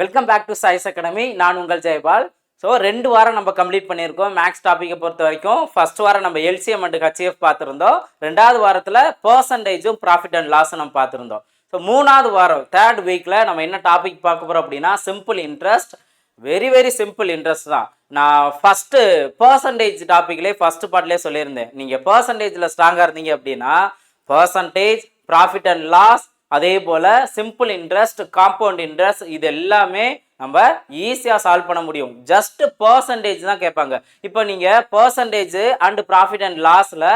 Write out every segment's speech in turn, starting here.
Welcome back to Choice Academy. நான் உங்கள் Jayapal. So 2 வாரம் நம்ம கம்ப்ளீட் பண்ணியிருக்கோம் மேக்ஸ் டாப்பிக்கை பொறுத்த வரைக்கும். ஃபர்ஸ்ட் வாரம் நம்ம எல்சிஎம் அண்ட் ஹெச்எஃப் பார்த்துருந்தோம். 2வது வாரத்தில் பர்சன்டேஜும் ப்ராஃபிட் அண்ட் லாஸும் நம்ம பார்த்துருந்தோம். ஸோ 3வது வாரம் தேர்ட் வீக்கில் நம்ம என்ன டாபிக் பார்க்க போகிறோம் அப்படின்னா simple interest. Very simple interest தான். நான் ஃபஸ்ட்டு பர்சன்டேஜ் டாப்பிக்லேயே ஃபஸ்ட்டு பார்ட்லேயே சொல்லியிருந்தேன். நீங்கள் பர்சன்டேஜில் ஸ்ட்ராங்காக இருந்தீங்க அப்படின்னா பர்சன்டேஜ், ப்ராஃபிட் அண்ட் லாஸ், அதே போல் சிம்பிள் இன்ட்ரெஸ்ட், காம்பவுண்ட் இன்ட்ரெஸ்ட், இது எல்லாமே நம்ம ஈஸியாக சால்வ் பண்ண முடியும். ஜஸ்ட் பர்சன்டேஜ் தான் கேட்பாங்க. இப்போ நீங்கள் பர்சன்டேஜ் அண்ட் ப்ராஃபிட் அண்ட் லாஸில்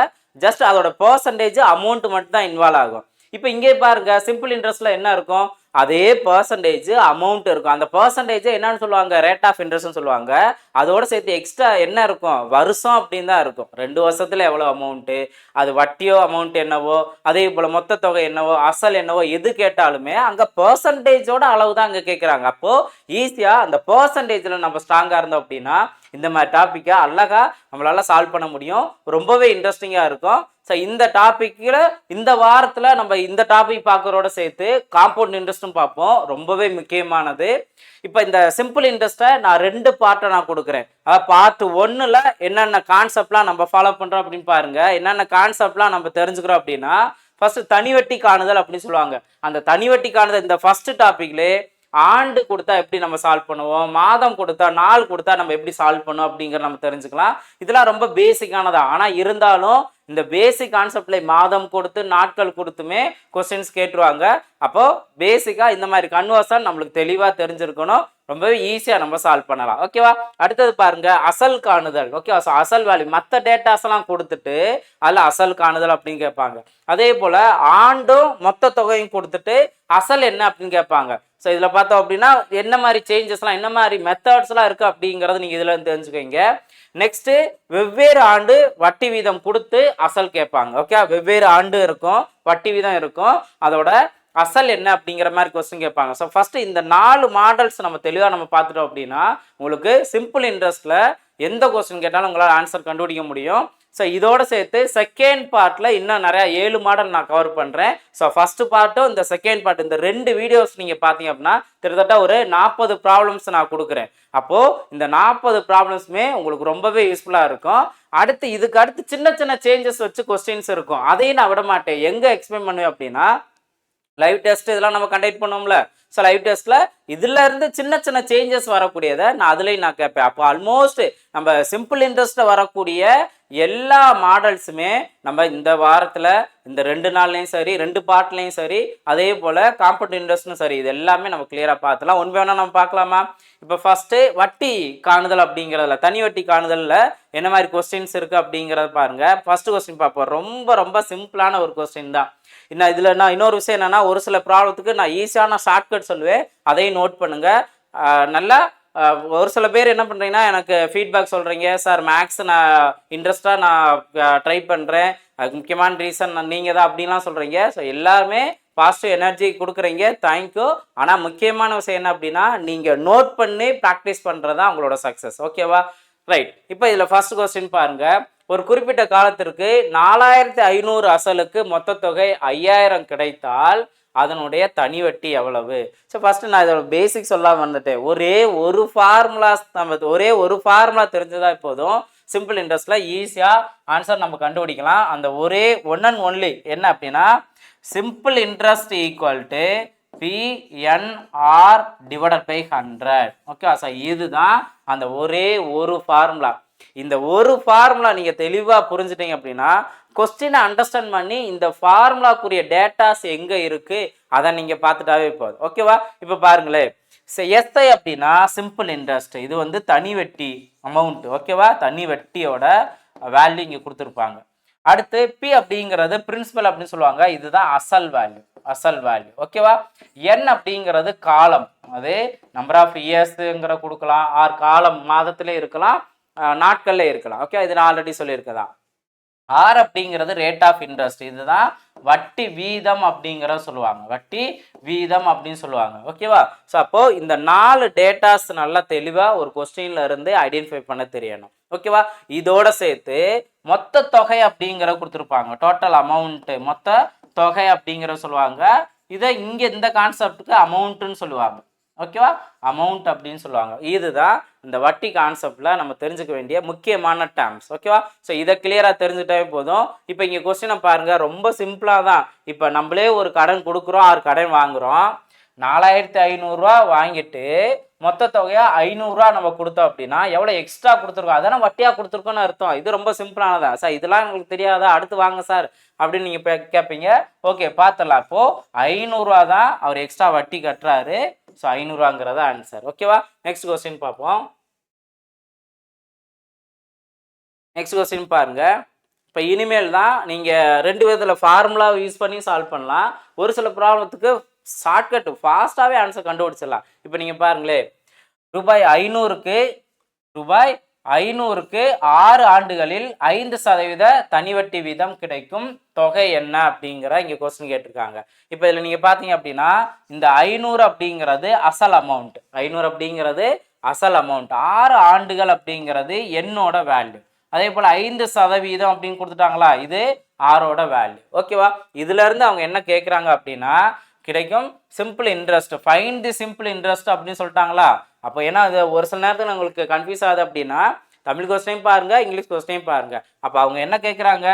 ஜஸ்ட் அதோட பர்சன்டேஜ் அமௌண்ட் மட்டும் தான் இன்வால்வ் ஆகும். இப்போ இங்கே பாருங்க, சிம்பிள் இன்ட்ரெஸ்ட்ல என்ன இருக்கும், அதே பர்சன்டேஜ் அமௌண்ட் இருக்கும். அந்த பர்சன்டேஜ் என்னன்னு சொல்லுவாங்க, ரேட் ஆஃப் இன்ட்ரெஸ்ட்னு சொல்லுவாங்க. அதோட சேர்த்து எக்ஸ்ட்ரா என்ன இருக்கும், வருஷம் அப்படின்னு தான் இருக்கும். 2 வருஷத்துல எவ்வளோ அமௌண்ட்டு, அது வட்டியோ அமௌண்ட் என்னவோ, அதே போல் மொத்த தொகை என்னவோ, அசல் என்னவோ, எது கேட்டாலுமே அங்கே பர்சன்டேஜோட அளவு தான் அங்கே கேட்குறாங்க. அப்போது ஈஸியாக அந்த பர்சன்டேஜில் நம்ம ஸ்ட்ராங்காக இருந்தோம் அப்படின்னா இந்த மாதிரி டாப்பிக்கை அழகா நம்மளால சால்வ் பண்ண முடியும். ரொம்பவே இன்ட்ரெஸ்டிங்காக இருக்கும். ஸோ இந்த டாப்பிக்கில் இந்த வாரத்தில் நம்ம இந்த டாபிக் பார்க்குறோட சேர்த்து காம்பவுண்ட் இன்ட்ரெஸ்ட்டும் பார்ப்போம். ரொம்பவே முக்கியமானது. இப்போ இந்த சிம்பிள் இன்ட்ரெஸ்ட்டை நான் 2 பார்ட்டை நான் கொடுக்குறேன். அதாவது பார்ட் 1ல் என்னென்ன கான்செப்ட்லாம் நம்ம ஃபாலோ பண்ணுறோம் அப்படின்னு பாருங்க. என்னென்ன கான்செப்ட்லாம் நம்ம தெரிஞ்சுக்கிறோம் அப்படின்னா, ஃபர்ஸ்ட் தனிவட்டி காணுதல் அப்படின்னு சொல்லுவாங்க. அந்த தனிவட்டி காணுதல் இந்த ஃபர்ஸ்ட் டாபிக்லேயே ஆண்டு கொடுத்தா எப்படி நம்ம சால்வ் பண்ணுவோம், மாதம் கொடுத்தா, நாள் கொடுத்தா நம்ம எப்படி சால்வ் பண்ணுவோம் அப்படிங்கிறத நம்ம தெரிஞ்சுக்கலாம். இதெல்லாம் ரொம்ப பேசிக்கானதா. ஆனால் இருந்தாலும் இந்த பேசிக் கான்செப்ட்ல மாதம் கொடுத்து நாட்கள் கொடுத்துமே கொஸ்டின்ஸ் கேட்டுருவாங்க. அப்போ பேசிக்கா இந்த மாதிரி கன்வர்ஷன் நம்மளுக்கு தெளிவா தெரிஞ்சிருக்கணும். ரொம்பவே ஈஸியா நம்ம சால்வ் பண்ணலாம். ஓகேவா? அடுத்தது பாருங்க, அசல் காணுதல். ஓகேவா? அசல் வேல்யூ மற்ற டேட்டாஸ் எல்லாம் கொடுத்துட்டு அதுல அசல் காணுதல் அப்படின்னு கேட்பாங்க. அதே போல ஆண்டும் மொத்த தொகையும் கொடுத்துட்டு அசல் என்ன அப்படின்னு கேட்பாங்க. ஸோ இதில் பார்த்தோம் அப்படின்னா என்ன மாதிரி சேஞ்சஸ்லாம், என்ன மாதிரி மெத்தட்ஸ்லாம் இருக்குது அப்படிங்கிறத நீங்கள் இதில் தெரிஞ்சுக்கோங்க. நெக்ஸ்ட்டு வெவ்வேறு ஆண்டு வட்டி வீதம் கொடுத்து அசல் கேட்பாங்க. ஓகே, வெவ்வேறு ஆண்டு இருக்கும், வட்டி வீதம் இருக்கும், அதோட அசல் என்ன அப்படிங்கிற மாதிரி கொஸ்டின் கேட்பாங்க. ஸோ ஃபஸ்ட்டு இந்த 4 மாடல்ஸ் நம்ம தெளிவாக நம்ம பார்த்துட்டோம் அப்படின்னா உங்களுக்கு சிம்பிள் இன்ட்ரெஸ்ட்டில் எந்த கொஸ்டின் கேட்டாலும் உங்களால் ஆன்சர் கண்டுபிடிக்க முடியும். ஸோ இதோட சேர்த்து செகண்ட் பார்ட்டில் இன்னும் நிறையா 7 மாடல் நான் கவர் பண்ணுறேன். ஸோ ஃபஸ்ட்டு பார்ட்டும் இந்த செகண்ட் பார்ட், இந்த 2 வீடியோஸ் நீங்கள் பார்த்தீங்க அப்படின்னா கிட்டத்தட்ட ஒரு 40 ப்ராப்ளம்ஸ் நான் கொடுக்குறேன். அப்போது இந்த 40 ப்ராப்ளம்ஸுமே உங்களுக்கு ரொம்பவே யூஸ்ஃபுல்லாக இருக்கும். அடுத்து இதுக்கு அடுத்து சின்ன சேஞ்சஸ் வச்சு கொஸ்டின்ஸ் இருக்கும். அதையும் நான் விட மாட்டேன். எங்கே எக்ஸ்பிளைன் பண்ணுவேன் அப்படின்னா லைவ் டெஸ்ட் இதெல்லாம் நம்ம கண்டக்ட் பண்ணுவோம்ல. ஸோ லைவ் டெஸ்ட்டில் இதில் இருந்து சின்ன சேஞ்சஸ் வரக்கூடியதை நான் அதுலேயும் நான் கேட்பேன். அப்போ ஆல்மோஸ்ட் நம்ம சிம்பிள் இன்ட்ரெஸ்ட்டில் வரக்கூடிய எல்லா மாடல்ஸுமே நம்ம இந்த வாரத்தில் இந்த 2 நாள்லையும் சரி, 2 பார்ட்லையும் சரி, அதே போல் காம்பவுண்ட் இன்ட்ரெஸ்ட்டும் சரி, இது எல்லாமே நம்ம கிளியராக பார்த்துலாம். ஒன்று வேணால் நம்ம பார்க்கலாமா? இப்போ ஃபஸ்ட்டு வட்டி காணுதல் அப்படிங்கிறதுல, தனி வட்டி காணுதலில் என்ன மாதிரி கொஸ்டின்ஸ் இருக்குது அப்படிங்கிறத பாருங்கள். ஃபஸ்ட்டு கொஸ்டின் பார்ப்போம். ரொம்ப சிம்பிளான ஒரு கொஸ்டின் தான். இன்னும் இதில் நான் இன்னொரு விஷயம் என்னென்னா, ஒரு சில ப்ராப்ளத்துக்கு நான் ஈஸியான ஷார்ட்கட் சொல்லுவேன், அதையும் நோட் பண்ணுங்கள். நல்லா ஒரு சில பேர் என்ன பண்ணுறீங்கன்னா எனக்கு ஃபீட்பேக் சொல்கிறீங்க, சார் மேக்ஸ் நான் இன்ட்ரெஸ்ட்டாக நான் ட்ரை பண்ணுறேன், அதுக்கு முக்கியமான ரீசன் நீங்கள் தான் அப்படின்லாம் சொல்கிறீங்க. ஸோ எல்லாருமே பாசிட்டிவ் எனர்ஜி கொடுக்குறீங்க, தேங்க்யூ. ஆனால் முக்கியமான விஷயம் என்ன அப்படின்னா, நீங்கள் நோட் பண்ணி ப்ராக்டிஸ் பண்ணுறது தான் உங்களோட சக்ஸஸ். ஓகேவா? ரைட். இப்போ இதில் ஃபர்ஸ்ட் கொஸ்டின் பாருங்கள். ஒரு குறிப்பிட்ட காலத்திற்கு 4500 அசலுக்கு மொத்த தொகை 5000 கிடைத்தால் அதனுடைய தனி வட்டி எவ்வளவு? ஸோ ஃபஸ்ட்டு நான் இதோட பேசிக் சொல்லாமல் வந்துட்டேன். ஒரே ஒரு ஃபார்முலா தெரிஞ்சதா போதும் சிம்பிள் இன்ட்ரெஸ்ட்டில் ஈஸியாக ஆன்சர் நம்ம கண்டுபிடிக்கலாம். அந்த ஒரே ஒன் அண்ட் ஒன்லி என்ன அப்படின்னா, simple interest equal to PNR divided by 100. Okay, so இதுதான் அந்த ஒரே ஒரு ஃபார்முலா. இந்த ஒரு ஃபார்முலா நீங்கள் தெளிவாக புரிஞ்சுட்டீங்க அப்படின்னா கொஸ்டினை அண்டர்ஸ்டாண்ட் பண்ணி இந்த ஃபார்முலாக்குரிய டேட்டாஸ் எங்கே இருக்குது அதை நீங்கள் பார்த்துட்டாவே போதும். ஓகேவா? இப்போ பாருங்களேன், எஸ்ஐ அப்படின்னா சிம்பிள் இன்ட்ரெஸ்ட், இது வந்து தனி வட்டி அமௌண்ட். ஓகேவா? தனி வட்டியோட வேல்யூ இங்கே கொடுத்துருப்பாங்க. அடுத்து பி அப்படிங்கிறது பிரின்சிபல் அப்படின்னு சொல்லுவாங்க, இதுதான் அசல் வேல்யூ. ஓகேவா? என் அப்படிங்கிறது காலம், அது நம்பர் ஆஃப் இயர்ஸுங்கிற கொடுக்கலாம், ஆர் காலம் மாதத்திலே இருக்கலாம், நாட்கள்ல இருக்கலாம். ஓகே, இது நான் ஆல்ரெடி சொல்லியிருக்கதான். ஆர் அப்படிங்கிறது ரேட் ஆஃப் இன்ட்ரெஸ்ட், இதுதான் வட்டி வீதம் அப்படிங்கிறத சொல்லுவாங்க, வட்டி வீதம் அப்படின்னு சொல்லுவாங்க. ஓகேவா? ஸோ அப்போ இந்த 4 டேட்டாஸ் நல்லா தெளிவாக ஒரு கொஸ்டின்ல இருந்து ஐடென்டிஃபை பண்ண தெரியணும். ஓகேவா? இதோட சேர்த்து மொத்த தொகை அப்படிங்கிற கொடுத்துருப்பாங்க, டோட்டல் அமௌண்ட், மொத்த தொகை அப்படிங்கிற சொல்லுவாங்க. இதை இங்கே இந்த கான்செப்டுக்கு அமௌண்ட்டுன்னு சொல்லுவாங்க. ஓகேவா, அமௌண்ட் அப்படின்னு சொல்லுவாங்க. இதுதான் இந்த வட்டி கான்செப்டில் நம்ம தெரிஞ்சுக்க வேண்டிய முக்கியமான டேர்ம்ஸ். ஓகேவா, ஸோ இதை கிளியராக தெரிஞ்சுட்டாவே போதும். இப்போ இங்கே கொஸ்டினை பாருங்கள், ரொம்ப சிம்பிளாக தான். இப்போ நம்மளே ஒரு கடன் கொடுக்குறோம், 6 கடன் வாங்குகிறோம், 4500 வாங்கிட்டு மொத்த தொகையாக 500 நம்ம கொடுத்தோம் அப்படின்னா எவ்வளோ எக்ஸ்ட்ரா கொடுத்துருக்கோம், அதெல்லாம் வட்டியாக கொடுத்துருக்கோன்னு அர்த்தம். இது ரொம்ப சிம்பிளானதான் சார், இதெல்லாம் உங்களுக்கு தெரியாதா, அடுத்து வாங்க சார் அப்படின்னு நீங்கள் கேட்பீங்க. ஓகே, பார்த்துடலாம். இப்போது 500 தான் அவர் எக்ஸ்ட்ரா வட்டி கட்டுறாரு. So 500 answer. ஓகேவா, நெக்ஸ்ட் கொஸ்டின் பார்ப்போம். நெக்ஸ்ட் கொஸ்டின் பாருங்க. இப்போ இனிமேல் தான் நீங்கள் 2 விதத்தில் ஃபார்முலாவை யூஸ் பண்ணி சால்வ் பண்ணலாம். ஒரு சில ப்ராப்ளத்துக்கு ஷார்ட்கட் ஃபாஸ்ட்டாகவே ஆன்சர் கண்டுபிடிச்சிடலாம். இப்போ நீங்கள் பாருங்களே, ரூபாய் 500க்கு 6 ஆண்டுகளில் 5% தனி வட்டி வீதம் கிடைக்கும் தொகை என்ன அப்படிங்கிற இங்கே கொஸ்டின் கேட்டிருக்காங்க. இப்போ இதில் நீங்கள் பார்த்தீங்க அப்படின்னா இந்த 500 அப்படிங்கிறது அசல் அமௌண்ட், 500 அப்படிங்கிறது அசல் அமௌண்ட், 6 ஆண்டுகள் அப்படிங்கிறது என்னோட வேல்யூ, அதே போல் 5% அப்படின்னு கொடுத்துட்டாங்களா, இது ஆரோட வேல்யூ. ஓகேவா, இதுலேருந்து அவங்க என்ன கேட்குறாங்க அப்படின்னா கிடைக்கும் சிம்பிள் இன்ட்ரெஸ்ட், ஃபைண்ட் தி சிம்பிள் இன்ட்ரெஸ்ட் அப்படின்னு சொல்லிட்டாங்களா. அப்போ ஏன்னா அது ஒரு சில நேரத்தில் உங்களுக்கு கன்ஃபியூஸ் ஆகுது அப்படின்னா தமிழ் கொஸ்டினையும் பாருங்கள், இங்கிலீஷ் கொஸ்டினையும் பாருங்கள். அப்போ அவங்க என்ன கேட்குறாங்க,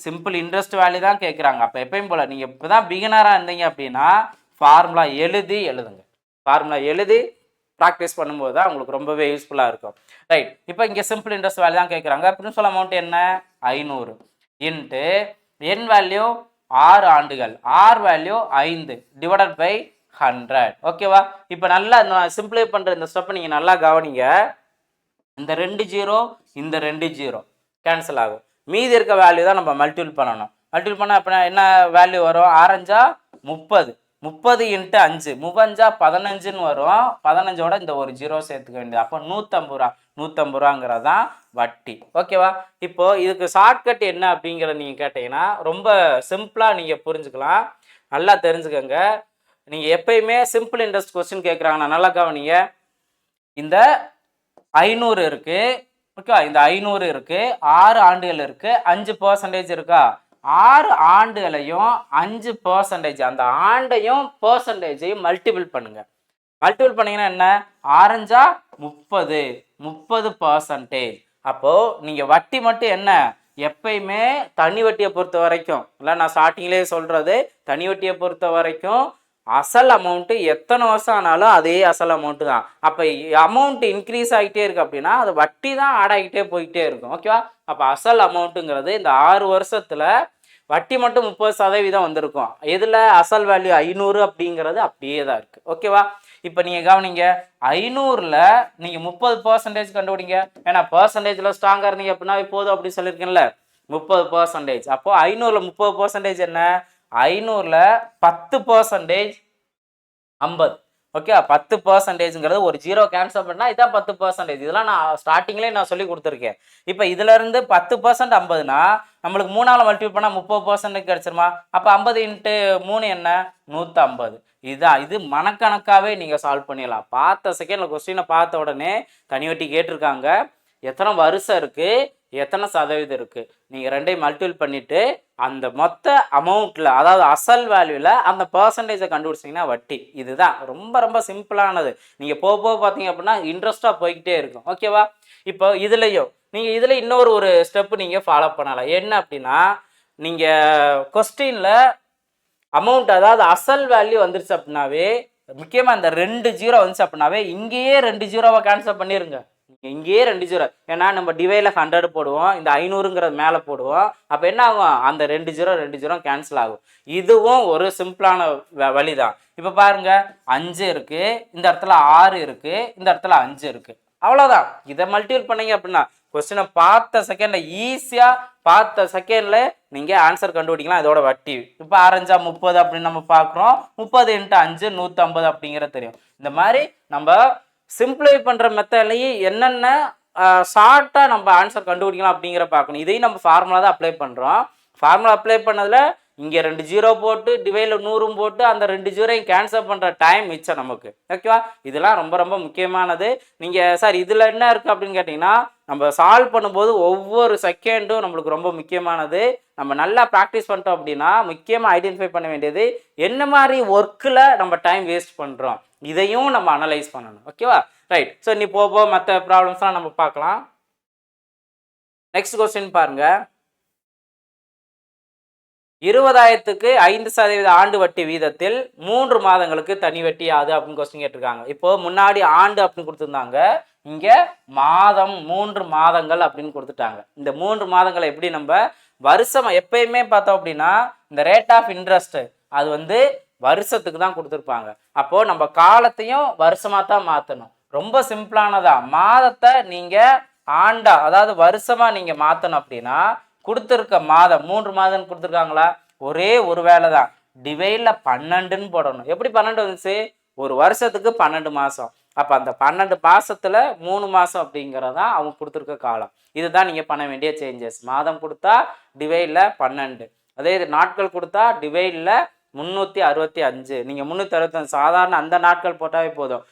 சிம்பிள் இன்ட்ரெஸ்ட் வேல்யூ தான் கேட்குறாங்க. அப்போ எப்பயும் போல் நீங்கள் இப்போ தான் பிகினராக இருந்தீங்க அப்படின்னா ஃபார்முலா எழுதுங்க, ஃபார்முலா எழுதி ப்ராக்டிஸ் பண்ணும்போது தான் உங்களுக்கு ரொம்பவே யூஸ்ஃபுல்லாக இருக்கும். ரைட், இப்போ இங்கே சிம்பிள் இன்ட்ரெஸ்ட் வேல்யூ தான் கேட்குறாங்க. பிரின்சிபல் அமௌண்ட் என்ன, 500 இன்ட்டு என் வேல்யூ 6 ஆண்டுகள், ஆர் வேல்யூ 5 டிவைடட் பை 100. ஓகேவா, இப்போ நல்லா சிம்பிளை பண்ணுற இந்த ஸ்டெப்பை நீங்கள் நல்லா கவனிங்க. இந்த 2 0 இந்த 2 0 கேன்சல் ஆகும், மீதி இருக்க வேல்யூ தான் நம்ம மல்டிபிள் பண்ணணும். மல்டிபிள் பண்ணால் அப்படின்னா என்ன வேல்யூ வரும், 6 5 30 இன்ட்டு 5 35 15ன்னு வரும். 15ஓட இந்த ஒரு 0 சேர்த்துக்க வேண்டியது. அப்போ 150 ரூபாங்கிறது தான் வட்டி. ஓகேவா, இப்போது இதுக்கு ஷார்ட்கட் என்ன அப்படிங்கிறத நீங்கள் கேட்டிங்கன்னா ரொம்ப சிம்பிளாக நீங்கள் புரிஞ்சுக்கலாம். நல்லா தெரிஞ்சுக்கோங்க. நீங்கள் எப்பயுமே சிம்பிள் இன்ட்ரெஸ்ட் கொஸ்டின் கேட்குறாங்கன்னா நல்லா கவனிங்க. இந்த 500 இருக்குது, ஓகே, இந்த 500 இருக்குது, 6 ஆண்டுகள் இருக்குது, 5% இருக்கா, 6 ஆண்டுகளையும் 5%, அந்த ஆண்டையும் பர்சன்டேஜையும் மல்டிபிள் பண்ணுங்க. மல்டிபிள் பண்ணீங்கன்னா என்ன, 6 30% அப்போது நீங்கள் வட்டி மட்டும் என்ன எப்பயுமே தனி வட்டியை பொறுத்த வரைக்கும் இல்லை, நான் ஸ்டார்டிங்லேயே சொல்கிறது, தனி வட்டியை பொறுத்த வரைக்கும் அசல் அமௌண்ட்டு எத்தனை வருஷம் ஆனாலும் அதே அசல் அமௌண்ட்டு தான். அப்போ அமௌண்ட் இன்க்ரீஸ் ஆகிட்டே இருக்குது அப்படின்னா அது வட்டி தான் ஆட் ஆகிட்டே போய்கிட்டே இருக்கும். ஓகேவா, அப்போ அசல் அமௌண்ட்டுங்கிறது இந்த 6 வருஷத்தில் வட்டி மட்டும் 30% வந்திருக்கும். எதில், அசல் வேல்யூ 500 அப்படிங்கிறது அப்படியே தான் இருக்குது. ஓகேவா, இப்போ நீங்கள் கவனிங்க, 500ல் நீங்கள் 30% கண்டுபிடிங்க. ஏன்னா பர்சன்டேஜில் ஸ்ட்ராங்காக இருந்தீங்க அப்படின்னா போதும் அப்படின்னு சொல்லியிருக்கேன்ல, 30%. அப்போது 500ல் 30% என்ன, 500ல் 10% 50. ஓகே, 10%ங்கிறது ஒரு 0 கேன்சல் பண்ணால் இதான் 10%. இதெல்லாம் நான் ஸ்டார்டிங்லேயே நான் சொல்லி கொடுத்துருக்கேன். இப்போ இதுலேருந்து 10% 50னா நம்மளுக்கு 3ஆல் மல்டிபிள் பண்ணால் 30% கிடச்சிருமா. அப்போ 50 இன்ட்டு 3 என்ன, 150. இதுதான், இது மனக்கணக்காகவே நீங்கள் சால்வ் பண்ணிடலாம். பார்த்த செகண்டில் கொஸ்டினை பார்த்த உடனே தனி வட்டி கேட்டிருக்காங்க, எத்தனை வருஷம் இருக்குது, எத்தனை சதவீதம் இருக்குது, நீங்கள் ரெண்டையும் மல்டிபிள் பண்ணிவிட்டு அந்த மொத்த அமௌண்ட்டில், அதாவது அசல் வேல்யூவில் அந்த பர்சன்டேஜை கண்டுபிடிச்சிங்கன்னா வட்டி. இதுதான் ரொம்ப ரொம்ப சிம்பிளானது. நீங்கள் போக போக பார்த்தீங்க அப்படின்னா இன்ட்ரெஸ்ட்டாக போய்கிட்டே இருக்கும். ஓகேவா, இப்போ இதுலேயும் நீங்கள் இதில் இன்னொரு ஸ்டெப்பு நீங்கள் ஃபாலோ பண்ணலாம். என்ன அப்படின்னா, நீங்கள் கொஸ்டினில் அமௌண்ட், அதாவது அசல் வேல்யூ வந்துருச்சு அப்படின்னாவே, முக்கியமாக இந்த 2 0 வந்துச்சு அப்படின்னாவே இங்கேயே 2 0வை கேன்சல் பண்ணிடுங்க. இங்கேயே 2 0, ஏன்னா நம்ம டிவைடில் 100 போடுவோம், இந்த 500ங்கிறது மேலே போடுவோம். அப்போ என்ன ஆகும், அந்த 2 0 கேன்சல் ஆகும். இதுவும் ஒரு சிம்பிளான வழி தான். இப்போ பாருங்கள், 5 இருக்குது, இந்த இடத்துல 6 இருக்குது, இந்த இடத்துல 5 இருக்குது, அவ்வளோதான். இதை மல்டிபிள் பண்ணீங்க அப்படின்னா கொஸ்டினை பார்த்த செகண்டில் ஈஸியாக பார்த்த செகண்டில் நீங்கள் ஆன்சர் கண்டுபிடிக்கலாம். இதோட வட்டி இப்போ 6 30 அப்படின்னு நம்ம பார்க்குறோம். 30 இன்ட்டு 5 150 அப்படிங்கிறது தெரியும். இந்த மாதிரி நம்ம சிம்பிளை பண்ணுற மெத்தட்லேயே என்னென்ன ஷார்ட்டாக நம்ம ஆன்சர் கண்டுபிடிக்கலாம் அப்படிங்கிற பார்க்கணும். இதையும் நம்ம ஃபார்முலா தான் அப்ளை பண்ணுறோம். ஃபார்முலா அப்ளை பண்ணதில் இங்கே 2 ஜீரோ போட்டு டிவைடில் 100 போட்டு அந்த 2 ஜீரோயும் கேன்சல் பண்ணுற டைம் மிச்சம் நமக்கு. ஓகேவா? இதெல்லாம் ரொம்ப ரொம்ப முக்கியமானது. நீங்கள் சார் இதில் என்ன இருக்குது அப்படின்னு கேட்டிங்கன்னா, நம்ம சால்வ் பண்ணும்போது ஒவ்வொரு செகண்டும் நம்மளுக்கு ரொம்ப முக்கியமானது. நம்ம நல்லா ப்ராக்டிஸ் பண்ணிட்டோம் அப்படின்னா முக்கியமாக ஐடென்டிஃபை பண்ண வேண்டியது என்ன மாதிரி ஒர்க்கில் நம்ம டைம் வேஸ்ட் பண்ணுறோம், இதையும் நம்ம அனலைஸ் பண்ணணும். ஓகேவா? ரைட். ஸோ நீ போக மற்ற ப்ராப்ளம்ஸ்லாம் நம்ம பார்க்கலாம். நெக்ஸ்ட் கொஸ்டின் பாருங்க. 20,000க்கு 5% ஆண்டு வட்டி வீதத்தில் 3 மாதங்களுக்கு தனி வட்டி யாது அப்படின்னு கொஸ்டின் கேட்டிருக்காங்க. இப்போ முன்னாடி ஆண்டு அப்படின்னு கொடுத்துருந்தாங்க, இங்க மாதம் 3 மாதங்கள் அப்படின்னு கொடுத்துட்டாங்க. இந்த 3 மாதங்களை எப்படி நம்ம வருஷம் எப்பயுமே பார்த்தோம் அப்படின்னா இந்த ரேட் ஆஃப் இன்ட்ரெஸ்ட் அது வந்து வருஷத்துக்கு தான் கொடுத்துருப்பாங்க. அப்போ நம்ம காலத்தையும் வருஷமா தான் மாற்றணும். ரொம்ப சிம்பிளானதா. மாதத்தை நீங்க ஆண்டா அதாவது வருஷமா நீங்க மாற்றணும் அப்படின்னா கொடுத்துருக்க மாதம் 3 மாதம் கொடுத்துருக்காங்களா, ஒரே ஒரு வேலை தான், டிவைடில் 12ன்னு போடணும். எப்படி 12 வந்துச்சு? ஒரு வருஷத்துக்கு 12 மாதம். அப்போ அந்த 12 மாதத்தில் 3 மாதம் அப்படிங்கிறதான் அவங்க கொடுத்துருக்க காலம். இதுதான் நீங்கள் பண்ண வேண்டிய சேஞ்சஸ். மாதம் கொடுத்தா டிவைடில் 12, அதே இது நாட்கள் கொடுத்தா டிவைடில் 365. நீங்கள் 365 சாதாரண அந்த நாட்கள் போட்டாவே போதும்.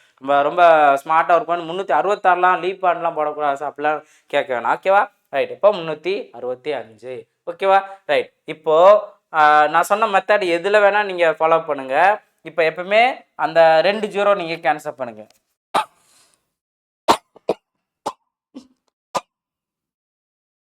ரொம்ப ஸ்மார்ட்டாக ஒர்க் பண்ணி 366லாம் லீப் ஆண்ட்லாம் போடக்கூடாது அப்படிலாம் கேட்க வேணாம். ஓகேவா? ரைட். இப்போ 365. ஓகேவா? ரைட். இப்போது நான் சொன்ன மெத்தட் எதில் வேணால் நீங்கள் ஃபாலோ பண்ணுங்கள். இப்போ எப்பவுமே அந்த 2 ஜீரோ நீங்கள் கேன்சல் பண்ணுங்கள்.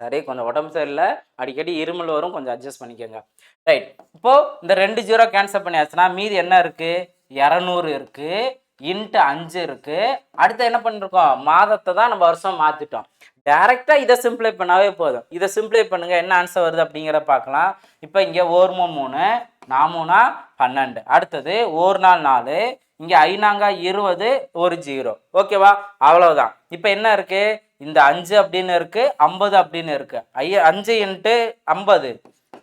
சரி, கொஞ்சம் உடம்பு சரியில்லை, அடிக்கடி இருமல் வரும், கொஞ்சம் அட்ஜஸ்ட் பண்ணிக்கோங்க. ரைட். இப்போது இந்த 2 ஜீரோ கேன்சல் பண்ணியாச்சுன்னா மீதி என்ன இருக்குது? 200 இருக்குது, இன்ட்டு 5 இருக்குது. அடுத்து என்ன பண்ணிருக்கோம்? மாதத்தை தான் நம்ம வருஷம் மாற்றிட்டோம். டைரெக்டாக இதை சிம்பிளை பண்ணாவே போதும். இதை சிம்பிளை பண்ணுங்கள், என்ன ஆன்சர் வருது அப்படிங்கிற பார்க்கலாம். இப்போ இங்கே 1 3 4 12, அடுத்தது 1 4, இங்கே 5 20, 1 0. ஓகேவா? அவ்வளவுதான். இப்போ என்ன இருக்குது? இந்த 5 அப்படின்னு இருக்குது, 50 அப்படின்னு இருக்குது. 5 இன்ட்டு 50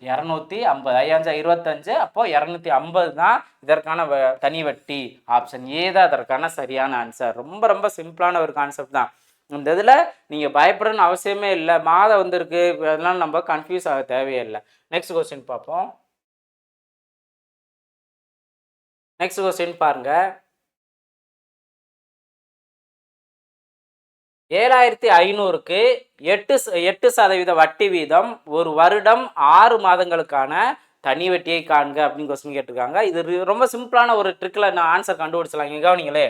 250, 5 25, அப்போ 250 தான் இதற்கான தனி வட்டி. ஆப்ஷன் ஏ தான் அதற்கான சரியான ஆன்சர். ரொம்ப ரொம்ப சிம்பிளான ஒரு கான்செப்ட் தான். இந்த இதில் நீங்கள் பயப்படணும்னு அவசியமே இல்லை. மாதம் வந்திருக்கு, அதெல்லாம் நம்ம கன்ஃபியூஸ் ஆக தேவையில்லை. நெக்ஸ்ட் கொஸ்டின் பார்ப்போம். நெக்ஸ்ட் கொஸ்டின் பாருங்க. 7,500க்கு 8% வட்டி வீதம் ஒரு வருடம் 6 மாதங்களுக்கான தனி வட்டியை காண்க அப்படின்னு கொஸ்டின் கேட்டிருக்காங்க. இது ரொம்ப சிம்பிளான ஒரு ட்ரிக்கில் நான் ஆன்சர் கண்டுபிடிச்சலாம். இங்கே கவனிங்களே,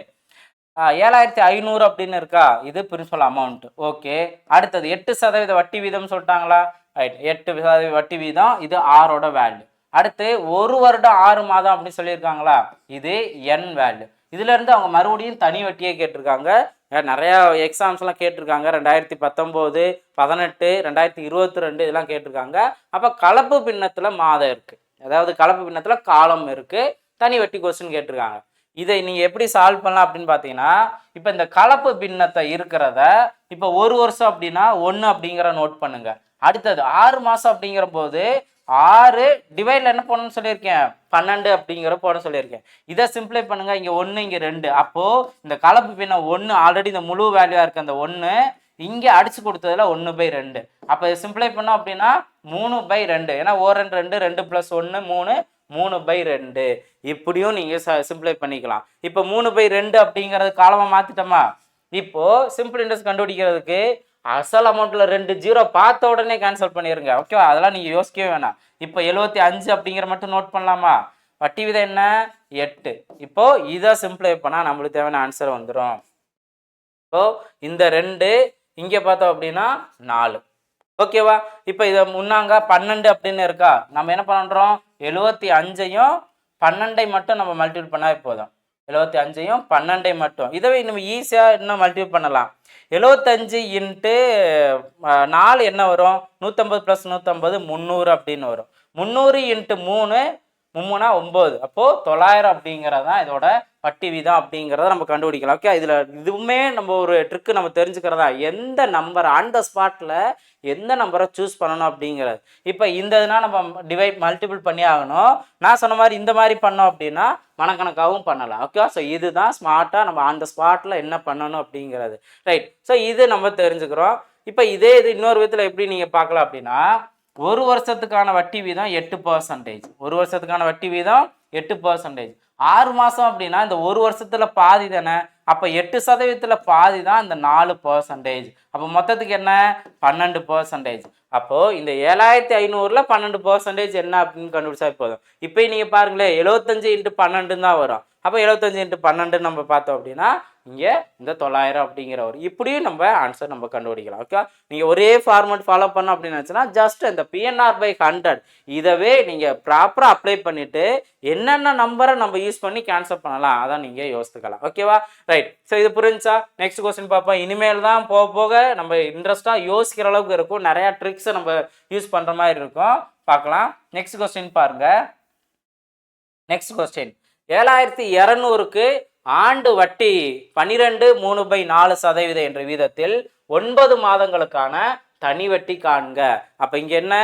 7,500 அப்படின்னு இருக்கா, இது பிரின்சிபல் அமௌண்ட். ஓகே. அடுத்தது 8% வட்டி வீதம் சொல்லிட்டாங்களா, ரைட். 8% வட்டி வீதம், இது ஆரோட வேல்யூ. அடுத்து ஒரு வருடம் 6 மாதம் அப்படின்னு சொல்லியிருக்காங்களா, இது என் வேல்யூ. இதுல இருந்து அவங்க மறுபடியும் தனி வட்டியை கேட்டிருக்காங்க. நிறைய எக்ஸாம்ஸ்லாம் கேட்டிருக்காங்க. 2019, 18, 2022 இதெல்லாம் கேட்டிருக்காங்க. அப்போ கலப்பு பின்னத்துல மாதம் இருக்கு, அதாவது கலப்பு பின்னத்துல காலம் இருக்கு, தனி வட்டி கொஸ்டின் கேட்டிருக்காங்க. இதை நீங்கள் எப்படி சால்வ் பண்ணலாம் அப்படின்னு பார்த்தீங்கன்னா, இப்போ இந்த கலப்பு பின்னத்தை இருக்கிறத இப்போ ஒரு வருஷம் அப்படின்னா 1 அப்படிங்கிற நோட் பண்ணுங்க. அடுத்தது 6 மாதம் அப்படிங்கிற போது 6 டிவைடில் என்ன பண்ணணும்னு சொல்லியிருக்கேன், 12 அப்படிங்கிற போட சொல்லியிருக்கேன். இதை சிம்பிளை பண்ணுங்க. இங்கே 1, இங்கே 2. அப்போது இந்த கலப்பு பின்னம் 1 ஆல்ரெடி இந்த முழு வேல்யூவாக இருக்குது, அந்த 1 இங்கே அடிச்சு கொடுத்ததுல 1/2. அப்போ இதை சிம்பிளை பண்ணோம் அப்படின்னா 3/2. ஏன்னா 1 2 2 + 1 3, 3/2. இப்படியும் நீங்கள் சிம்பிளை பண்ணிக்கலாம். இப்போ 3/2 அப்படிங்கிறது காலமாக மாற்றிட்டோமா. இப்போது சிம்பிள் இன்ட்ரெஸ்ட் கண்டுபிடிக்கிறதுக்கு அசல் அமௌண்ட்டில் 2 ஜீரோ பார்த்த உடனே கேன்சல் பண்ணிடுங்க. ஓகேவா? அதெல்லாம் நீங்கள் யோசிக்கவே வேணாம். இப்போ 75 அப்படிங்கிற மட்டும் நோட் பண்ணலாமா. வட்டி விதம் என்ன, 8. இப்போது இதை சிம்பிளை பண்ணால் நம்மளுக்கு தேவையான ஆன்சர் வந்துடும். இப்போது இந்த 2 இங்கே பார்த்தோம் அப்படின்னா 4. ஓகேவா? இப்போ இதை முன்னாங்க 12 அப்படின்னு இருக்கா, நம்ம என்ன பண்ணுறோம், 75ஐயும் 12ஐ மட்டும் நம்ம மல்டிபிள் பண்ணாவே போதும். 75ஐயும் 12ஐ மட்டும். இதவே நம்ம ஈஸியாக இன்னும் மல்டிபிள் பண்ணலாம். 75 இன்ட்டு 4 என்ன வரும், 150 + 150 300 அப்படின்னு வரும். 300 இன்ட்டு 3 3 9. அப்போது 900 அப்படிங்கிறது தான் இதோட வட்டி வீதம் அப்படிங்கிறத நம்ம கண்டுபிடிக்கலாம். ஓகே. இதில் இதுவுமே நம்ம ஒரு ட்ரிக்கு நம்ம தெரிஞ்சுக்கிறதா, எந்த நம்பர் ஆன் த ஸ்பாட்டில் எந்த நம்பரை சூஸ் பண்ணணும் அப்படிங்கிறது. இப்போ இந்த இதனால் நம்ம மல்டிபிள் பண்ணி ஆகணும். நான் சொன்ன மாதிரி இந்த மாதிரி பண்ணோம் அப்படின்னா மனக்கணக்காகவும் பண்ணலாம். ஓகே. ஸோ இதுதான் ஸ்மார்ட்டாக நம்ம ஆன் த ஸ்பாட்டில் என்ன பண்ணணும் அப்படிங்கிறது. ரைட். ஸோ இது நம்ம தெரிஞ்சுக்கிறோம். இப்போ இதே இது இன்னொரு விதத்தில் எப்படி நீங்கள் பார்க்கலாம் அப்படின்னா, ஒரு வருஷத்துக்கான வட்டி வீதம் 8%. ஒரு வருஷத்துக்கான வட்டி வீதம் 8%. 6 மாதம் அப்படின்னா இந்த ஒரு வருஷத்துல பாதி தானே, அப்போ 8% பாதி தான் இந்த 4%. அப்போ மொத்தத்துக்கு என்ன 12%. அப்போ இந்த 7500ல் 12% என்ன அப்படின்னு கண்டுபிடிச்சா போதும். இப்போ நீங்க பாருங்களேன், 75 × 12 தான் வரும். அப்போ 75 × 12 நம்ம பார்த்தோம் அப்படின்னா இங்கே இந்த 900 அப்படிங்கிற ஒரு இப்படியும் நம்ம ஆன்சர் நம்ம கண்டுபிடிக்கலாம். ஓகே, நீங்கள் ஒரே ஃபார்மேட் ஃபாலோ பண்ண அப்படின்னு நினச்சுன்னா ஜஸ்ட் இந்த PNR/100 இதவே நீங்கள் ப்ராப்பராக அப்ளை பண்ணிவிட்டு என்னென்ன நம்பரை நம்ம யூஸ் பண்ணி கேன்சல் பண்ணலாம் அதான் நீங்கள் யோசித்துக்கலாம். ஓகேவா, ரைட். ஸோ இது புரிஞ்சா நெக்ஸ்ட் கொஸ்டின் பார்ப்போம். இனிமேல் தான் போக போக நம்ம இன்ட்ரெஸ்ட்டாக யோசிக்கிற அளவுக்கு இருக்கும், நிறையா ட்ரிக்ஸை நம்ம யூஸ் பண்ணுற மாதிரி இருக்கும், பார்க்கலாம். நெக்ஸ்ட் கொஸ்டின் பாருங்க. நெக்ஸ்ட் கொஸ்டின் 7200க்கு ஆண்டு வட்டி 12.3/4% என்ற வீதத்தில் 9 மாதங்களுக்கான தனி வட்டி காண்க. அப்போ இங்கே என்ன,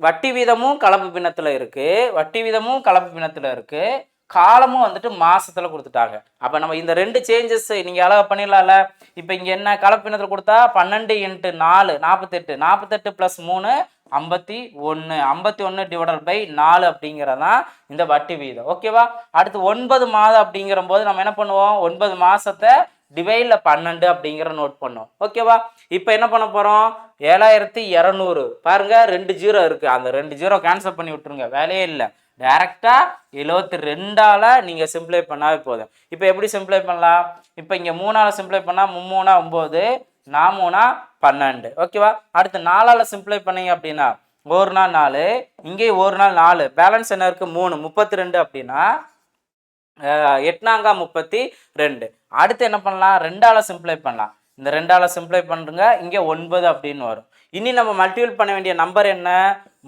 வட்டி வீதமும் கலப்பு பின்னத்தில் இருக்குது, வட்டி வீதமும் கலப்பு பின்னத்தில் இருக்குது, காலமும் வந்துட்டு மாசத்துல கொடுத்துட்டாங்க. அப்போ நம்ம இந்த ரெண்டு சேஞ்சஸ் நீங்கள் அழகாக பண்ணிடலாம்ல. இப்போ இங்கே என்ன கலப்பு பின்னத்தில் கொடுத்தா 12 × 4 48, 48 + 3 51, 51/4 அப்படிங்கிறதான் இந்த வட்டி வீதம். ஓகேவா, அடுத்து 9 மாதம் அப்படிங்கிற போது நம்ம என்ன பண்ணுவோம், 9 மாசத்தை டிவைட்ல 12 அப்படிங்கிற நோட் பண்ணோம். ஓகேவா, இப்போ என்ன பண்ண போறோம், 7200 பாருங்க 2 0 இருக்கு, அந்த 2 0 கேன்சல் பண்ணி விட்டுருங்க, வேலையே இல்லை. டைரக்டா 72ஆல நீங்க சிம்பிளை பண்ணாவே போதும். இப்போ எப்படி சிம்பிளை பண்ணலாம், இப்போ இங்க 3ஆல சிம்பிளை பண்ணா 3 9, 4 12. ஓகேவா, அடுத்து 4ஆல சிம்பிளை பண்ணீங்க அப்படின்னா 1 நாள் 4, இங்கே 1 நாள் 4, பேலன்ஸ் என்ன இருக்கு 3, 32 அப்படின்னா 8 32. அடுத்து என்ன பண்ணலாம், 2ஆல சிம்பிளை பண்ணலாம், இந்த 2ஆல சிம்பிளை பண்ணுங்க, இங்கே 9 அப்படின்னு வரும். இனி நம்ம மல்டிபிள் பண்ண வேண்டிய நம்பர் என்ன,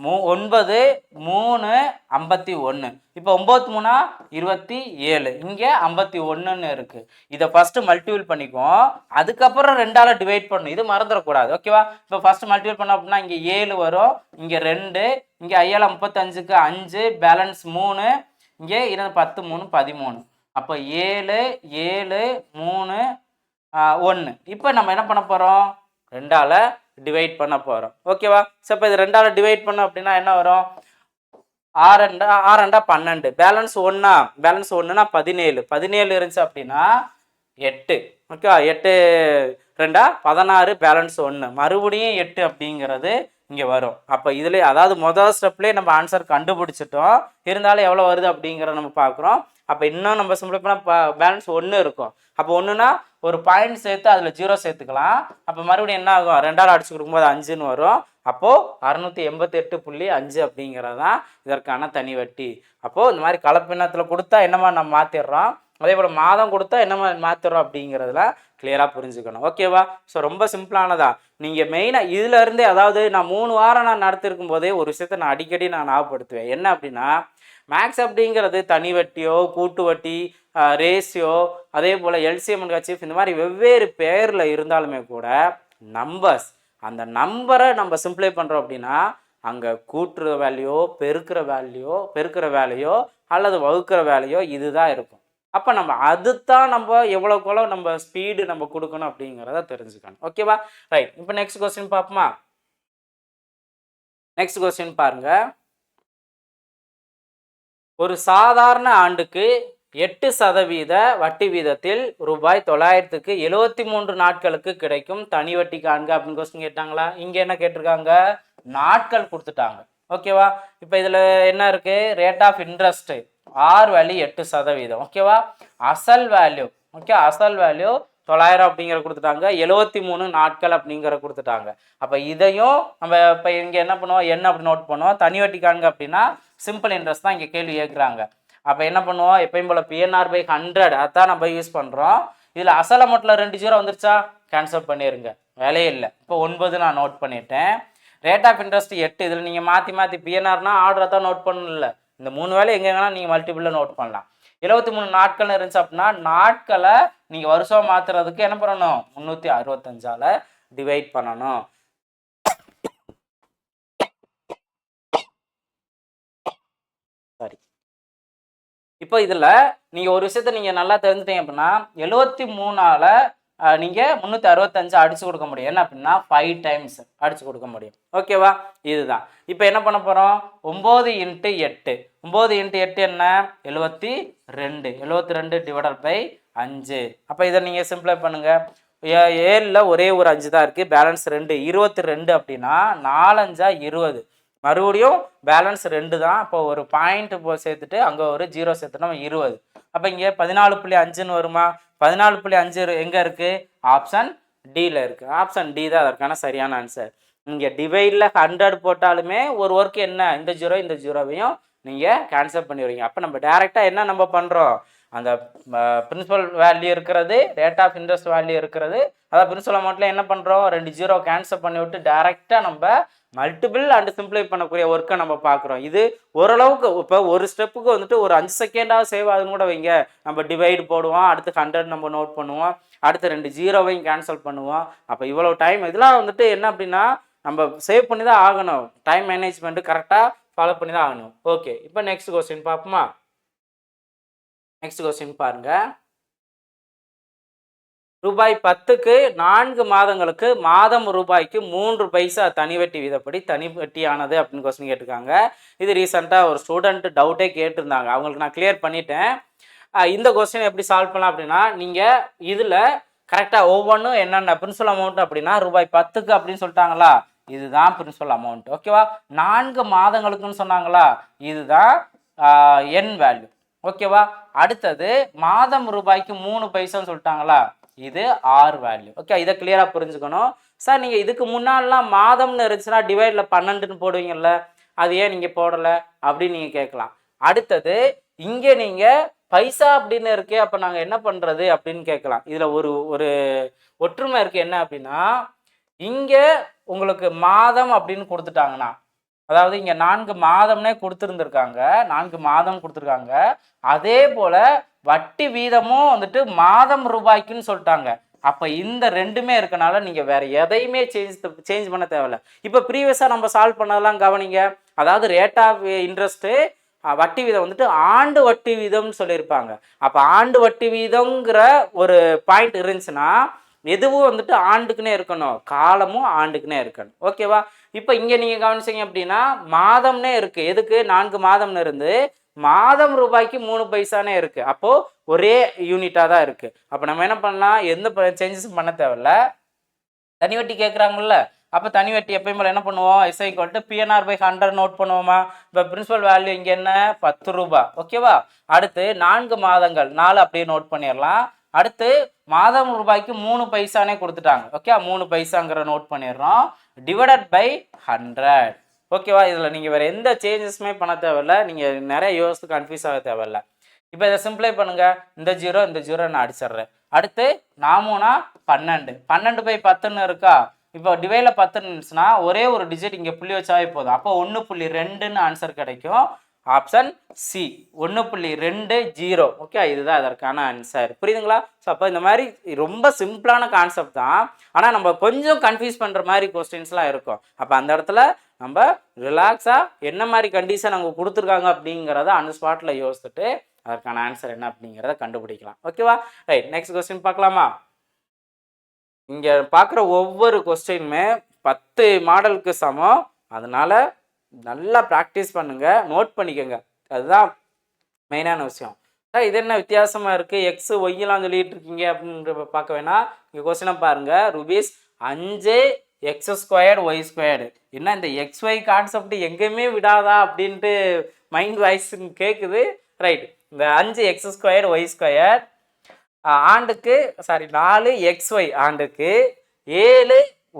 9 3 51. இப்போ 9 3 27, இங்கே 51ன்னு இருக்கு. இதை ஃபர்ஸ்ட் மல்டிபிள் பண்ணிக்குவோம், அதுக்கப்புறம் 2ஆல டிவைட் பண்ணணும், இது மறந்துடக்கூடாது. ஓகேவா, இப்போ ஃபர்ஸ்ட் மல்டிபிள் பண்ணோம் அப்படின்னா இங்கே 7 வரும், இங்கே 2, இங்கே 35க்கு 5, பேலன்ஸ் 3, இங்கே 10 3 13. அப்போ 7 7 3 1. இப்போ நம்ம என்ன பண்ண போகிறோம், 2ஆல டிவைட் பண்ண போகிறோம். ஓகேவா, ஸோ இப்போ இது 2ஆல டிவைட் பண்ணோம் அப்படின்னா என்ன வரும், 6 6 12, பேலன்ஸ் 1, பேலன்ஸ் 1னா 17, 17 இருந்துச்சு அப்படின்னா 8. ஓகே, 8 2 16, பேலன்ஸ் 1, மறுபடியும் 8 அப்படிங்கிறது இங்கே வரும். அப்போ இதில் அதாவது முதல் ஸ்டெப்லேயே நம்ம ஆன்சர் கண்டுபிடிச்சிட்டோம், இருந்தாலும் எவ்வளோ வருது அப்படிங்கிறத நம்ம பார்க்குறோம். அப்போ இன்னும் நம்ம சிம்பிள் பண்ணால் பேலன்ஸ் 1 இருக்கும். அப்போ 1னா ஒரு பாயிண்ட் சேர்த்து அதில் 0 சேர்த்துக்கலாம். அப்போ மறுபடியும் என்ன ஆகும், 2ஆல் அடிச்சு கொடுக்கும்போது 5ன்னு வரும். அப்போது 688.5 அப்படிங்கிறது தான் இதற்கான தனி வட்டி. அப்போது இந்த மாதிரி கலப்பினத்தில் கொடுத்தா என்னமா நம்ம மாற்றிடுறோம், அதே போல் மாதம் கொடுத்தா என்னமா மாற்றிடுறோம் அப்படிங்கிறதுல கிளியராக புரிஞ்சுக்கணும். ஓகேவா, ஸோ ரொம்ப சிம்பிளானதா. நீங்கள் மெயினாக இதில் இருந்தே, அதாவது நான் 3 வாரம் நான் நடத்திருக்கும் போதே ஒரு விஷயத்தை நான் அடிக்கடி ஞாபகப்படுத்துவேன். என்ன அப்படின்னா, மேக்ஸ் அப்படிங்கிறது தனி வட்டியோ கூட்டு வட்டி ரேஷியோ அதே போல் எல்சிஎம் அண்ட் ஹெச்எஃப் இந்த மாதிரி வெவ்வேறு பெயரில் இருந்தாலுமே கூட நம்பர்ஸ், அந்த நம்பரை நம்ம சிம்பிளை பண்ணுறோம் அப்படின்னா அங்கே கூட்டுற வேல்யூயோ பெருக்கிற வேலையோ அல்லது வகுக்கிற வேலையோ இதுதான் இருக்கும். அப்போ நம்ம அதுதான் நம்ம எவ்வளோக்குள்ள நம்ம ஸ்பீடு நம்ம கொடுக்கணும் அப்படிங்கிறத தெரிஞ்சுக்கணும். ஓகேவா, ரைட். இப்போ நெக்ஸ்ட் கொஸ்டின் பார்ப்போமா. நெக்ஸ்ட் கொஸ்டின் பாருங்க. ஒரு சாதாரண ஆண்டுக்கு 8% வட்டி வீதத்தில் ரூபாய் 900க்கு 73 நாட்களுக்கு கிடைக்கும் தனி வட்டி காண்க அப்படின்னு கொஸ்டின் கேட்டாங்களா. இங்கே என்ன கேட்டிருக்காங்க, நாட்கள் கொடுத்துட்டாங்க. ஓகேவா, இப்போ இதில் என்ன இருக்கு, rate of interest R value 8%. ஓகேவா, அசல் வேல்யூ, ஓகே அசல் வேல்யூ 900 அப்படிங்கிற கொடுத்துட்டாங்க, 73 நாட்கள் அப்படிங்கிற கொடுத்துட்டாங்க. அப்போ இதையும் நம்ம இப்போ இங்கே என்ன பண்ணுவோம், என்ன அப்படி நோட் பண்ணுவோம், தனி வட்டி காண்க அப்படின்னா சிம்பிள் இன்ட்ரெஸ்ட் தான் இங்கே கேள்வி கேட்குறாங்க. அப்போ என்ன பண்ணுவோம், எப்பயும் போல் PNR/100 அதான் நம்ம யூஸ் பண்ணுறோம். இதில் அசல் அமௌண்ட்டில் 2 0 வந்துருச்சா, கேன்சல் பண்ணிடுங்க, வேலையே இல்லை. இப்போ 9 நான் நோட் பண்ணிட்டேன். ரேட் ஆஃப் இன்ட்ரெஸ்ட் 8, இதில் நீங்கள் மாற்றி PNRனா ஆர்டரை தான் நோட் பண்ணணும், இல்லை இந்த 3 வேலை எங்கெங்கன்னா நீங்கள் மல்டிபிளில் நோட் பண்ணலாம். 73 நாட்கள் இருந்துச்சு அப்படின்னா நாட்களை நீங்கள் வருஷம் மாற்றுறதுக்கு என்ன பண்ணணும், 365ஆல் டிவைட் பண்ணணும். சாரி, இப்போ இதில் நீங்கள் ஒரு விஷயத்த நீங்கள் நல்லா தெரிஞ்சுட்டீங்க அப்படின்னா 73ஆல் நீங்கள் 365 அடிச்சு கொடுக்க முடியும். என்ன அப்படின்னா 5 டைம்ஸ் அடிச்சு கொடுக்க முடியும். ஓகேவா? இதுதான். இப்போ என்ன பண்ண போகிறோம்? 9 × 8. 9 × 8 என்ன? 72. 72 டிவைடட் பை 5. அப்போ இதை நீங்கள் சிம்பிளை பண்ணுங்கள். 7ல் ஒரே ஒரு 5 தான் இருக்குது, பேலன்ஸ் 2. 22 அப்படின்னா 4 5 20. மறுபடியும் பேலன்ஸ் 2 தான். அப்போ ஒரு பாயிண்ட் சேர்த்துட்டு அங்கே ஒரு 0 சேர்த்துட்டோம், 20. அப்போ இங்கே 14.5ன்னு வருமா? 14.5 எங்கே இருக்குது? ஆப்ஷன் டியில் இருக்குது. ஆப்ஷன் டி தான் அதற்கான சரியான ஆன்சர். இங்கே டிவைடில் 100 போட்டாலுமே ஒரு ஒர்க் என்ன, இந்த 0 இந்த 0வையும் நீங்கள் கேன்சல் பண்ணிடுவீங்க. அப்போ நம்ம டேரெக்டாக என்ன நம்ம பண்ணுறோம், அந்த பிரின்சிபல் வேல்யூ இருக்கிறது, ரேட் ஆஃப் இன்ட்ரெஸ்ட் வேல்யூ இருக்கிறது, அதாவது பிரின்சிபல் அமௌண்ட்டில் என்ன பண்ணுறோம், 2 0 கேன்சல் பண்ணி விட்டு டேரெக்டாக நம்ம மல்டிபிள் அண்ட் சிம்பிளை பண்ணக்கூடிய ஒர்க்கை நம்ம பார்க்குறோம். இது ஓரளவுக்கு இப்போ ஒரு ஸ்டெப்புக்கு வந்துட்டு ஒரு 5 செகண்டாக சேவ் ஆகுதுன்னு கூட வைங்க. நம்ம டிவைடு போடுவோம், அடுத்து 100 நம்ம நோட் பண்ணுவோம், அடுத்து 2 0வையும் கேன்சல் பண்ணுவோம். அப்போ இவ்வளோ டைம் இதெல்லாம் வந்துட்டு என்ன அப்படின்னா நம்ம சேவ் பண்ணி தான் ஆகணும். டைம் மேனேஜ்மெண்ட்டு கரெக்டாக ஃபாலோ பண்ணி தான் ஆகணும். ஓகே, இப்போ நெக்ஸ்ட் கொஸ்டின் பார்ப்போமா? நெக்ஸ்ட் கொஸ்டின் பாருங்க. ரூபாய் 10க்கு 4 மாதங்களுக்கு மாதம் ரூபாய்க்கு 3 பைசா தனி வட்டி வீதப்படி தனி வட்டியானது அப்படின்னு கொஸ்டின் கேட்டிருக்காங்க. இது ரீசெண்டாக ஒரு ஸ்டூடெண்ட் டவுட்டே கேட்டிருந்தாங்க, அவங்களுக்கு நான் கிளியர் பண்ணிட்டேன். இந்த கொஸ்டின் எப்படி சால்வ் பண்ணலாம் அப்படின்னா, நீங்கள் இதில் கரெக்டாக ஒவ்வொன்றும் என்னென்ன பிரின்சிபல் அமௌண்ட் அப்படின்னா ரூபாய் 10க்கு அப்படின்னு சொல்லிட்டாங்களா, இதுதான் பிரின்சிபல் அமௌண்ட். ஓகேவா? 4 மாதங்களுக்குன்னு சொன்னாங்களா, இதுதான் என் வேல்யூ. ஓகேவா? அடுத்தது மாதம் ரூபாய்க்கு 3 பைசான்னு சொல்லிட்டாங்களா, இது ஆர் வேல்யூ. ஓகே, இதை கிளியராக புரிஞ்சுக்கணும். சார் நீங்கள் இதுக்கு முன்னாடிலாம் மாதம்னு இருந்துச்சுன்னா டிவைடில் 12ன்னு போடுவீங்கல்ல, அது ஏன் நீங்கள் போடலை அப்படின்னு நீங்கள் கேட்கலாம். அடுத்தது இங்கே நீங்கள் பைசா அப்படின்னு இருக்கே, அப்போ நாங்கள் என்ன பண்ணுறது அப்படின்னு கேட்கலாம். இதில் ஒரு ஒரு ஒற்றுமை இருக்குது. என்ன அப்படின்னா, இங்கே உங்களுக்கு மாதம் அப்படின்னு கொடுத்துட்டாங்கன்னா, அதாவது இங்கே 4 மாதம்னே கொடுத்துருந்துருக்காங்க, 4 மாதம் கொடுத்துருக்காங்க. அதே போல் வட்டி வீதமும் வந்துட்டு மாதம் ரூபாய்க்குன்னு சொல்லிட்டாங்க. அப்போ இந்த ரெண்டுமே இருக்கனால நீங்கள் வேறு எதையுமே சேஞ்ச் பண்ண தேவையில்ல. இப்போ ப்ரீவியஸாக நம்ம சால்வ் பண்ணதெல்லாம் கவனிங்க. அதாவது ரேட் ஆஃப் இன்ட்ரெஸ்ட்டு வட்டி வீதம் வந்துட்டு ஆண்டு வட்டி வீதம்னு சொல்லியிருப்பாங்க. அப்போ ஆண்டு வட்டி வீதங்கிற ஒரு பாயிண்ட் இருந்துச்சுன்னா எதுவும் வந்துட்டு ஆண்டுக்குன்னே இருக்கணும், காலமும் ஆண்டுக்குன்னே இருக்கணும். ஓகேவா? இப்போ இங்கே நீங்கள் கவனிச்சிங்க அப்படின்னா மாதம்னே இருக்குது. எதுக்கு? 4 மாதம்னு இருந்து மாதம் ரூபாய்க்கு 3 பைசானே இருக்குது. அப்போது ஒரே யூனிட்டாக தான் இருக்குது. அப்போ நம்ம என்ன பண்ணலாம், எந்த சேஞ்சஸும் பண்ண தேவையில்ல. தனி வட்டி கேட்குறாங்கல்ல, அப்போ தனி வட்டி எப்பயும் போல் என்ன பண்ணுவோம், S equal to PNR by 100 note பண்ணுவோமா? இப்போ பிரின்சிபல் வேல்யூ இங்கே என்ன, 10 ரூபா. ஓகேவா? அடுத்து 4 மாதங்கள் 4 அப்படியே நோட் பண்ணிடலாம். அடுத்து மாதம் ரூபாய்க்கு 3 பைசானே கொடுத்துட்டாங்க. ஓகே, 3 பைசாங்கிற நோட் பண்ணிடுறோம். Divided by 100. ஓகேவா? இதில் நீங்கள் வேறு எந்த சேஞ்சஸுமே பண்ண தேவையில்ல. நீங்கள் நிறைய யோசித்து கன்ஃபியூஸ் ஆக தேவையில்ல. இப்போ இதை சிம்பிளை பண்ணுங்கள். இந்த 0 இந்த 0 நான் அடிச்சிட்றேன். அடுத்து 4 12. 12 பை 10ன்னு இருக்கா? இப்போ டிவைடில் 10 இருந்துச்சுன்னா ஒரே ஒரு டிஜிட் இங்கே புள்ளி வச்சாவே போதும். அப்போ 1.2ன்னு ஆன்சர் கிடைக்கும். Option C 1.20. ஓகே, இதுதான் அதற்கான ஆன்சர். புரியுதுங்களா? ஸோ அப்போ இந்த மாதிரி ரொம்ப சிம்பிளான கான்செப்ட் தான், ஆனால் நம்ம கொஞ்சம் கன்ஃபியூஸ் பண்ணுற மாதிரி கொஸ்டின்ஸ்லாம் இருக்கும். அப்போ அந்த இடத்துல நம்ம ரிலாக்ஸாக என்ன மாதிரி கண்டிஷன் அவங்க கொடுத்துருக்காங்க அப்படிங்கிறத அந்த ஸ்பாட்டில் யோசிச்சுட்டு அதற்கான ஆன்சர் என்ன அப்படிங்கிறத கண்டுபிடிக்கலாம். ஓகேவா? ரைட், நெக்ஸ்ட் கொஸ்டின் பார்க்கலாமா? இங்கே பார்க்குற ஒவ்வொரு கொஸ்டினுமே 10 மாடலுக்கு சமம். அதனால் நல்லா ப்ராக்டிஸ் பண்ணுங்கள், நோட் பண்ணிக்கோங்க. அதுதான் மெயினான விஷயம். இது என்ன வித்தியாசமாக இருக்குது, எக்ஸு ஒய்யெல்லாம் சொல்லிகிட்டு இருக்கீங்க அப்படின்னு பார்க்க வேணாம். இங்கே கொஸ்டினை பாருங்கள். Rupees 5 x² y². என்ன இந்த XY கான்செப்ட் எங்கேயுமே விடாதா அப்படின்ட்டு மைண்ட் வாய்ஸ்ன்னு கேட்குது. ரைட், இந்த 5 x² y² ஆண்டுக்கு 4 xy ஆண்டுக்கு 7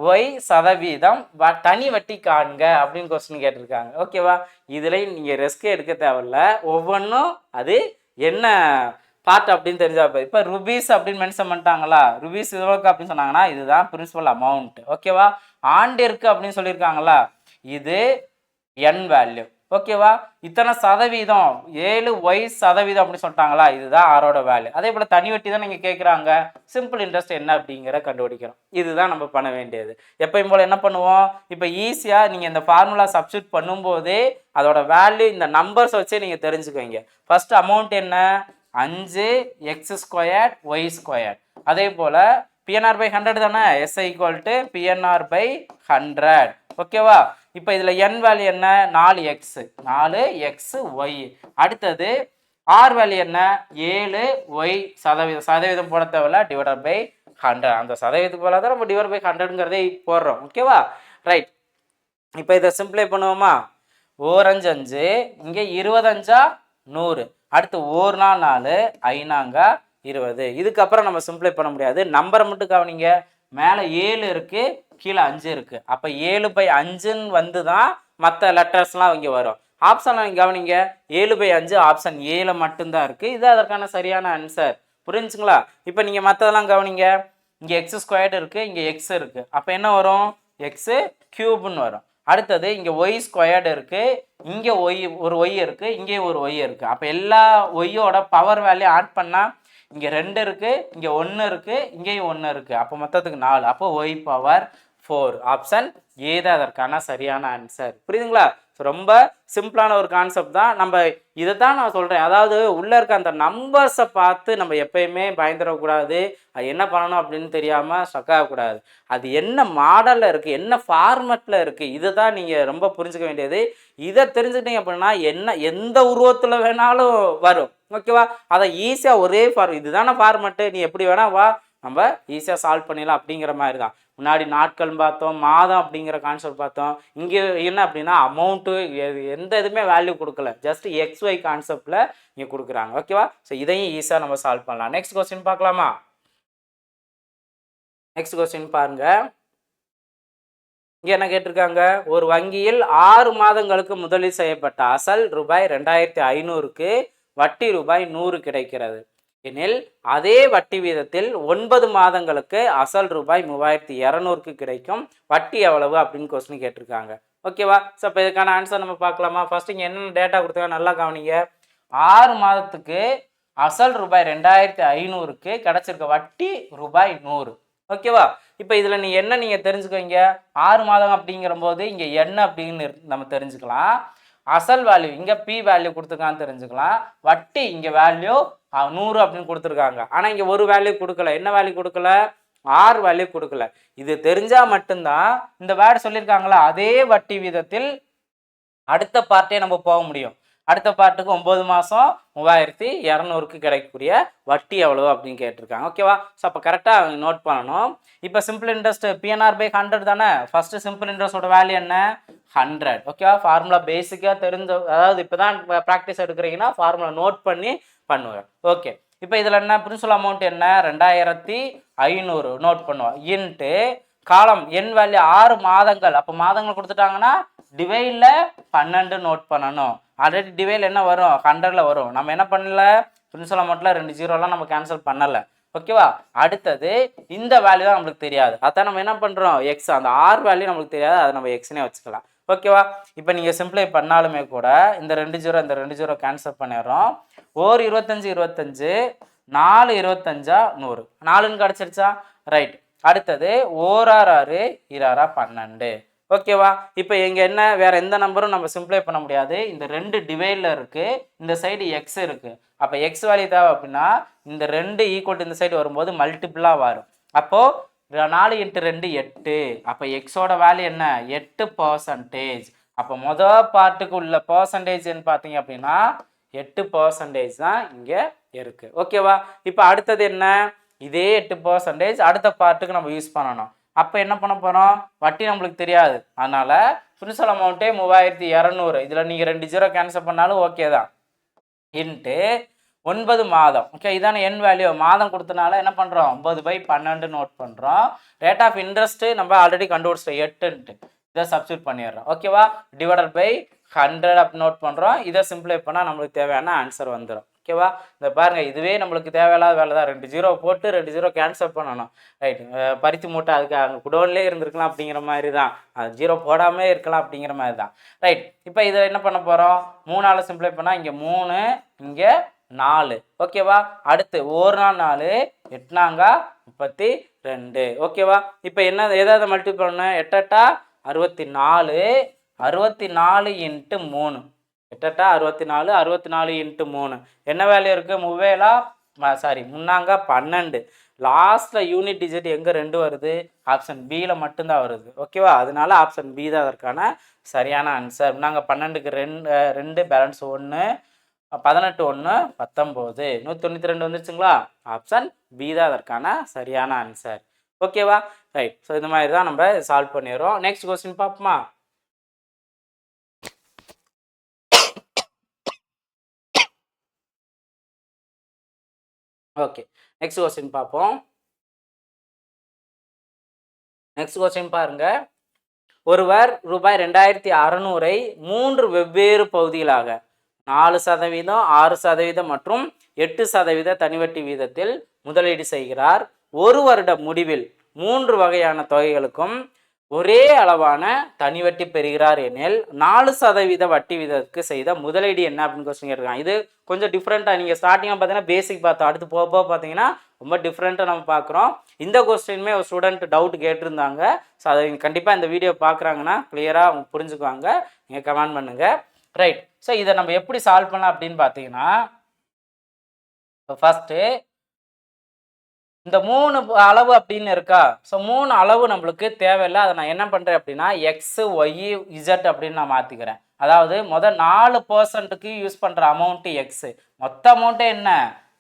y% தனி வட்டி காண்க அப்படின்னு கொஸ்டின் கேட்டிருக்காங்க. ஓகேவா? இதில் நீங்கள் ரெஸ்கே எடுக்க தேவையில்ல. ஒவ்வொன்றும் அது என்ன பார்ட் அப்படின்னு தெரிஞ்சா போய். இப்போ ருபீஸ் அப்படின்னு மென்ஷன் பண்ணிட்டாங்களா, ருபீஸ் எவ்வளோக்கு அப்படின்னு சொன்னாங்கன்னா இதுதான் பிரின்சிபல் அமௌண்ட். ஓகேவா? ஆண்டிற்கு அப்படின்னு சொல்லியிருக்காங்களா, இது என் வேல்யூ. ஓகேவா? இத்தனை சதவீதம் 7y% அப்படின்னு சொல்லிட்டாங்களா, இதுதான் ஆரோட வேல்யூ. அதே போல் தனி வட்டி தான் நீங்கள் கேட்குறாங்க, சிம்பிள் இன்ட்ரெஸ்ட் என்ன அப்படிங்கிற கண்டுபிடிக்கிறோம். இதுதான் நம்ம பண்ண வேண்டியது. எப்பயும் போல் என்ன பண்ணுவோம், இப்போ ஈஸியாக நீங்கள் இந்த ஃபார்முலா சப்ஸ்டியூட் பண்ணும்போதே அதோட வேல்யூ இந்த நம்பர்ஸ் வச்சே நீங்கள் தெரிஞ்சுக்குவீங்க. ஃபஸ்ட்டு அமௌண்ட் என்ன, 5 x² y². அதே போல் பிஎன்ஆர் பை 100 தானே, SI equal to PNR by 100. ஓகேவா? இப்போ இதில் n வேல்யூ என்ன, 4x 4xy. அடுத்தது ஆர் வேல்யூ என்ன, 7y சதவீதம் போட தேவையில்ல, டிவைடட் பை 100. அந்த சதவீதத்துக்கு போல தான் நம்ம டிவைட் பை 100ங்கிறதே போடுறோம். ஓகேவா? ரைட். இப்போ இதை சிம்பிளை பண்ணுவோமா, 4 5 5, இங்கே 25 100, அடுத்து 1 4 4, 5 20. இதுக்கப்புறம் நம்ம சிம்பிளை பண்ண முடியாது. நம்பரை மட்டும் கவனிங்க, மேலே 7 இருக்குது, கீழே 5 இருக்குது. அப்போ 7/5ன்னு வந்து தான் மற்ற லெட்டர்ஸ்லாம் இங்கே வரும். ஆப்ஷன் கவனிங்க, 7/5 ஆப்ஷன் ஏல மட்டும்தான் இருக்குது. இது அதற்கான சரியான ஆன்சர். புரிஞ்சுங்களா? இப்போ நீங்கள் மற்றதெல்லாம் கவனிங்க, இங்கே x² இருக்குது, இங்கே x இருக்குது. அப்போ என்ன வரும், x³ வரும். அடுத்தது இங்கே y² இருக்குது, இங்கே ஒரு y இருக்குது, இங்கே ஒரு y இருக்குது. அப்போ எல்லா ஒய்யோட பவர் வேல்யூ ஆட் பண்ணால் இங்கே 2 இருக்குது, இங்கே 1 இருக்குது, இங்கேயும் 1 இருக்குது. அப்போ மொத்தத்துக்கு 4. அப்போ y⁴. ஆப்ஷன் ஏ தான் அதற்கான சரியான ஆன்சர். புரியுதுங்களா? ரொம்ப சிம்பிளான ஒரு கான்செப்ட் தான். நம்ம இதை தான் நான் சொல்கிறேன். அதாவது உள்ளே இருக்க அந்த நம்பர்ஸை பார்த்து நம்ம எப்பயுமே பயந்துடக்கூடாது. அது என்ன பண்ணணும் அப்படின்னு தெரியாமல் ஸ்ட்ரக் ஆகக்கூடாது. அது என்ன மாடலில் இருக்குது, என்ன ஃபார்மெட்டில் இருக்குது, இதை தான் நீங்கள் ரொம்ப புரிஞ்சுக்க வேண்டியது. இதை தெரிஞ்சுக்கிட்டீங்க அப்படின்னா எந்த உருவத்தில் வேணாலும் வரும். ஓகேவா? அதை ஈஸியாக ஒரே இதுதானே ஃபார்மெட்டு, நீ எப்படி வேணா வா, நம்ம ஈஸியாக சால்வ் பண்ணிடலாம் அப்படிங்கிற மாதிரி தான். முன்னாடி நாட்கள் பார்த்தோம், மாதம் அப்படிங்கிற கான்செப்ட் பார்த்தோம். இங்கே என்ன அப்படின்னா அமௌண்ட்டு எந்த இதுவுமே வேல்யூ கொடுக்கல, ஜஸ்ட் XY கான்செப்டில் இங்கே கொடுக்குறாங்க. ஓகேவா? ஸோ இதையும் ஈஸியாக நம்ம சால்வ் பண்ணலாம். நெக்ஸ்ட் கொஸ்டின் பார்க்கலாமா? நெக்ஸ்ட் கொஸ்டின் பாருங்க. இங்கே என்ன கேட்டிருக்காங்க, ஒரு வங்கியில் 6 மாதங்களுக்கு முதலீடு செய்யப்பட்ட அசல் ரூபாய் 2500க்கு வட்டி ரூபாய் 100 கிடைக்கிறது எனில் அதே வட்டி வீதத்தில் 9 மாதங்களுக்கு அசல் ரூபாய் 3200க்கு கிடைக்கும், வட்டி எவ்வளவு அப்படின்னு கொஸ்டின் கேட்டிருக்காங்க. ஓகேவா? ஸோ இப்போ இதுக்கான ஆன்சர் நம்ம பார்க்கலாமா? ஃபர்ஸ்ட் இங்கே என்னென்ன டேட்டா கொடுத்தாங்க நல்லா கவனிங்க. 6 மாதத்துக்கு அசல் ரூபாய் 2500க்கு கிடைச்சிருக்க வட்டி ரூபாய் 100. ஓகேவா? இப்போ இதில் நீங்கள் தெரிஞ்சுக்கோங்க, 6 மாதம் அப்படிங்கிற போது இங்கே என்ன அப்படின்னு நம்ம தெரிஞ்சுக்கலாம். அசல் வேல்யூ இங்கே பி வேல்யூ கொடுத்துருக்கான்னு தெரிஞ்சுக்கலாம். வட்டி இங்கே வேல்யூ 100 அப்படின்னு கொடுத்துருக்காங்க. ஆனால் இங்கே ஒரு வேல்யூ கொடுக்கல. என்ன வேல்யூ கொடுக்கல, ஆர் வேல்யூ கொடுக்கல. இது தெரிஞ்சால் மட்டும்தான் இந்த வேர்டு சொல்லியிருக்காங்களா அதே வட்டி வீதத்தில் அடுத்த பார்ட்டே நம்ம போக முடியும். அடுத்த பார்ட்டுக்கு 9 மாதம் 3200க்கு கிடைக்கக்கூடிய வட்டி எவ்வளோ அப்படின்னு கேட்டிருக்காங்க. ஓகேவா? ஸோ அப்போ கரெக்டாக அவங்க நோட் பண்ணணும். இப்போ சிம்பிள் இன்ட்ரெஸ்ட் பிஎன்ஆர் பை 100 தானே. ஃபஸ்ட்டு சிம்பிள் இன்ட்ரெஸ்டோட வேல்யூ என்ன, 100. ஓகேவா? ஃபார்முலா பேசிக்காக தெரிஞ்ச, அதாவது இப்போ தான் ப்ராக்டிஸ் எடுக்கிறீங்கன்னா ஃபார்முலா நோட் பண்ணி பண்ணுவேன். ஓகே. இப்போ இதில் என்ன பிரின்சிபல் அமௌண்ட் என்ன, 2500 நோட் பண்ணுவோம். இன்ட்டு காலம் என் வேல்யூ 6 மாதங்கள். அப்போ மாதங்கள் கொடுத்துட்டாங்கன்னா டிவைடில் 12 நோட் பண்ணணும். ஆல்ரெடி டிவைடில் என்ன வரும், 100ல் வரும். நம்ம என்ன பண்ணல, பிரின்சிபல் அமௌண்ட்டில் 2 ஜீரோலாம் நம்ம கேன்சல் பண்ணலை. ஓகேவா? அடுத்தது இந்த வேல்யூ தான் நம்மளுக்கு தெரியாது. அதான் நம்ம என்ன பண்ணுறோம், எக்ஸ், அந்த ஆர் வேல்யூ நம்மளுக்கு தெரியாது, அதை நம்ம எக்ஸ்னே வச்சுக்கலாம். ஓகேவா? இப்போ நீங்கள் சிம்பிளை பண்ணாலுமே கூட இந்த 2 ஜீரோ கேன்சல் பண்ணிடுறோம். 25 25, 4 25 100, 4ன்னு கிடச்சிருச்சா? ரைட். அடுத்தது 1 6 6, 2 12. ஓகேவா? இப்போ இங்கே என்ன, வேறு எந்த நம்பரும் நம்ம சிம்பிளை பண்ண முடியாது. இந்த 2 டிவைடில் இருக்குது, இந்த சைடு எக்ஸ் இருக்குது. அப்போ எக்ஸ் வேல்யூ தேவை அப்படின்னா இந்த 2 ஈக்குவல் இந்த சைடு வரும்போது மல்டிபிளாக வரும். அப்போது 4 × 2 8. அப்போ எக்ஸோட வேல்யூ என்ன, 8%. அப்போ மொதல் பார்ட்டுக்கு உள்ள பர்சன்டேஜ்னு பார்த்தீங்க அப்படின்னா 8% தான் இங்கே இருக்குது. ஓகேவா? இப்போ அடுத்தது என்ன, இதே 8% அடுத்த பார்ட்டுக்கு நம்ம யூஸ் பண்ணணும். அப்போ என்ன பண்ண போகிறோம், வட்டி நம்மளுக்கு தெரியாது. அதனால் பிரின்சிபல் அமௌண்ட்டே 3200. இதில் நீங்கள் 2 ஜீரோ கேன்சல் பண்ணாலும் ஓகே தான். இன்ட்டு 9 மாதம். ஓகே, இதான என் வேல்யூ. மாதம் கொடுத்தனால என்ன பண்ணுறோம், 9/12 நோட் பண்ணுறோம். ரேட் ஆஃப் இன்ட்ரெஸ்ட்டு நம்ம ஆல்ரெடி கண்டுபிடிச்சிட்டோம், 8ன்ட்டு. இதை சப்ஸ்டியூட் பண்ணிடுறோம். ஓகேவா? டிவைடட் பை 100 அப்படி நோட் பண்ணுறோம். இதை சிம்பிளை பண்ணால் நம்மளுக்கு தேவையான ஆன்சர் வந்துடும். ஓகேவா? இந்த பாருங்கள், இதுவே நம்மளுக்கு தேவையில்லாத வேலை தான். 2 ஜீரோ போட்டு 2 ஜீரோ கேன்சல் பண்ணணும். ரைட். பருத்தி மூட்டை அதுக்கு அங்கே குடோன்லேயே இருந்திருக்கலாம் அப்படிங்கிற மாதிரி தான், அது ஜீரோ போடாமலே இருக்கலாம் அப்படிங்கிற மாதிரி தான். ரைட். இப்போ இதை என்ன பண்ண போகிறோம், 3ஆல் சிம்பிளை பண்ணால் இங்கே 3, இங்கே 4. ஓகேவா? அடுத்து 1 4 8 32. ஓகேவா? இப்போ என்ன ஏதாவது மல்டிபிள் பண்ணணும், 8 64, 64 × 3. 8 64, 64 × 3. என்ன வேல்யூ இருக்குது, 37 சாரி முன்னாங்க 12, லாஸ்ட்டில் யூனிட் டிஜிட் எங்கே 2 வருது, ஆப்ஷன் பியில் மட்டும்தான் வருது. ஓகேவா, அதனால ஆப்ஷன் பி தான் அதற்கான சரியான ஆன்சர். நாங்கள் 12க்கு 2 பேலன்ஸ் 1, 18 1 19, 192 வந்துருச்சுங்களா. ஆப்ஷன் பி தான் அதற்கான சரியான ஆன்சர். ஓகேவா, ரைட். ஸோ இந்த மாதிரி தான் நம்ம சால்வ் பண்ணிடுறோம். நெக்ஸ்ட் கொஸ்டின் பார்ப்போமா. ஓகே, நெக்ஸ்ட் கொஸ்டின் பார்ப்போம். நெக்ஸ்ட் கொஸ்டின் பாருங்க. ஒருவர் ரூபாய் 2600 3 வெவ்வேறு பகுதிகளாக 4%, 6% மற்றும் 8% தனிவட்டி வீதத்தில் முதலீடு செய்கிறார். ஒரு வருட முடிவில் 3 வகையான தொகைகளுக்கும் ஒரே அளவான தனிவட்டி பெறுகிறார் எனில் 4% வட்டி வீதத்துக்கு செய்த முதலீடு என்ன அப்படின்னு கொஸ்டின் கேட்டிருக்காங்க. இது கொஞ்சம் டிஃப்ரெண்ட்டாக, நீங்கள் ஸ்டார்டிங்காக பார்த்தீங்கன்னா பேசிக் பார்த்தோம், அடுத்து போக போக பார்த்தீங்கன்னா ரொம்ப டிஃப்ரெண்ட்டாக நம்ம பார்க்குறோம். இந்த கொஸ்டினுமே ஒரு ஸ்டூடெண்ட் டவுட் கேட்டிருந்தாங்க. ஸோ அதை கண்டிப்பாக இந்த வீடியோ பார்க்குறாங்கன்னா கிளியராக அவங்க புரிஞ்சுக்குவாங்க. நீங்கள் கமெண்ட் பண்ணுங்கள். ரைட். ஸோ இதை நம்ம எப்படி சால்வ் பண்ணலாம் அப்படின்னு பார்த்தீங்கன்னா, ஃபஸ்ட்டு இந்த 3 அளவு அப்படின்னு இருக்கா. ஸோ 3 அளவு நம்மளுக்கு தேவையில்லை. அதை நான் என்ன பண்ணுறேன் அப்படின்னா எக்ஸு ஒய் இசட் அப்படின்னு நான் மாற்றிக்கிறேன். அதாவது 4% யூஸ் பண்ணுற அமௌண்ட்டு எக்ஸு, மொத்த அமௌண்ட்டே என்ன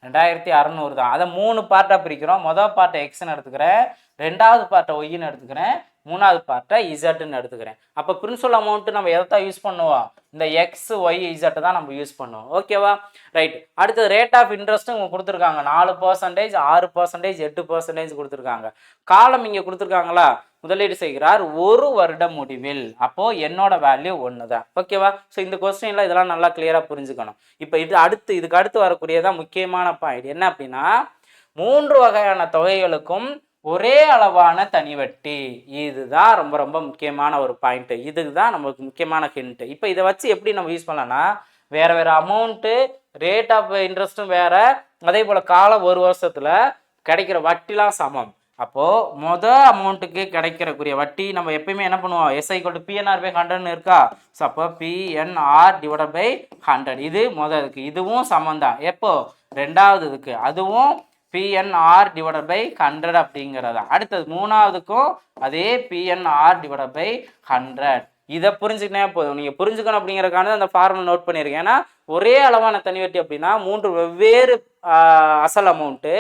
2600 தான். அதை 3 பார்ட்டாக பிரிக்கிறோம். மொதல் பார்ட்டை எக்ஸ்ன்னு எடுத்துக்கிறேன், ரெண்டாவது பார்ட்டை ஒய்ன்னு எடுத்துக்கிறேன், மூணாவது பார்ட்டை இசட்டுன்னு எடுத்துக்கிறேன். அப்போ பிரின்சிபல் அமௌண்ட்டு நம்ம எதை தான் யூஸ் பண்ணுவோம், இந்த எக்ஸ் ஒய் இசட்டை தான் நம்ம யூஸ் பண்ணுவோம். ஓகேவா, ரைட். அடுத்தது ரேட் ஆஃப் இன்ட்ரெஸ்ட்டும் இங்கே கொடுத்துருக்காங்க. 4%, 6%, 8% கொடுத்துருக்காங்க. காலம் இங்கே கொடுத்துருக்காங்களா, முதலீடு செய்கிறார் ஒரு வருட முடிவில். அப்போது என்னோட வேல்யூ 1 தான். ஓகேவா. ஸோ இந்த கொஸ்டின்ல இதெல்லாம் நல்லா கிளியராக புரிஞ்சுக்கணும். இப்போ இதுக்கு அடுத்து வரக்கூடியதான் முக்கியமான பாயிண்ட் என்ன அப்படின்னா, 3 வகையான தொகைகளுக்கும் ஒரே அளவான தனிவட்டி. இதுதான் ரொம்ப ரொம்ப முக்கியமான ஒரு பாயிண்ட். இதுக்கு தான் நமக்கு முக்கியமான ஹிண்ட். இப்போ இதை வச்சு எப்படி நம்ம யூஸ் பண்ணலாம்னா, வேறு வேறு அமௌண்ட்டு, ரேட் ஆஃப் இன்ட்ரெஸ்ட்டும் வேறு, அதே போல் காலம் ஒரு வருஷத்தில் கிடைக்கிற வட்டிலாம் சமம். அப்போது மொதல் அமௌண்ட்டுக்கு கிடைக்கிறக்கூடிய வட்டி நம்ம எப்பயுமே என்ன பண்ணுவோம், எஸ்ஐ = PNR/100 இருக்கா. ஸோ அப்போ PNR/100 இது முதலுக்கு, இதுவும் சமம் தான். எப்போ ரெண்டாவது இதுக்கு, அதுவும் PNR/100 அப்படிங்கிறதா. அடுத்தது மூணாவதுக்கும் அதே PNR/100. இதை புரிஞ்சுக்கினே போதும். நீங்கள் புரிஞ்சுக்கணும் அப்படிங்கிறதுக்கான அந்த ஃபார்முலா நோட் பண்ணியிருக்கேன். ஏன்னா ஒரே அளவான தனிவட்டி அப்படின்னா 3 வெவ்வேறு அசல் அமௌண்ட்டு,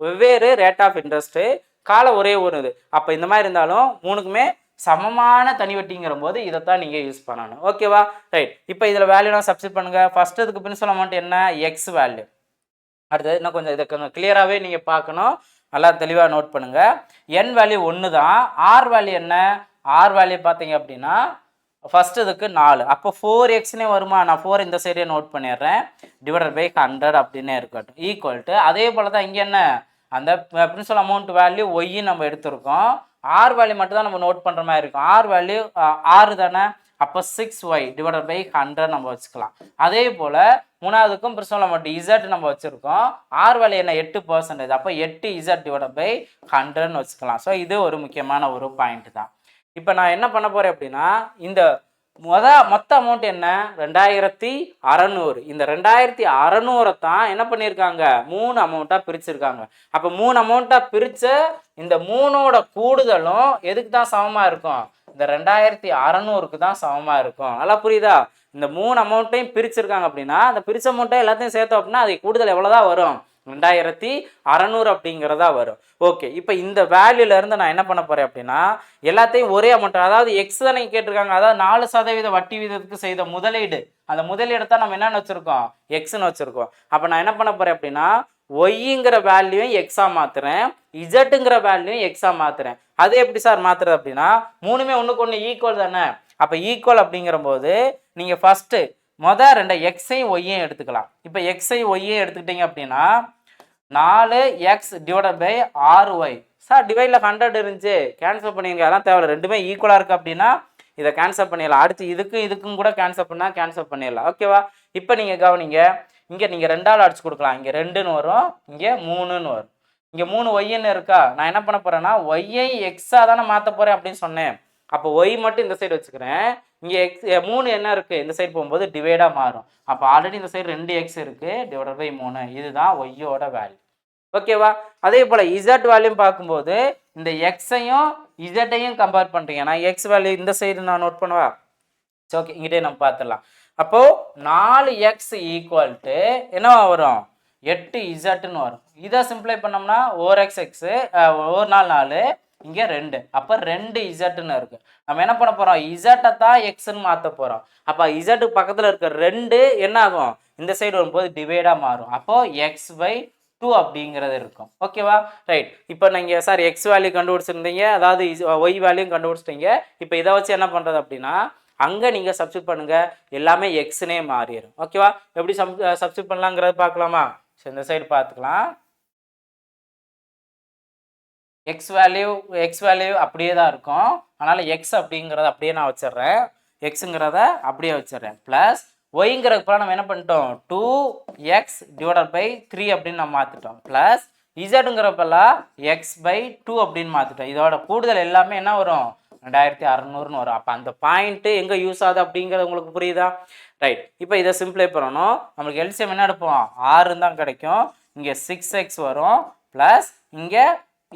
வெவ்வேறு ரேட் ஆஃப் இன்ட்ரெஸ்ட்டு, காலம் ஒரே ஒரு இது. அப்போ இந்த மாதிரி இருந்தாலும் 3க்குமே சமமான தனிவட்டிங்கிற போது இதைத்தான் நீங்கள் யூஸ் பண்ணணும். ஓகேவா, ரைட். இப்போ இதில் வேல்யூலாம் சப்ஸ்டிட் பண்ணுங்கள். ஃபஸ்ட்டு இதுக்கு பிரின்சிபல் அமௌண்ட் என்ன, எக்ஸ் வேல்யூ. அடுத்தது இன்னும் கொஞ்சம் இதை கொஞ்சம் கிளியராகவே நீங்கள் பார்க்கணும், நல்லா தெளிவாக நோட் பண்ணுங்கள். என் வேல்யூ 1 தான். ஆர் வேல்யூ என்ன, ஆர் வேல்யூ பார்த்தீங்க அப்படின்னா ஃபஸ்ட்டு இதுக்கு 4, அப்போ 4x வருமா. நான் 4 இந்த சைடே நோட் பண்ணிடுறேன், /100 அப்படின்னே இருக்கட்டும். ஈக்குவல் டு அதே போல் தான் இங்கே என்ன, அந்த பிரின்சிபல் அமௌண்ட் வேல்யூ ஒய்ன்னு நம்ம எடுத்திருக்கோம். ஆர் வேல்யூ மட்டும் தான் நம்ம நோட் பண்ணுற மாதிரி இருக்கும். ஆர் வேல்யூ 6 தானே, அப்போ 6y/100 நம்ம வச்சுக்கலாம். அதே போல் மூணாவதுக்கும் பிரின்சிபல் அமௌண்ட் இசட் நம்ம வச்சுருக்கோம். ஆர் வேல்யூ என்ன 8%, அப்போ 8z/100 வச்சுக்கலாம். ஸோ இது ஒரு முக்கியமான ஒரு பாயிண்ட் தான். இப்போ நான் என்ன பண்ண போகிறேன் அப்படின்னா, இந்த மொத்த அமௌண்ட் என்ன 2600. இந்த 2600 தான் என்ன பண்ணியிருக்காங்க, 3 அமௌண்ட்டாக பிரிச்சுருக்காங்க. அப்போ 3 அமௌண்ட்டாக பிரித்த இந்த 3ஓட கூடுதலும் எதுக்கு தான் சமமாக இருக்கும், இந்த 2600க்கு தான் சமமாக இருக்கும். நல்லா புரியுதா. இந்த 3 அமௌண்ட்டையும் பிரிச்சிருக்காங்க அப்படின்னா, அந்த பிரிச்ச அமௌண்ட்டை எல்லாத்தையும் சேர்த்தோம் அப்படின்னா அது கூடுதல் எவ்வளோதான் வரும், 2600 அப்படிங்கிறதா வரும். ஓகே, இப்போ இந்த வேல்யூலேருந்து நான் என்ன பண்ண போகிறேன் அப்படின்னா, எல்லாத்தையும் ஒரே அமௌண்ட், அதாவது எக்ஸ் தானே கேட்டிருக்காங்க, அதாவது 4% வட்டி வீதத்துக்கு செய்த முதலீடு, அந்த முதலீடு தான் நம்ம என்னென்னு வச்சுருக்கோம், எக்ஸ்ன்னு வச்சுருக்கோம். அப்போ நான் என்ன பண்ண போகிறேன் அப்படின்னா, ஒய்ங்கிற வேல்யூயும் எக்ஸாக மாற்றுறேன், இசட்டுங்கிற வேல்யூயும் எக்ஸாக மாற்றுறேன். அது எப்படி சார் மாற்றுறது அப்படின்னா, 3மே ஒன்றுக்கு ஒன்று ஈக்குவல் தானே. அப்போ ஈக்குவல் அப்படிங்கிற போது நீங்கள் ஃபஸ்ட்டு ரெண்டு எக்ஸையும் ஒய்யையும் எடுத்துக்கலாம். இப்போ எக்ஸையும் ஒய்யையும் எடுத்துக்கிட்டீங்க அப்படின்னா 4x/6y. சார் டிவைடில் 100 இருந்துச்சு, கேன்சல் பண்ணிடுங்க, அதெல்லாம் தேவையில்ல, ரெண்டுமே ஈக்குவலாக இருக்குது அப்படின்னா இதை கேன்சல் பண்ணிடலாம். அடுத்து இதுக்கும் கூட கேன்சல் பண்ணால் கேன்சல் பண்ணிடலாம். ஓகேவா. இப்போ நீங்கள் கவனிங்க, இங்கே நீங்கள் 2ஆல் அடிச்சு கொடுக்கலாம். இங்கே 2ன்னு வரும், இங்கே 3ன்னு வரும், இங்கே 3 ஒய்ன்னு இருக்கா. நான் என்ன பண்ண போகிறேன்னா ஒய்யை எக்ஸாக தானே மாற்ற போகிறேன் அப்படின்னு சொன்னேன். அப்போ ஒய் மட்டும் இந்த சைடு வச்சுக்கிறேன். இங்கே எக்ஸ் 3 என்ன இருக்குது இந்த சைடு போகும்போது டிவைடாக மாறும். அப்போ ஆல்ரெடி இந்த சைடு 2 எக்ஸ் இருக்குது டிவைடட் பை 3. இதுதான் ஒய்யோட வேல்யூ. ஓகேவா? அதே போல் இசட் வேல்யூ பார்க்கும்போது இந்த எக்ஸையும் இசட்டையும் கம்பேர் பண்ணுறீங்க. நான் எக்ஸ் வேல்யூ இந்த சைடு நான் நோட் பண்ணுவா. சரி, ஓகே, இங்கிட்டே நம்ம பார்த்துடலாம். அப்போது 4x ஈக்குவல் டு என்னவா வரும்? 8z வரும். இதை சிம்பிளை பண்ணோம்னா 4x ஒரு 4 இங்கே 2, அப்போ 2z இருக்குது. நம்ம என்ன பண்ண போகிறோம்? இசட்டை தான் எக்ஸ்ன்னு மாற்ற போகிறோம். அப்போ இசட்டுக்கு பக்கத்தில் இருக்க 2 என்ன ஆகும்? இந்த சைடு வரும்போது டிவைடாக மாறும். அப்போது x/2 அப்படிங்கிறது இருக்கும். ஓகேவா? ரைட். இப்போ நீங்கள் சார் எக்ஸ் வேல்யூ கண்டுபிடிச்சிருந்தீங்க, அதாவது ஒய் வேல்யூ கண்டுபிடிச்சிட்டீங்க. இப்போ இதை வச்சு என்ன பண்ணுறது அப்படின்னா அங்கே நீங்கள் சப்ஸ்டியூட் பண்ணுங்கள், எல்லாமே எக்ஸ்னே மாறிடும். ஓகேவா? எப்படி சப்ஸ்டியூட் பண்ணலாங்கிறது பார்க்கலாமா? சரி, இந்த சைடு பார்த்துக்கலாம். எக்ஸ் வேல்யூ அப்படியே தான் இருக்கும். அதனால் எக்ஸ் அப்படிங்கிறத அப்படியே நான் வச்சிடுறேன், எக்ஸுங்கிறத அப்படியே வச்சிடுறேன். ப்ளஸ் ஒய்ங்கிறதுக்குலாம் நம்ம என்ன பண்ணிட்டோம்? 2x டிவைடட் பை 3 அப்படின்னு நம்ம மாற்றிட்டோம். ப்ளஸ் இசட்டுங்கிறப்பெல்லாம் x/2 அப்படின்னு மாற்றிட்டோம். இதோட கூடுதல் எல்லாமே என்ன வரும்? 2600 வரும். அப்போ அந்த பாயிண்ட்டு எங்கே யூஸ் ஆகுது அப்படிங்கிறது உங்களுக்கு புரியுதா? ரைட். இப்போ இதை சிம்பிளை பண்ணணும். நம்மளுக்கு எல்சிஎம் என்ன எடுப்போம்? 6 தான் கிடைக்கும். இங்கே 6x வரும். ப்ளஸ் இங்கே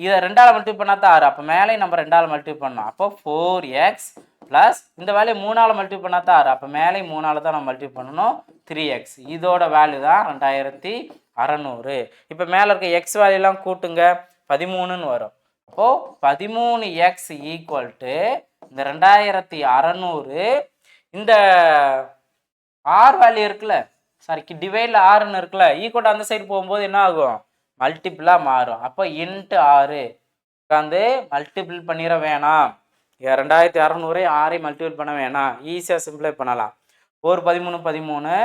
இதை 2ஆல் மல்டிப்ளை பண்ணால் தான் 6. அப்போ மேலே நம்ம 2ஆல் மல்டிப்ளை பண்ணோம். அப்போ 4x ப்ளஸ் இந்த வேல்யூ 3ஆல் மல்டிப்ளை பண்ணால் தான் 6. அப்போ மேலே 3ஆல் தான் நம்ம மல்டிப்ளை பண்ணணும். 3x. இதோட வேல்யூ தான் 2600. இப்போ மேலே இருக்க எக்ஸ் வேல்யூலாம் கூட்டுங்க, 13ன்னு வரும். அப்போது 13x ஈக்குவல் டு இந்த 2600. இந்த ஆர் வேல்யூ இருக்குல்ல, சாரி டிவைடில் ஆறுன்னு இருக்குல்ல, ஈக்குவல் அந்த சைடு போகும்போது என்ன ஆகும்? மல்டிபிளாக மாறும். அப்போ இன்ட்டு 6 உட்காந்து மல்டிபிள் பண்ணிட வேணாம். 2600 6 மல்டிபிள் பண்ண வேணாம், ஈஸியாக சிம்பிளை பண்ணலாம். 4 13 13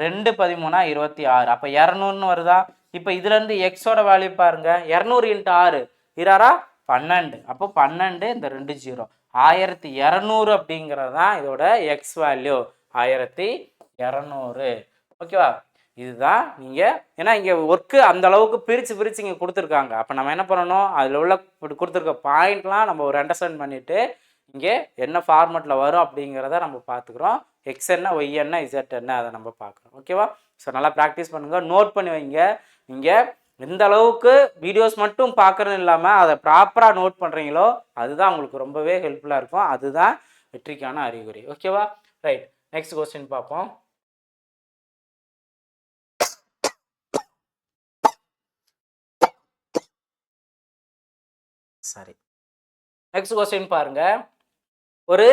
2 13 26. அப்போ 200ன்னு வருதா? இப்போ இதுலேருந்து எக்ஸோட வேல்யூ பாருங்கள். 200 இன்ட்டு 6 இராரா 12. அப்போ 12 இந்த 2 0 1200 அப்படிங்கிறது தான் இதோட எக்ஸ் வேல்யூ 1200. ஓகேவா? இதுதான் நீங்கள் ஏன்னா இங்கே ஒர்க்கு அந்த அளவுக்கு பிரித்து இங்கே கொடுத்துருக்காங்க. அப்போ நம்ம என்ன பண்ணணும்? அதில் உள்ள கொடுத்துருக்க பாயிண்ட்லாம் நம்ம ஒரு அண்டர்ஸ்டாண்ட் பண்ணிவிட்டு இங்கே என்ன ஃபார்மெட்டில் வரும் அப்படிங்கிறத நம்ம பார்த்துக்குறோம். எக்ஸ் என்ன, ஒய் என்ன, இசட் என்ன, அதை நம்ம பார்க்குறோம். ஓகேவா? ஸோ நல்லா ப்ராக்டிஸ் பண்ணுங்கள், நோட் பண்ணி வைங்க. நீங்கள் எந்த அளவுக்கு வீடியோஸ் மட்டும் பார்க்குறது இல்லாமல் அதை ப்ராப்பராக நோட் பண்ணுறீங்களோ அதுதான் உங்களுக்கு ரொம்பவே ஹெல்ப்ஃபுல்லாக இருக்கும். அதுதான் வெற்றிக்கான அறிகுறி. ஓகேவா? ரைட். நெக்ஸ்ட் கொஸ்டின் பார்ப்போம். சரி, நெக்ஸ்ட் கொஸ்டின் பாருங்க. ஒரு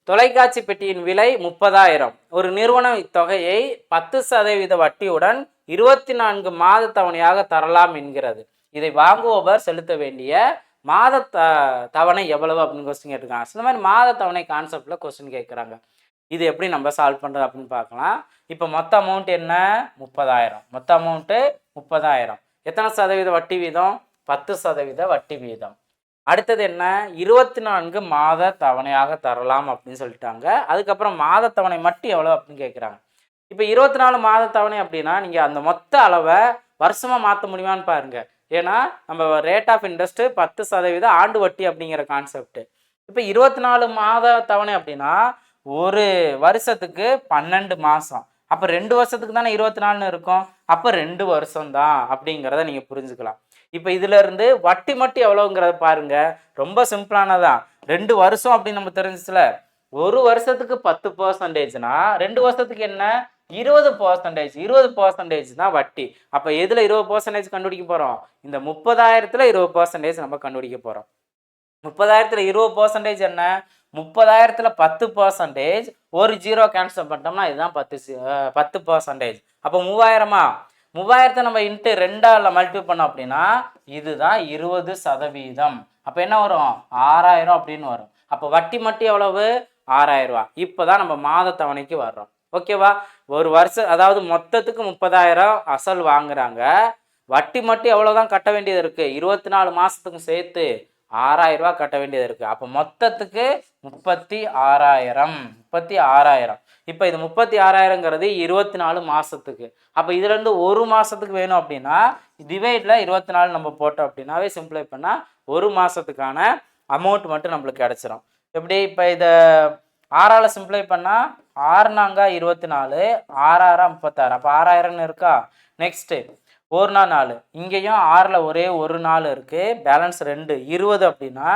தொலைக்காட்சி பெட்டியின் விலை 30,000. ஒரு நிறுவனம் இத்தொகையை 10% வட்டியுடன் 24 மாத தவணையாக தரலாம் என்கிறது. இதை வாங்குபவர் செலுத்த வேண்டிய மாத தவணை எவ்வளவு அப்படின்னு கொஸ்டின் கேட்டிருக்காங்க. இந்த மாதிரி மாத தவணை கான்செப்டில் கொஸ்டின் கேட்குறாங்க. இது எப்படி நம்ம சால்வ் பண்ணுறது அப்படின்னு பார்க்கலாம். இப்போ மொத்த அமௌண்ட் என்ன? 30,000. மொத்த அமௌண்ட்டு 30,000. எத்தனை சதவீத வட்டி வீதம்? 10% வட்டி வீதம். அடுத்தது என்ன? 24 மாத தவணையாக தரலாம் அப்படின்னு சொல்லிட்டாங்க. அதுக்கப்புறம் மாத தவணை மட்டும் எவ்வளோ அப்படின்னு கேட்குறாங்க. இப்போ 24 மாத தவணை அப்படின்னா நீங்கள் அந்த மொத்த அளவை வருஷமாக மாற்ற முடியுமான்னு பாருங்கள். ஏன்னா நம்ம ரேட் ஆஃப் இன்ட்ரெஸ்ட்டு 10% ஆண்டு வட்டி அப்படிங்கிற கான்செப்ட். இப்போ 24 மாத தவணை அப்படின்னா ஒரு வருஷத்துக்கு 12 மாதம். அப்போ 2 வருஷத்துக்கு தானே 24ன்னு இருக்கும். அப்போ 2 வருஷம்தான் அப்படிங்கிறத நீங்கள் புரிஞ்சுக்கலாம். இப்போ இதிலேருந்து வட்டி மட்டும் எவ்வளோங்கிறத பாருங்கள். ரொம்ப சிம்பிளானதான். 2 வருஷம் அப்படின்னு நம்ம தெரிஞ்சிச்சுல, ஒரு வருஷத்துக்கு 10%னா 2 வருஷத்துக்கு என்ன? 20%. 20% தான் வட்டி. அப்போ எதில் 20% கண்டுபிடிக்க போகிறோம்? இந்த 30,000ல் 20% நம்ம கண்டுபிடிக்க போகிறோம். 30,000ல் 20% என்ன? 30,000ல் 10%. ஒரு 0 கேன்சல் பண்ணிட்டோம்னா இதுதான் 10%. அப்போ 3000மா? 3000 நம்ம இன்ட்டு 2ஆல் மல்டிப்ளை பண்ணோம் அப்படின்னா இதுதான் 20%. அப்போ என்ன வரும்? 6000 அப்படின்னு வரும். அப்போ வட்டி மட்டும் எவ்வளவு? 6000 ரூபா. இப்போ தான் நம்ம மாத தவணைக்கு வர்றோம். ஓகேவா? ஒரு வருஷம் அதாவது மொத்தத்துக்கு 30,000 அசல் வாங்குறாங்க. வட்டி மட்டும் எவ்வளோ தான் கட்ட வேண்டியது இருக்குது? 24 மாதத்துக்கும் சேர்த்து 6000 ரூபா கட்ட வேண்டியது இருக்குது. அப்போ மொத்தத்துக்கு 36,000. இப்போ இது 36,000ங்கிறது 24 மாதத்துக்கு. அப்போ இதுலேருந்து ஒரு மாதத்துக்கு வேணும் அப்படின்னா டிவைடில் 24 நம்ம போட்டோம் அப்படின்னாவே சிம்பிளை பண்ணால் ஒரு மாதத்துக்கான அமௌண்ட் மட்டும் நம்மளுக்கு கிடச்சிரும். எப்படி இப்போ இதை 6ஆல் சிம்பிளை பண்ணால் 6 நாங்க 24, 6 6 36, அப்போ 6000 இருக்கா. நெக்ஸ்ட்டு 1 நாள் 4, இங்கேயும் 6ல் ஒரே ஒரு நாள் இருக்குது, பேலன்ஸ் 2 20 அப்படின்னா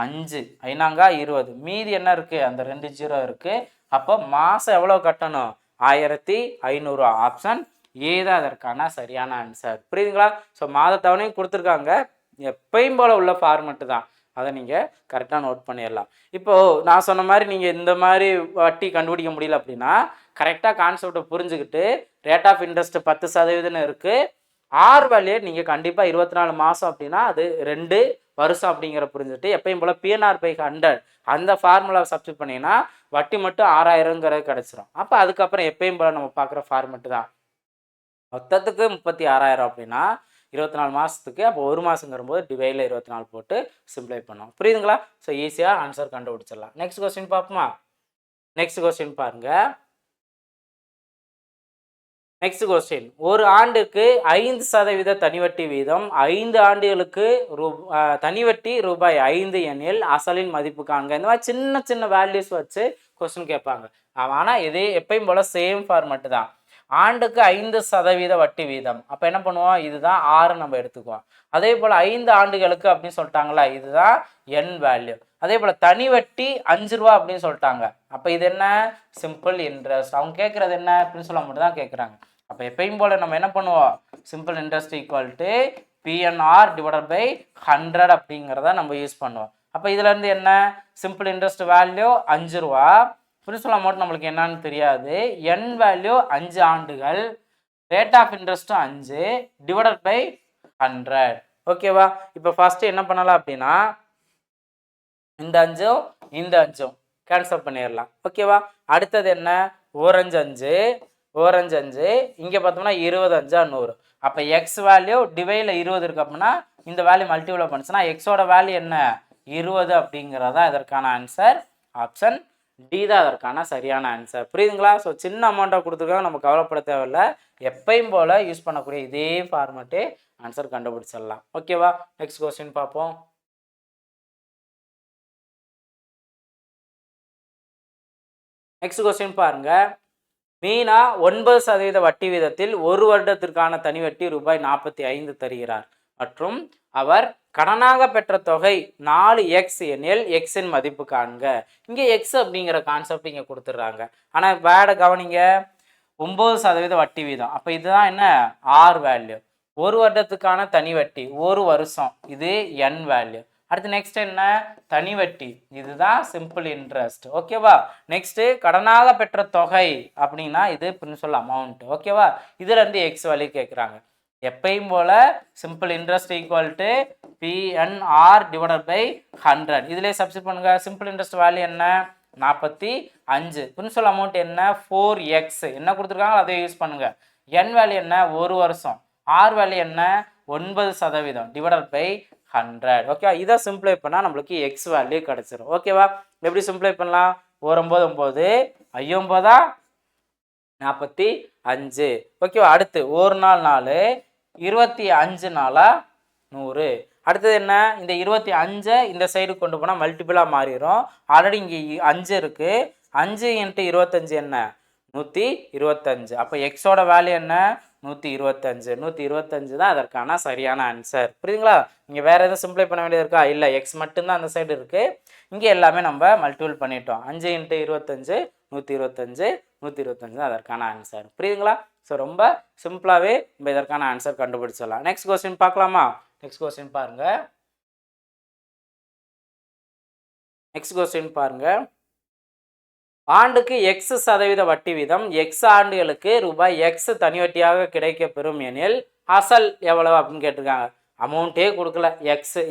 5 ஐநாங்கா 20, மீதி என்ன இருக்குது, அந்த 2 0 இருக்குது. அப்போ மாதம் எவ்வளோ கட்டணும், 1500. ஆப்ஷன் ஏ தான் அதற்கான சரியான ஆன்சர். புரியுதுங்களா. ஸோ மாத தவணையும் கொடுத்துருக்காங்க, எப்பயும் போல் உள்ள ஃபார்மெட்டு தான், அதை நீங்கள் கரெக்டாக நோட் பண்ணிடலாம். இப்போது நான் சொன்ன மாதிரி நீங்கள் இந்த மாதிரி வட்டி கண்டுபிடிக்க முடியல அப்படின்னா கரெக்டாக கான்செப்டை புரிஞ்சுக்கிட்டு ரேட் ஆஃப் இன்ட்ரெஸ்ட் 10% இருக்குது, ஆர் வேல்யூ நீங்கள் கண்டிப்பாக 24 மாதம் அப்படின்னா அது 2 வருஷம் அப்படிங்கிற புரிஞ்சுட்டு எப்பயும் போல் PNR/100 அந்த ஃபார்முலாவை சப்ஸ்டிட் பண்ணிங்கன்னா வட்டி மட்டும் 6000ங்கிறது கிடச்சிரும். அப்போ அதுக்கப்புறம் எப்பயும் போல் நம்ம பார்க்குற ஃபார்மெட்டு தான். மொத்தத்துக்கு 36,000 அப்படின்னா 24 மாதத்துக்கு, அப்போ ஒரு மாதங்கிறபோது டிவைடில் 24 போட்டு சிம்பிளை பண்ணோம். புரியுதுங்களா. ஸோ ஈஸியாக ஆன்சர் கண்டுபிடிச்சிடலாம். நெக்ஸ்ட் கொஸ்டின் பார்ப்போமா. நெக்ஸ்ட் கொஸ்டின் பாருங்கள். நெக்ஸ்ட் கொஸ்டின், ஒரு ஆண்டுக்கு 5% தனிவட்டி வீதம் 5 ஆண்டுகளுக்கு தனிவட்டி ரூபாய் 5 எனில் அசலின் மதிப்பு காண்க. இந்த மாதிரி சின்ன சின்ன வேல்யூஸ் வச்சு கொஸ்டின் கேட்பாங்க. ஆனால் இதே எப்பயும் போல் சேம் ஃபார்மெட்டு தான். ஆண்டுக்கு 5% வட்டி வீதம், அப்போ என்ன பண்ணுவோம், இதுதான் 6 நம்ம எடுத்துக்குவோம். அதே போல் 5 ஆண்டுகளுக்கு அப்படின்னு சொல்லிட்டாங்களா, இதுதான் என் வேல்யூ. அதே போல் தனி வட்டி 5 ரூபா அப்படின்னு சொல்லிட்டாங்க, அப்போ இது என்ன, சிம்பிள் இன்ட்ரெஸ்ட். அவங்க கேட்குறது என்ன அப்படின்னு சொல்ல மட்டும் தான் கேட்குறாங்க. அப்போ எப்பயும் போல் நம்ம என்ன பண்ணுவோம், simple interest equal to PNR/100 அப்படிங்கிறத நம்ம யூஸ் பண்ணுவோம். அப்போ இதுலேருந்து என்ன, சிம்பிள் இன்ட்ரெஸ்ட் வேல்யூ 5 ரூபா, பிரின்சிபல் அமௌண்ட் நம்மளுக்கு என்னன்னு தெரியாது, என் வேல்யூ 5 ஆண்டுகள், ரேட் ஆஃப் இன்ட்ரெஸ்ட்டும் 5 டிவைடட் பை 100. ஓகேவா. இப்போ ஃபர்ஸ்ட் என்ன பண்ணலாம் அப்படின்னா இந்த 5 இந்த 5 கேன்சல் பண்ணிடலாம். ஓகேவா. அடுத்தது என்ன, ஓரஞ்சு 5 ஓரஞ்சு 5, இங்கே பார்த்தோம்னா 25 100. அப்போ எக்ஸ் வேல்யூ டிவைடில் 20 இருக்கு அப்படின்னா இந்த வேல்யூ மல்டிபிளை பண்ணுச்சுன்னா எக்ஸோட வேல்யூ என்ன, 20 அப்படிங்கிறதா இதற்கான ஆன்சர். ஆப்ஷன் டி தான் அதற்கான சரியான ஆன்சர். புரியுதுங்களா. ஸோ சின்ன அமௌண்ட்டாக கொடுத்துருக்காங்க, நம்ம கவலைப்பட தேவையில்லை, எப்பயும் போல் யூஸ் பண்ணக்கூடிய இதே ஃபார்மேட்டு ஆன்சர் கண்டுபிடிச்சிடலாம். ஓகேவா. நெக்ஸ்ட் கொஸ்டின் பார்ப்போம். நெக்ஸ்ட் கொஸ்டின் பாருங்க. மீனா 9% வட்டி வீதத்தில் ஒரு வருடத்திற்கான தனி வட்டி ரூபாய் 45 தருகிறார் மற்றும் அவர் கடனாக பெற்ற தொகை 4x எனில் எக்ஸின் மதிப்பு காண்க. இங்கே எக்ஸ் அப்படிங்கிற கான்செப்ட் இங்கே கொடுத்துட்றாங்க, ஆனால் வேட கவனிங்க, 9% வட்டி வீதம், அப்போ இதுதான் என்ன, ஆர் வேல்யூ. ஒரு வருடத்துக்கான தனி வட்டி ஒரு வருஷம், இது என் வேல்யூ. அடுத்து நெக்ஸ்ட் என்ன, தனி வட்டி, இதுதான் சிம்பிள் இன்ட்ரெஸ்ட். ஓகேவா. நெக்ஸ்ட் கடனாக பெற்ற தொகை அப்படின்னா இது பிரின்சிபல் அமௌண்ட். ஓகேவா. இதுல இருந்து எக்ஸ் வேல்யூ கேட்குறாங்க. எப்பயும் போல simple interest equal to PNR divided by 100. இதுலேயே சப்ஸ்டிட் பண்ணுங்க. சிம்பிள் இன்ட்ரெஸ்ட் வேல்யூ என்ன, 45. பிரின்சிபல் அமௌண்ட் என்ன, 4x, என்ன கொடுத்துருக்காங்க அதை யூஸ் பண்ணுங்க. என் வேல்யூ என்ன, ஒரு வருஷம். ஆர் வேல்யூ என்ன, 9% டிவைடட் பை 100. ஓகேவா. இதை சிம்பிளை பண்ணால் நம்மளுக்கு எக்ஸ் வேல்யூ கிடச்சிரும். ஓகேவா. எப்படி சிம்பிளை பண்ணலாம், 9 9 9 45. ஓகேவா. அடுத்து ஒரு நாள் 4, 25 நாளா 100. அடுத்தது என்ன, இந்த 25 இந்த சைடு கொண்டு போனால் மல்டிபிளாக மாறிடும். ஆல்ரெடி இங்கே 5 இருக்குது, 5 × 25 என்ன, 125. அப்போ எக்ஸோட வேல்யூ என்ன, 125. 125 தான் அதற்கான சரியான ஆன்சர். புரியுதுங்களா. இங்கே வேறு எதுவும் சிம்பிளை பண்ண வேண்டியது இருக்கா, இல்லை, எக்ஸ் மட்டும்தான் அந்த சைடு இருக்குது. இங்கே எல்லாமே நம்ம மல்டிபிள் பண்ணிட்டோம். 5 × 25 125, 125 தான் அதற்கான ஆன்சர். புரியுதுங்களா. ஸோ ரொம்ப சிம்பிளாகவே நம்ம இதற்கான ஆன்சர் கண்டுபிடிச்சிடலாம். நெக்ஸ்ட் கொஸ்டின் பார்க்கலாமா. நெக்ஸ்ட் கொஸ்டின் பாருங்க. நெக்ஸ்ட் கொஸ்டின் பாருங்க. ஆண்டுக்கு x% வட்டி வீதம் எக்ஸ் ஆண்டுகளுக்கு ரூபாய் எக்ஸ் தனி வட்டியாக கிடைக்க பெறும் எனில் அசல் எவ்வளவு அப்படின்னு கேட்டிருக்காங்க. அமௌண்ட்டே கொடுக்கல,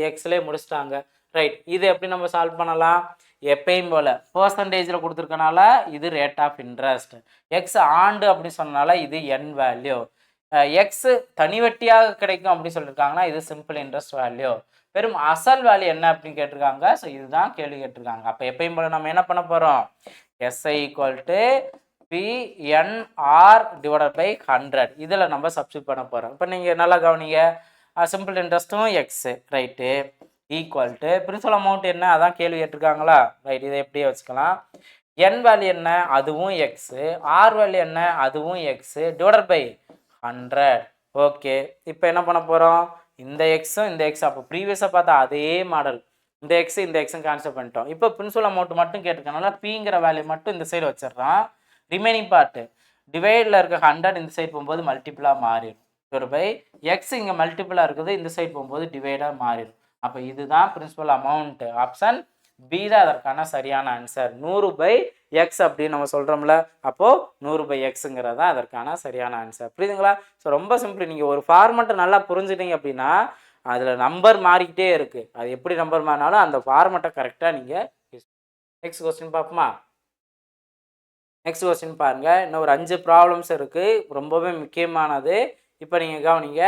எக்ஸ்லேயே முடிச்சிட்டாங்க. ரைட். இது எப்படி நம்ம சால்வ் பண்ணலாம், எப்பயும் போல் பர்சன்டேஜில் கொடுத்துருக்கனால இது ரேட் ஆஃப் இன்ட்ரெஸ்ட், எக்ஸ் ஆண்டு அப்படின்னு சொன்னனால இது என் வேல்யூ, எக்ஸ் தனி வட்டியாக கிடைக்கும் அப்படின்னு சொல்லியிருக்காங்கன்னா இது சிம்பிள் இன்ட்ரெஸ்ட் வேல்யூ, வெறும் அசல் வேல்யூ என்ன அப்படின்னு கேட்டிருக்காங்க. ஸோ இதுதான் கேள்வி கேட்டிருக்காங்க. அப்போ எப்பயும் போல் நம்ம என்ன பண்ண போகிறோம், SI = PNR டிவைடட் பை 100 இதில் நம்ம சப்ஸ்டிட் பண்ண போகிறோம். இப்போ நீங்கள் நல்லா கவனிங்க, சிம்பிள் இன்ட்ரெஸ்ட்டும் x, right, equal to principal amount என்ன, அதான் கேள்வி கேட்டிருக்காங்களா, ரைட். இதை எப்படியே வச்சுக்கலாம். n வேல்யூ என்ன, அதுவும் எக்ஸு. ஆர் வேல்யூ என்ன, அதுவும் எக்ஸு டிவைடட் பை 100. ஓகே, இப்போ என்ன பண்ண போகிறோம், இந்த எக்ஸும் இந்த எக்ஸ், அப்போ ப்ரீவியஸாக பார்த்தா அதே மாடல், இந்த எக்ஸ் இந்த எக்ஸும் கேன்சல் பண்ணிட்டோம். இப்போ பிரின்சிபல் அமௌண்ட் மட்டும் கேட்டிருக்கனால பிங்கிற வேல்யூ மட்டும் இந்த சைடு வச்சிடறான். ரிமைனிங் பார்ட்டு டிவைடில் இருக்க 100 இந்த சைடு போகும்போது மல்டிபிளாக மாறிடும். டிவைட் பை எக்ஸ் இங்கே மல்டிபிளாக இருக்குது, இந்த சைடு போகும்போது டிவைடாக மாறிடும். அப்போ இதுதான் பிரின்சிபல் அமௌண்ட். ஆப்ஷன் பி தான் அதற்கான சரியான ஆன்சர். 100/x அப்படின்னு நம்ம சொல்கிறோம்ல, அப்போது 100/xங்கிறது தான் அதற்கான சரியான ஆன்சர். புரியுதுங்களா? ஸோ ரொம்ப சிம்பிள். நீங்கள் ஒரு ஃபார்மெட்டை நல்லா புரிஞ்சுட்டீங்க அப்படின்னா அதில் நம்பர் மாறிக்கிட்டே இருக்குது. அது எப்படி நம்பர் மாறினாலும் அந்த ஃபார்மெட்டை கரெக்டாக நீங்கள் யூஸ். நெக்ஸ்ட் கொஸ்டின் பார்ப்போமா? நெக்ஸ்ட் கொஸ்டின் பாருங்கள். இன்னும் ஒரு 5 ப்ராப்ளம்ஸ் இருக்குது, ரொம்பவே முக்கியமானது. இப்போ நீங்கள் கவனிங்க.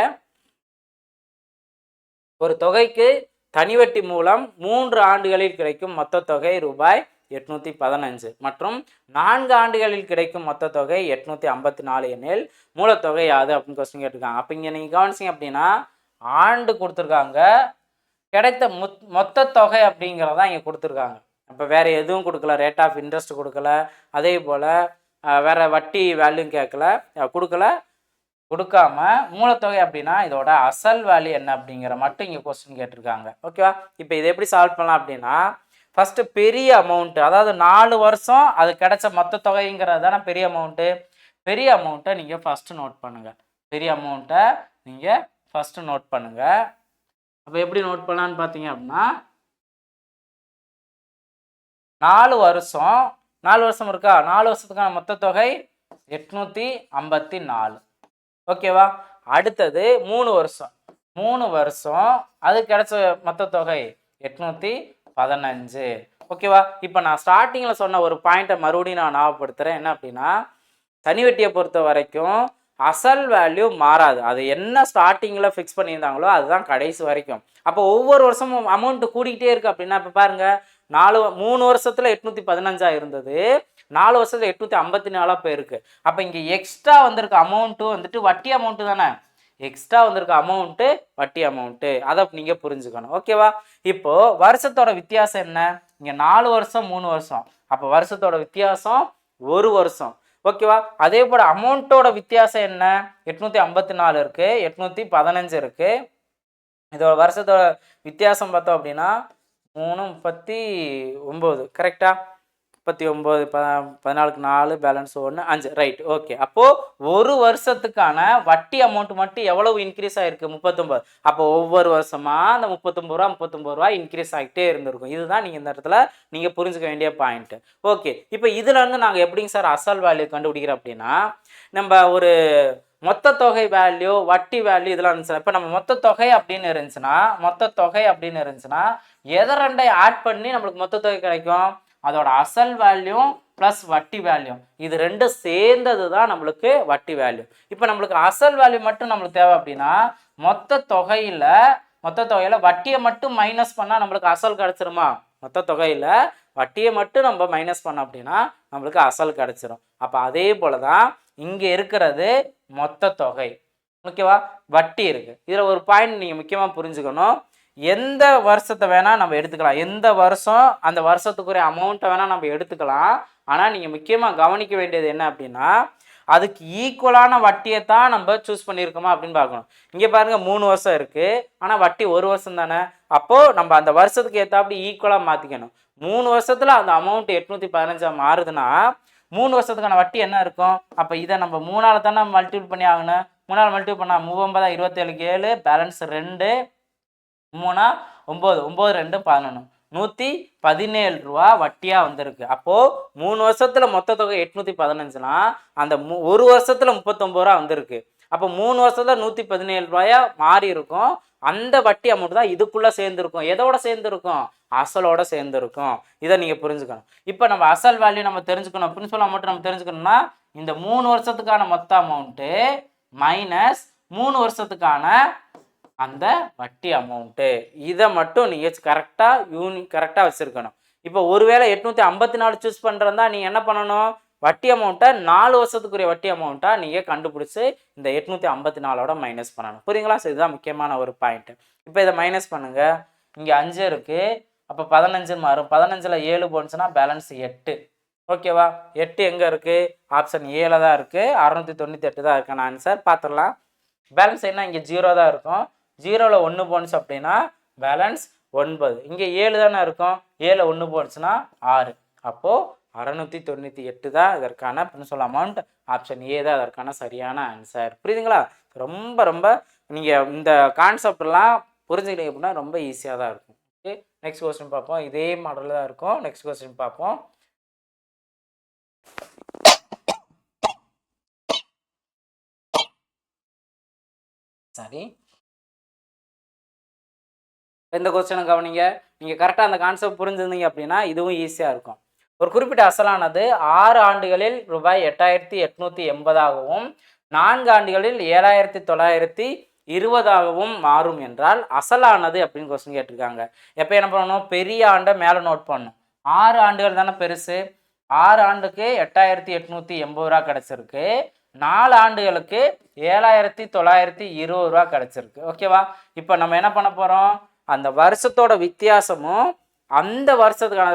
ஒரு தொகைக்கு தனிவட்டி மூலம் 3 ஆண்டுகளில் கிடைக்கும் மொத்த தொகை ரூபாய் 815 மற்றும் 4 ஆண்டுகளில் கிடைக்கும் மொத்த தொகை 854 எனில் மூலத்தொகை யாது அப்படின்னு கொஸ்டின் கேட்டிருக்காங்க. அப்போ இங்கே நீங்கள் கவனிச்சிங்க அப்படின்னா ஆண்டு கொடுத்துருக்காங்க, கிடைத்த மொத்த தொகை அப்படிங்கிறதான் இங்கே கொடுத்துருக்காங்க. அப்போ வேறு எதுவும் கொடுக்கல, ரேட் ஆஃப் இன்ட்ரெஸ்ட் கொடுக்கல, அதே போல் வேறு வட்டி வேல்யூ கேட்கல, கொடுக்காம மூலத்தொகை அப்படின்னா இதோட அசல் வேல்யூ என்ன அப்படிங்கிற மட்டும் இங்கே கொஸ்டின் கேட்டிருக்காங்க. ஓகேவா? இப்போ இதை எப்படி சால்வ் பண்ணலாம் அப்படின்னா ஃபஸ்ட்டு பெரிய அமௌண்ட்டு, அதாவது 4 வருஷம் அது கிடைச்ச மொத்த தொகைங்கிறது தானே பெரிய அமௌண்ட்டு. பெரிய அமௌண்ட்டை நீங்கள் ஃபஸ்ட்டு நோட் பண்ணுங்கள். பெரிய அமௌண்ட்டை நீங்கள் ஃபஸ்ட்டு நோட் பண்ணுங்கள். அப்போ எப்படி நோட் பண்ணலான்னு பார்த்தீங்க அப்படின்னா 4 வருஷம் இருக்கா, 4 வருஷத்துக்கான மொத்த தொகை 854. ஓகேவா? அடுத்தது 3 வருஷம் அது கிடைச்ச மொத்த தொகை 815. ஓகேவா? இப்போ நான் ஸ்டார்டிங்கில் சொன்ன ஒரு பாயிண்ட்டை மறுபடியும் நான் ஞாபகப்படுத்துகிறேன். என்ன அப்படின்னா தனிவட்டியை பொறுத்த வரைக்கும் அசல் வேல்யூ மாறாது. அது என்ன ஸ்டார்டிங்கில் ஃபிக்ஸ் பண்ணியிருந்தாங்களோ அதுதான் கடைசி வரைக்கும். அப்போ ஒவ்வொரு வருஷமும் அமௌண்ட்டு கூடிக்கிட்டே இருக்குது அப்படின்னா இப்போ பாருங்கள் 3 வருஷத்தில் 815 இருந்தது, 4 வருஷத்தில் 854 போயிருக்கு. அப்போ இங்கே எக்ஸ்ட்ரா வந்திருக்க அமௌண்ட்டு வந்துட்டு வட்டி அமௌண்ட்டு தானே, எக்ஸ்ட்ரா வந்திருக்க அமௌண்ட்டு வட்டி அமௌண்ட்டு, அதை நீங்கள் புரிஞ்சுக்கணும். ஓகேவா? இப்போது வருஷத்தோட வித்தியாசம் என்ன, இங்கே 4 வருஷம் 3 வருஷம், அப்போ வருஷத்தோட வித்தியாசம் 1 வருஷம். ஓகேவா? அதே போல் அமௌண்ட்டோட வித்தியாசம் என்ன, 854 இருக்குது, 815 இருக்குது. இதோட வருஷத்தோட வித்தியாசம் பார்த்தோம் அப்படின்னா 339. கரெக்டா? 39 14க்கு 4 பேலன்ஸ் 1 5. ரைட். ஓகே. அப்போது ஒரு வருஷத்துக்கான வட்டி அமௌண்ட் மட்டும் எவ்வளவு இன்க்ரீஸ் ஆகிருக்கு, 39. அப்போ ஒவ்வொரு வருஷமாக அந்த 39 ரூபா இன்க்ரீஸ் ஆகிட்டே இருந்திருக்கும். இதுதான் நீங்கள் இந்த இடத்துல நீங்கள் புரிஞ்சுக்க வேண்டிய பாயிண்ட்டு. ஓகே, இப்போ இதுலேருந்து நாங்கள் எப்படிங்க சார் அசல் வேல்யூ கண்டுபிடிக்கிறோம் அப்படின்னா நம்ம ஒரு மொத்த தொகை வேல்யூ வட்டி வேல்யூ இதெல்லாம் இருந்துச்சுன்னா, இப்போ நம்ம மொத்த தொகை அப்படின்னு இருந்துச்சுன்னா எதை ரெண்டையும் ஆட் பண்ணி நம்மளுக்கு மொத்த தொகை கிடைக்கும், அதோட அசல் வேல்யூ ப்ளஸ் வட்டி வேல்யூ, இது ரெண்டும் சேர்ந்தது தான் நம்மளுக்கு வட்டி வேல்யூ. இப்போ நம்மளுக்கு அசல் வேல்யூ மட்டும் நம்மளுக்கு தேவை அப்படின்னா மொத்த தொகையில் வட்டியை மட்டும் மைனஸ் பண்ணால் நம்மளுக்கு அசல் கிடச்சிருமா, மொத்த தொகையில் வட்டியை மட்டும் நம்ம மைனஸ் பண்ணோம் அப்படின்னா நம்மளுக்கு அசல் கிடச்சிரும். அப்போ அதே போல தான் இங்கே இருக்கிறது மொத்த தொகை. ஓகேவா? வட்டி இருக்குது. இதில் ஒரு பாயிண்ட் நீங்கள் முக்கியமாக புரிஞ்சுக்கணும். எந்த வருஷத்தை வேணால் நம்ம எடுத்துக்கலாம், எந்த வருஷம் அந்த வருஷத்துக்குரிய அமௌண்ட்டை வேணால் நம்ம எடுத்துக்கலாம். ஆனால் நீங்கள் முக்கியமாக கவனிக்க வேண்டியது என்ன அப்படின்னா அதுக்கு ஈக்குவலான வட்டியை தான் நம்ம சூஸ் பண்ணியிருக்கோமா அப்படின்னு பார்க்கணும். இங்கே பாருங்கள் 3 வருஷம் இருக்குது, ஆனால் வட்டி 1 வருஷம் தானே. அப்போது நம்ம அந்த வருஷத்துக்கு ஏற்றாப்படி ஈக்குவலாக மாற்றிக்கணும். 3 வருஷத்தில் அந்த அமௌண்ட் 815 மாறுதுன்னா 3 வருஷத்துக்கான வட்டி என்ன இருக்கும், அப்போ இதை நம்ம 3ஆல் தானே மல்டிபிள் பண்ணி ஆகணும். 3ஆல் மல்டிபிள் பண்ணால் 3 27 7 பேலன்ஸ் 2 3 9 9 2 11 117 ரூபா வட்டியாக வந்திருக்கு. அப்போது 3 வருஷத்தில் மொத்த தொகை 815னா அந்த ஒரு வருஷத்தில் 39 ரூபா வந்திருக்கு. அப்போ 3 வருஷத்தில் 117 ரூபாயா மாறி இருக்கும். அந்த வட்டி அமௌண்ட் தான் இதுக்குள்ளே சேர்ந்துருக்கும். எதோட சேர்ந்துருக்கும், அசலோட சேர்ந்துருக்கும். இதை நீங்கள் புரிஞ்சுக்கணும். இப்போ நம்ம அசல் வேல்யூ நம்ம தெரிஞ்சுக்கணும், பிரின்சிபல் அமௌண்ட் நம்ம தெரிஞ்சுக்கணும்னா இந்த 3 வருஷத்துக்கான மொத்த அமௌண்ட்டு மைனஸ் 3 வருஷத்துக்கான அந்த வட்டி அமௌண்ட்டு, இதை மட்டும் நீங்கள் கரெக்டாக வச்சுருக்கணும். இப்போ ஒருவேளை 854 சூஸ் பண்ணுறதா நீங்கள் என்ன பண்ணணும், வட்டி அமௌண்ட்டை 4 வருஷத்துக்குரிய வட்டி அமௌண்ட்டாக நீங்கள் கண்டுபிடிச்சி இந்த 854ஓட மைனஸ் பண்ணணும். புரியுங்களா? ஸோ இதுதான் முக்கியமான ஒரு பாயிண்ட்டு. இப்போ இதை மைனஸ் பண்ணுங்கள். இங்கே 5 இருக்குது, அப்போ 15 மாறும். 15ல் 7 போனுச்சுன்னா பேலன்ஸ் 8. ஓகேவா? 8 எங்கே இருக்குது? ஆப்ஷன் ஏல தான் இருக்குது. 698 தான் இருக்கான ஆன்சர். பார்த்துடலாம். பேலன்ஸ் என்ன? இங்கே 0 தான் இருக்கும். 0ல் 1 போனுச்சு அப்படின்னா பேலன்ஸ் 9. இங்கே 7 தானே இருக்கும். 7ல் 1 போனுச்சுன்னா 6. அப்போது 698 தான் இதற்கான பிரின்சிபல் அமௌண்ட். ஆப்ஷன் ஏ தான் அதற்கான சரியான ஆன்சர். புரியுதுங்களா? ரொம்ப ரொம்ப நீங்கள் இந்த கான்செப்ட்லாம் புரிஞ்சுக்கிட்டீங்க அப்படின்னா ரொம்ப ஈஸியாக தான் இருக்கும். ஓகே, நெக்ஸ்ட் கொஸ்டின் பார்ப்போம். இதே மாடலில் தான் இருக்கும். நெக்ஸ்ட் கொஸ்டின் பார்ப்போம். சரி, இந்த கொஸ்டினை கவனிங்க. நீங்கள் கரெக்டாக அந்த கான்செப்ட் புரிஞ்சுருந்தீங்க அப்படின்னா இதுவும் ஈஸியாக இருக்கும். ஒரு குறிப்பிட்ட அசலானது 6 ஆண்டுகளில் ரூபாய் 8880ஆகவும் 4 ஆண்டுகளில் 7920ஆகவும் மாறும் என்றால் அசலானது அப்படின்னு கொஸ்டின் கேட்டிருக்காங்க. எப்போ என்ன பண்ணணும்? பெரிய ஆண்டை மேலே நோட் பண்ணணும். 6 ஆண்டுகள் தானே பெருசு. 6 ஆண்டுக்கு 8880 ரூபா கிடச்சிருக்கு. 4 ஆண்டுகளுக்கு 7920 ரூபா கிடச்சிருக்கு. ஓகேவா? இப்போ நம்ம என்ன பண்ண போகிறோம்? அந்த வருஷத்தோட வித்தியாசமும் அந்த வருஷத்துக்கான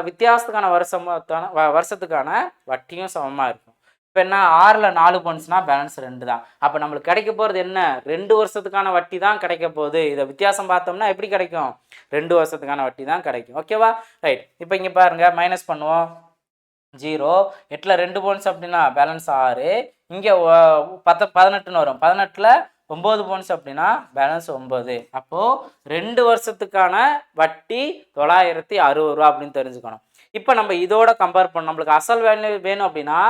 வருஷத்துக்கான வட்டியும் சமமாக இருக்கும். இப்போ என்ன? 6ல் 4 போனுச்சுன்னா பேலன்ஸ் 2 தான். அப்போ நம்மளுக்கு கிடைக்க போகிறது என்ன? 2 வருஷத்துக்கான வட்டி தான் கிடைக்க போகுது. இதை வித்தியாசம் பார்த்தோம்னா எப்படி கிடைக்கும்? 2 வருஷத்துக்கான வட்டி தான் கிடைக்கும். ஓகேவா? ரைட். இப்போ இங்கே பாருங்கள், மைனஸ் பண்ணுவோம். 0. 8ல் 2 போனுச்சு அப்படின்னா பேலன்ஸ் 6. இங்கே 18ன்னு வரும். 18ல் 9 போனுச்சு அப்படின்னா பேலன்ஸ் 9. அப்போது 2 வருஷத்துக்கான வட்டி 960 ரூபா அப்படின்னு தெரிஞ்சுக்கணும். இப்போ நம்ம இதோட கம்பேர் பண்ணணும். நம்மளுக்கு அசல் வேல்யூ வேணும் அப்படின்னா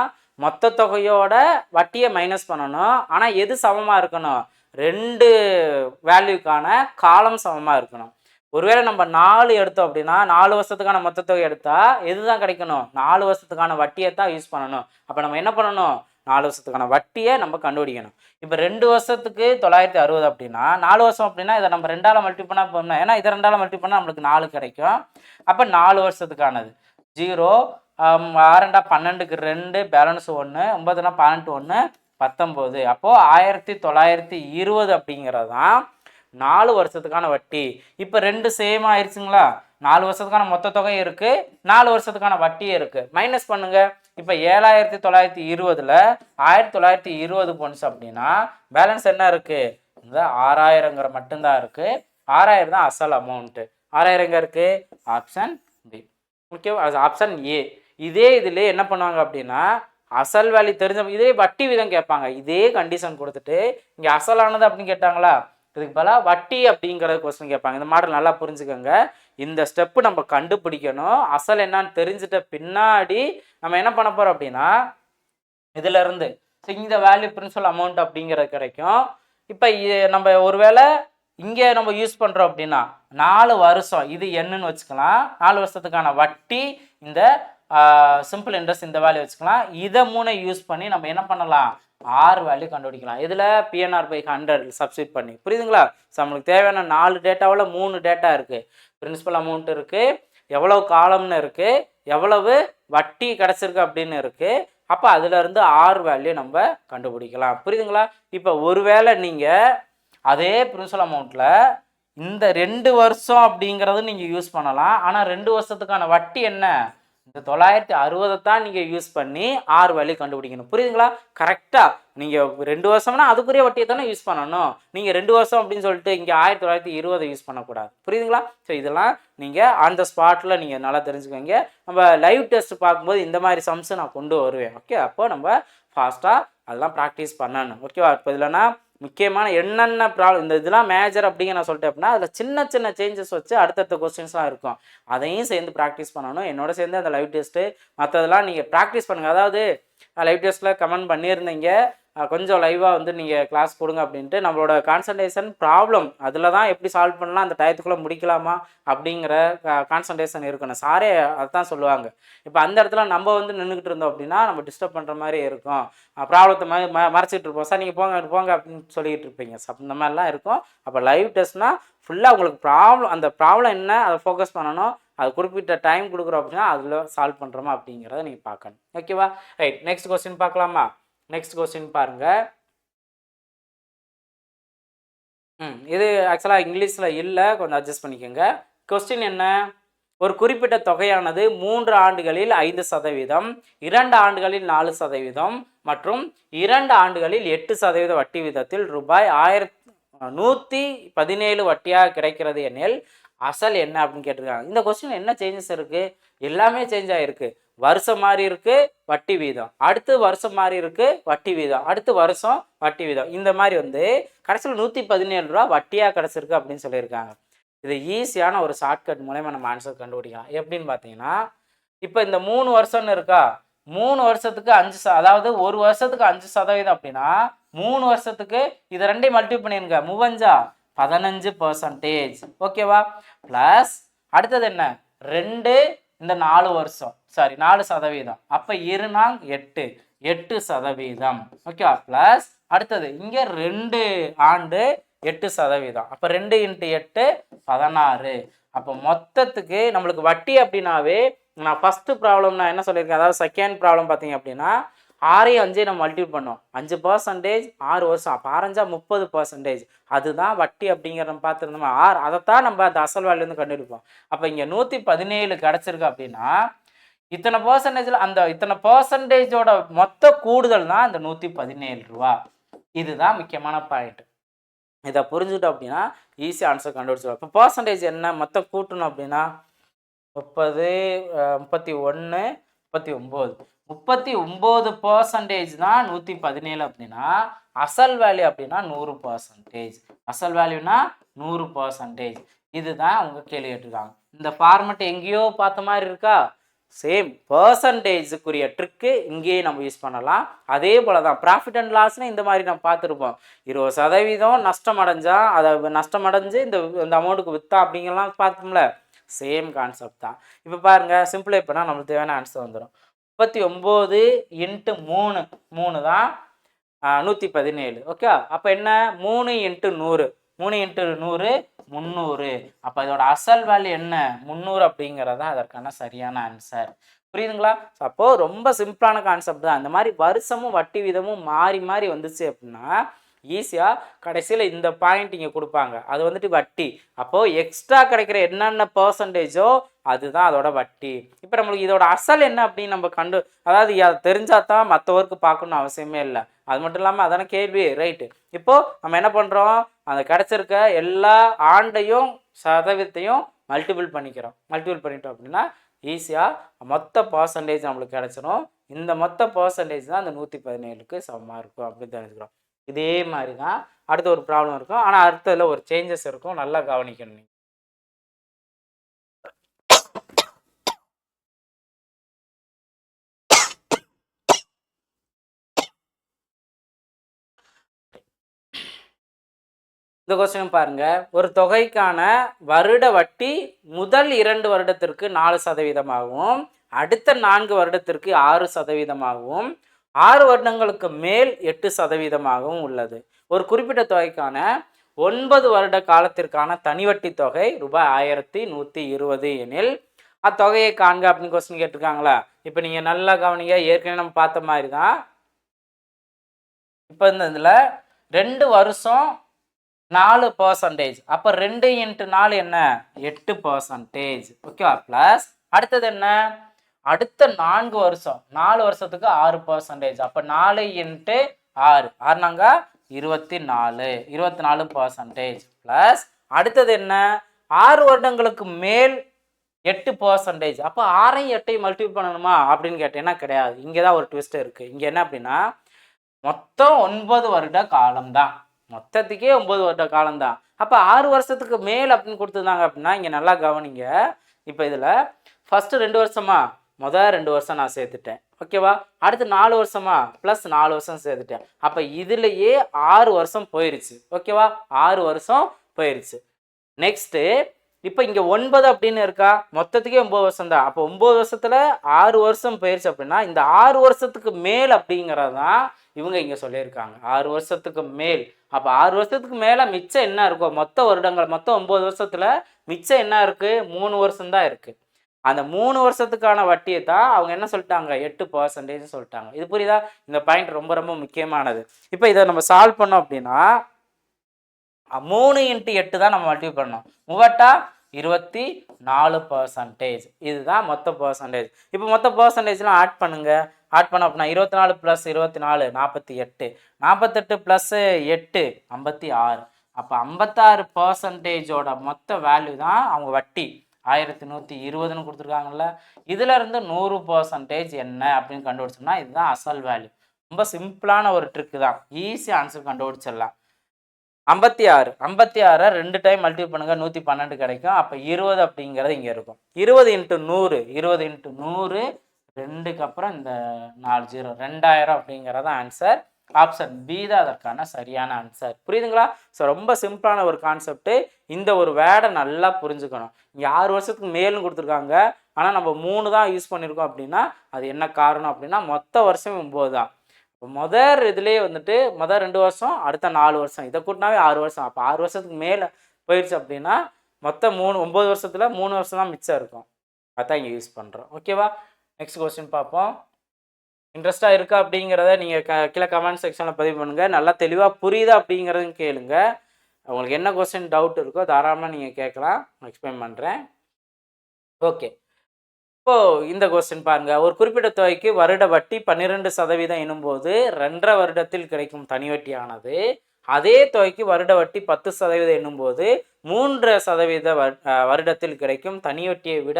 மொத்த தொகையோட வட்டியை மைனஸ் பண்ணணும். ஆனால் எது சமமாக இருக்கணும்? 2 வேல்யூக்கான காலம் சமமாக இருக்கணும். ஒருவேளை நம்ம 4 எடுத்தோம் அப்படின்னா 4 வருஷத்துக்கான மொத்த தொகை எடுத்தால் எது தான் கிடைக்கணும்? 4 வருஷத்துக்கான வட்டியை தான் யூஸ் பண்ணணும். அப்போ நம்ம என்ன பண்ணணும்? 4 வருஷத்துக்கான வட்டியை நம்ம கண்டுபிடிக்கணும். இப்போ 2 வருஷத்துக்கு 960 அப்படின்னா 4 வருஷம் அப்படின்னா இதை நம்ம 2ஆல் மல்டி பண்ணால் போகணும். ஏன்னா இதை 2ஆல் மல்டி பண்ணால் நம்மளுக்கு 4 கிடைக்கும். அப்போ 4 வருஷத்துக்கானது 0. 6 12க்கு 2 பேலன்ஸ் 1. 9 18 1 19. அப்போது 1920 அப்படிங்கிறது தான் 4 வருஷத்துக்கான வட்டி. இப்போ 2 சேம் ஆயிடுச்சுங்களா? 4 வருஷத்துக்கான மொத்த தொகை இருக்குது, 4 வருஷத்துக்கான வட்டியே இருக்குது. மைனஸ் பண்ணுங்கள். இப்போ 7920ல் 1920 போனுச்சு அப்படின்னா பேலன்ஸ் என்ன இருக்குது? இந்த 6000ங்கிற மட்டும்தான் இருக்குது. 6000 தான் அசல் அமௌண்ட்டு. 6000 எங்கே இருக்குது? Option B. ஓகேவா? Option A. இதே இதில் என்ன பண்ணுவாங்க அப்படின்னா அசல் வேல்யூ தெரிஞ்ச இதே வட்டி விதம் கேட்பாங்க. இதே கண்டிஷன் கொடுத்துட்டு இங்கே அசலானது அப்படின்னு கேட்டாங்களா, இதுக்கு பதிலாக வட்டி அப்படிங்கிற கொஸ்டின் கேட்பாங்க. இந்த மாடல் நல்லா புரிஞ்சுக்கோங்க. இந்த ஸ்டெப்பு நம்ம கண்டுபிடிக்கணும். அசல் என்னான்னு தெரிஞ்சிட்ட பின்னாடி நம்ம என்ன பண்ண போகிறோம் அப்படின்னா இதிலேருந்து இந்த வேல்யூ பிரின்சிபல் அமௌண்ட் அப்படிங்கிறது கிடைக்கும். இப்போ நம்ம ஒருவேளை இங்கே நம்ம யூஸ் பண்ணுறோம் அப்படின்னா 4 வருஷம் இது என்னன்னு வச்சுக்கலாம். 4 வருஷத்துக்கான வட்டி இந்த சிம்பிள் இன்ட்ரெஸ்ட் இந்த வேல்யூ வச்சுக்கலாம். இதை 3 யூஸ் பண்ணி நம்ம என்ன பண்ணலாம்? 6 வேல்யூ கண்டுபிடிக்கலாம். இதில் PNR/100 சப்ஸ்டிட் பண்ணி. புரியுதுங்களா? ஸோ நம்மளுக்கு தேவையான 4 டேட்டாவில் 3 டேட்டா இருக்குது. பிரின்சிபல் அமௌண்ட் இருக்குது, எவ்வளவு காலம்னு இருக்குது, எவ்வளவு வட்டி கிடச்சிருக்கு அப்படின்னு இருக்குது. அப்போ அதுலேருந்து 6 வேல்யூ நம்ம கண்டுபிடிக்கலாம். புரியுதுங்களா? இப்போ ஒருவேளை நீங்கள் அதே பிரின்சிபல் அமௌண்ட்டில் இந்த 2 வருஷம் அப்படிங்கிறது நீங்கள் யூஸ் பண்ணலாம். ஆனால் 2 வருஷத்துக்கான வட்டி என்ன? இந்த 960 தான் நீங்கள் யூஸ் பண்ணி 6 வேல்யூ கண்டுபிடிக்கணும். புரியுதுங்களா? கரெக்டாக நீங்கள் 2 வருஷம்னா அதுக்குரிய வட்டியை தானே யூஸ் பண்ணணும். நீங்கள் 2 வருஷம் அப்படின்னு சொல்லிட்டு இங்கே 1920 யூஸ் பண்ணக்கூடாது. புரியுதுங்களா? ஸோ இதெல்லாம் நீங்கள் அந்த ஸ்பாட்டில் நீங்கள் நல்லா தெரிஞ்சுக்கோங்க. நம்ம லைவ் டெஸ்ட் பார்க்கும்போது இந்த மாதிரி சம்ஸை நான் கொண்டு வருவேன். ஓகே, அப்போ நம்ம ஃபாஸ்ட்டாக அதெல்லாம் ப்ராக்டிஸ் பண்ணணும். ஓகேவா? இப்போ இல்லைன்னா முக்கியமான என்னென்ன ப்ராப்ளம் இந்த இதெல்லாம் மேஜர் அப்படிங்க நான் சொல்லிட்டேன் அப்படின்னா அதில் சின்ன சின்ன சேஞ்சஸ் வச்சு அடுத்தடுத்த கொஸ்டின்ஸ்லாம் இருக்கும். அதையும் சேர்ந்து ப்ராக்டிஸ் பண்ணணும். என்னோட சேர்ந்து அந்த லைவ் டெஸ்ட்டு மற்றதெல்லாம் நீங்கள் ப்ராக்டிஸ் பண்ணுங்கள். அதாவது லைவ் டெஸ்ட்டில் கமெண்ட் பண்ணியிருந்தீங்க, கொஞ்சம் லைவாக வந்து நீங்கள் கிளாஸ் கொடுங்க அப்படின்ட்டு. நம்மளோட கான்சன்ட்ரேஷன் ப்ராப்ளம் அதில் தான் எப்படி சால்வ் பண்ணலாம், அந்த டயத்துக்குள்ளே முடிக்கலாமா அப்படிங்கிற கான்சன்ட்ரேஷன் இருக்கணும். சாரே அதுதான் சொல்லுவாங்க. இப்போ அந்த இடத்துல நம்ம வந்து நின்றுக்கிட்டு இருந்தோம் அப்படின்னா நம்ம டிஸ்டர்ப் பண்ணுற மாதிரி இருக்கும். ப்ராப்ளத்தை மறைச்சிட்டு இருப்போம். சார் நீங்கள் போங்க போங்க அப்படின்னு சொல்லிக்கிட்டு இருப்பீங்க. இந்த மாதிரிலாம் இருக்கும். அப்போ லைவ் டெஸ்ட்னால் ஃபுல்லாக உங்களுக்கு அந்த ப்ராப்ளம் என்ன அதை ஃபோக்கஸ் பண்ணணும். அது குறிப்பிட்ட டைம் கொடுக்குறோம் அப்படின்னா அதில் சால்வ் பண்ணுறோமா அப்படிங்கிறத நீங்கள் பார்க்கணும். ஓகேவா? ரைட், நெக்ஸ்ட் கொஸ்டின் பார்க்கலாமா? நெக்ஸ்ட் கொஸ்டின் பாருங்க. இது ஆக்சுவலாக இங்கிலீஷில் இல்லை, கொஞ்சம் அட்ஜஸ்ட் பண்ணிக்கோங்க. கொஸ்டின் என்ன, ஒரு குறிப்பிட்ட தொகையானது 3 ஆண்டுகளில் 5%, 2 ஆண்டுகளில் 4% மற்றும் 2 ஆண்டுகளில் 8% வட்டி வீதத்தில் ரூபாய் 1117 வட்டியாக கிடைக்கிறது எனில் அசல் என்ன அப்படின்னு கேட்டிருக்காங்க. இந்த கொஸ்டின் என்ன சேஞ்சஸ் இருக்கு, எல்லாமே சேஞ்ச் ஆயிருக்கு. வருஷம் மாறி இருக்கு வட்டி வீதம், அடுத்து வருஷம் மாறி இருக்கு வட்டி வீதம், அடுத்து வருஷம் வட்டி வீதம், இந்த மாதிரி வந்து கடைசியில் 117 ரூபா வட்டியாக கிடச்சிருக்கு அப்படின்னு சொல்லியிருக்காங்க. இது ஈஸியான ஒரு ஷார்ட்கட் மூலமா நம்ம ஆன்சர் கண்டுபிடிக்கலாம். எப்படின்னு பார்த்தீங்கன்னா, இப்போ இந்த 3 வருஷம்னு இருக்கா, 3 வருஷத்துக்கு 5 அதாவது ஒரு வருஷத்துக்கு 5% அப்படின்னா 3 வருஷத்துக்கு இது ரெண்டையும் மல்டிப்ளை பண்ணிருங்க, 15%. ஓகேவா? ப்ளஸ் அடுத்தது என்ன, 2 இந்த 4 வருஷம் 4%, அப்போ 2 8%. ஓகேவா? ப்ளஸ் அடுத்தது இங்கே 2 ஆண்டு 8%, அப்போ 2 × 8 16. அப்போ மொத்தத்துக்கு நம்மளுக்கு வட்டி அப்படின்னாவே நான் ஃபஸ்ட்டு ப்ராப்ளம் நான் என்ன சொல்லியிருக்கேன், அதாவது செகண்ட் ப்ராப்ளம் பார்த்தீங்க அப்படின்னா 6 5 நம்ம மல்டிபிள் பண்ணோம், 5%, 6 வருஷம், அப்போ 6 30%. அதுதான் வட்டி அப்படிங்கிற நம்ம பார்த்துருந்தோமா, அதைத்தான் நம்ம அந்த அசல் வேல்யூலேருந்து கண்டுபிடிப்போம். அப்போ இங்கே 117 கிடச்சிருக்கு அப்படின்னா இத்தனை பர்சன்டேஜில் அந்த இத்தனை பர்சன்டேஜோட மொத்த கூடுதல் தான் இந்த 117 ரூபா. இதுதான் முக்கியமான பாயிண்ட். இதை புரிஞ்சுட்டோம் அப்படின்னா ஈஸியாக ஆன்சர் கண்டுபிடிச்சிடும். இப்போ பர்சன்டேஜ் என்ன மொத்தம் கூட்டணும் அப்படின்னா 30 31 39% தான் 117 அப்படின்னா அசல் வேல்யூ அப்படின்னா 100%. அசல் வேல்யூனா 100%. இதுதான் அவங்க கேள்வி கேட்டிருக்காங்க. இந்த ஃபார்மெட் எங்கேயோ பார்த்த மாதிரி இருக்கா, சேம் பர்சன்டேஜுக்குரிய ட்ரிக்கு இங்கேயே நம்ம யூஸ் பண்ணலாம். அதே போல் தான் ப்ராஃபிட் அண்ட் லாஸ்னு இந்த மாதிரி நம்ம பார்த்துருப்போம். 20% நஷ்டம் அடைஞ்சால் அதை நஷ்டம் அடைஞ்சு இந்த அமௌண்ட்டுக்கு விற்றா அப்படிங்கலாம் பார்த்தோம்ல, சேம் கான்செப்ட் தான். இப்போ பாருங்கள், சிம்பிளை பண்ணால் நம்மளுக்கு தேவையான ஆன்சர் வந்துடும். 39 × 3 தான் 117. ஓகே, அப்போ என்ன 3 × 100, 3 × 100 300. அப்போ இதோட அசல் வேல்யூ என்ன 300 அப்படிங்கிறதா அதற்கான சரியான ஆன்சர். புரியுதுங்களா? அப்போ ரொம்ப சிம்பிளான கான்செப்ட் தான். இந்த மாதிரி வருஷமும் வட்டி வீதமும் மாறி மாறி வந்துச்சு அப்படின்னா ஈஸியாக கடைசியில் இந்த பாயிண்ட் இங்கே கொடுப்பாங்க, அது வந்துட்டு வட்டி. அப்போது எக்ஸ்ட்ரா கிடைக்கிற என்னென்ன பர்சன்டேஜோ அதுதான் அதோட வட்டி. இப்போ நம்மளுக்கு இதோட அசல் என்ன அப்படின்னு நம்ம அதாவது அதை தெரிஞ்சால் தான் மற்ற ஒர்க்கு பார்க்கணுன்னு அவசியமே இல்லை. அது மட்டும் இல்லாமல் அதான கேள்வி, ரைட்டு. இப்போது நம்ம என்ன பண்ணுறோம், அந்த கிடச்சிருக்க எல்லா ஆண்டையும் சதவீதத்தையும் மல்டிபிள் பண்ணிட்டோம் அப்படின்னா ஈஸியாக மொத்த பர்சன்டேஜ் நம்மளுக்கு கிடச்சிடும். இந்த மொத்த பர்சன்டேஜ் தான் அந்த 117க்கு சமமாக இருக்கும் அப்படின்னு தெரிஞ்சுக்கிறோம். இதே மாதிரி தான் அடுத்த ஒரு ப்ராப்ளம் இருக்கும், ஆனால் அடுத்ததில் ஒரு சேஞ்சஸ் இருக்கும், நல்லா கவனிக்கணும் நீங்கள். இந்த கொஸ்டின் பாருங்க, ஒரு தொகைக்கான வருட வட்டி முதல் 2 வருடத்திற்கு 4%, அடுத்த 4 வருடத்திற்கு 6%, 6 வருடங்களுக்கு மேல் 8% உள்ளது. ஒரு குறிப்பிட்ட தொகைக்கான 9 வருட காலத்திற்கான தனி வட்டி தொகை ரூபாய் 1120 எனில் அத்தொகையை காண்க அப்படின்னு கொஸ்டின் கேட்டிருக்காங்களா. இப்போ நீங்கள் நல்லா கவனிங்க, ஏற்கனவே நம்ம பார்த்த மாதிரி தான். இப்போ இந்த இதில் 2 வருஷம் 4%, அப்போ 2 × 4 என்ன 8%. ஓகேவா? ப்ளஸ் அடுத்தது என்ன, அடுத்த 4 வருஷம் 4 வருஷத்துக்கு 6%, அப்போ 4 × 6 ஆறுனாங்க 24%. ப்ளஸ் அடுத்தது என்ன, 6 வருடங்களுக்கு மேல் 8%, அப்போ 6ஐயும் 8ஐயும் மல்டிபிள் பண்ணணுமா அப்படின்னு கேட்டீங்கன்னா கிடையாது. இங்கே தான் ஒரு ட்விஸ்ட் இருக்குது. இங்கே என்ன அப்படின்னா மொத்தம் 9 வருட காலம்தான், மொத்தத்துக்கே 9 வருட காலம்தான். அப்போ 6 வருஷத்துக்கு மேல் அப்படின்னு கொடுத்துருந்தாங்க அப்படின்னா இங்கே நல்லா கவனிங்க. இப்போ இதில் ஃபஸ்ட்டு 2 வருஷமா, முதல் 2 வருஷம் நான் சேர்த்துட்டேன். ஓகேவா? அடுத்து 4 வருஷமா ப்ளஸ் 4 வருஷம் சேர்த்துட்டேன். அப்போ இதுலேயே 6 வருஷம் போயிடுச்சு. ஓகேவா? 6 வருஷம் போயிடுச்சு. நெக்ஸ்ட்டு இப்போ இங்கே 9 அப்படின்னு இருக்கா, மொத்தத்துக்கே 9 வருஷம் தான். அப்போ 9 வருஷத்தில் 6 வருஷம் போயிடுச்சு அப்படின்னா இந்த 6 வருஷத்துக்கு மேல் அப்படிங்கிறது தான் இவங்க இங்கே சொல்லியிருக்காங்க. 6 வருஷத்துக்கு மேல். அப்போ 6 வருஷத்துக்கு மேலே மிச்சம் என்ன இருக்கும், மொத்த வருடங்கள் மொத்தம் 9 வருஷத்தில் மிச்சம் என்ன இருக்குது, 3 வருஷம் தான் இருக்குது. அந்த 3 வருஷத்துக்கான வட்டியை தான் அவங்க என்ன சொல்லிட்டாங்க, 8% சொல்லிட்டாங்க. இது புரியுதா? இந்த பாயிண்ட் ரொம்ப ரொம்ப முக்கியமானது. இப்போ இதை நம்ம சால்வ் பண்ணோம் அப்படின்னா 3 × 8 தான் நம்ம மல்டிபிள் பண்ணோம். 3 × 24%. இதுதான் மொத்த பர்சன்டேஜ். இப்போ மொத்த பர்சன்டேஜ்லாம் ஆட் பண்ணுங்க. ஆட் பண்ண அப்படின்னா 24 + 24 48, 48 + 8 56. அப்போ 56%ஓட மொத்த வேல்யூ தான் அவங்க வட்டி 1120ன்னு கொடுத்துருக்காங்கல்ல. இதுல இருந்து 100% என்ன அப்படின்னு கண்டுபிடிச்சோம்னா இதுதான் அசல் வேல்யூ. ரொம்ப சிம்பிளான ஒரு ட்ரிக்கு தான், ஈஸியாக ஆன்சர் கண்டுபிடிச்சிடலாம். 56 56 2 டைம் மல்டிபிள் பண்ணுங்க 112 கிடைக்கும். அப்போ 20 அப்படிங்கிறது இங்கே இருக்கும். 20 × 100 20 × 100 2க்கு அப்புறம் இந்த 4 0 2000 அப்படிங்கிறது ஆன்சர். ஆப்ஷன் பி தான் அதற்கான சரியான ஆன்சர். புரியுதுங்களா? ஸோ ரொம்ப சிம்பிளான ஒரு கான்செப்ட். இந்த ஒரு வேர்டை நல்லா புரிஞ்சுக்கணும். இங்கே 6 வருஷத்துக்கு மேலும் கொடுத்துருக்காங்க, ஆனால் நம்ம 3 தான் யூஸ் பண்ணியிருக்கோம் அப்படின்னா அது என்ன காரணம் அப்படின்னா மொத்த வருஷம் 9 தான். முதல் இதுலேயே வந்துட்டு முதல் 2 வருஷம், அடுத்த 4 வருஷம், இதை கூட்டினாவே 6 வருஷம். அப்போ 6 வருஷத்துக்கு மேலே போயிடுச்சு அப்படின்னா மொத்தம் 9 வருஷத்தில் 3 வருஷம் தான் மிச்சம் இருக்கும். அதான் இங்கே யூஸ் பண்ணுறோம். ஓகேவா? நெக்ஸ்ட் கொஸ்டின் பார்ப்போம். இன்ட்ரெஸ்ட்டாக இருக்கா அப்படிங்கிறத நீங்கள் கீழே கமெண்ட் செக்ஷனில் பதிவு பண்ணுங்கள். நல்லா தெளிவாக புரியுதா அப்படிங்கிறதும் கேளுங்க. உங்களுக்கு என்ன கொஸ்டின் டவுட் இருக்கோ தாராளமாக நீங்கள் கேட்கலாம், எக்ஸ்பிளைன் பண்ணுறேன். ஓகே, இப்போ இந்த கொஸ்டின் பாருங்க. ஒரு குறிப்பிட்ட தொகைக்கு வருட வட்டி 12% எனும்போது 2.5 வருடத்தில் கிடைக்கும் தனி வட்டியானது அதே தொகைக்கு வருட வட்டி 10% எனும்போது 3% வருடத்தில் கிடைக்கும் தனி வட்டியை விட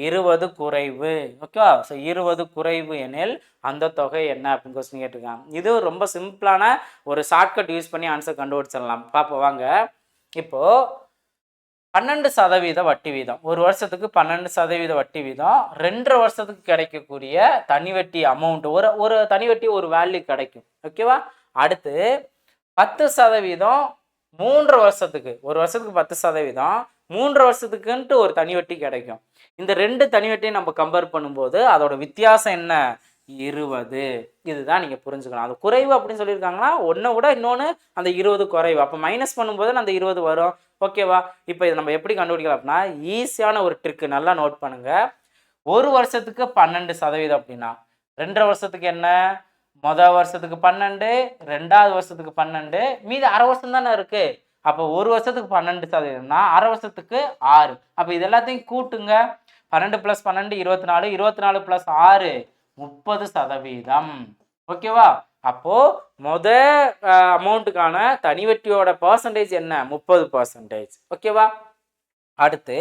20 குறைவு. ஓகேவா? ஸோ 20 குறைவு எனில் அந்த தொகை என்ன அப்படின்னு கொஸ்டின் கேட்டிருக்காங்க. இது ரொம்ப சிம்பிளான ஒரு ஷார்ட்கட் யூஸ் பண்ணி ஆன்சர் கண்டுபிடிச்சிடலாம். பார்ப்போம் வாங்க. இப்போ 12% வட்டி வீதம், ஒரு வருஷத்துக்கு 12% வட்டி வீதம் 2.5 வருஷத்துக்கு கிடைக்கக்கூடிய தனி வட்டி அமௌண்ட், ஒரு தனி வட்டி ஒரு வேல்யூ கிடைக்கும். ஓகேவா? அடுத்து 10% 3 வருஷத்துக்கு, ஒரு வருஷத்துக்கு 10%, 3 வருஷத்துக்குன்ட்டு ஒரு தனி வட்டி கிடைக்கும். இந்த 2 தனி வட்டியை நம்ம கம்பேர் பண்ணும்போது அதோட வித்தியாசம் என்ன? 20. இதுதான் நீங்கள் புரிஞ்சுக்கணும். அது குறைவு அப்படின்னு சொல்லியிருக்காங்கன்னா ஒன்றை விட இன்னொன்று அந்த 20 குறைவு. அப்போ மைனஸ் பண்ணும்போது அந்த 20 வரும். ஓகேவா? இப்போ இதை நம்ம எப்படி கண்டுபிடிக்கலாம் அப்படின்னா ஈஸியான ஒரு ட்ரிக்கு, நல்லா நோட் பண்ணுங்க. ஒரு வருஷத்துக்கு 12% அப்படின்னா 2.5 வருஷத்துக்கு என்ன? முதல் வருஷத்துக்கு 12, 2வது வருஷத்துக்கு 12, மீது அரை வருஷம் தானே இருக்கு. அப்போ ஒரு வருஷத்துக்கு 12%னா அரை வருஷத்துக்கு 6. அப்போ இது எல்லாத்தையும் கூட்டுங்க. 12 + 12 24, 24 + 6 30%. ஓகேவா? அப்போ அமௌண்ட்டுக்கான தனி வட்டியோட பர்சன்டேஜ் என்ன? 30%. ஓகேவா? அடுத்து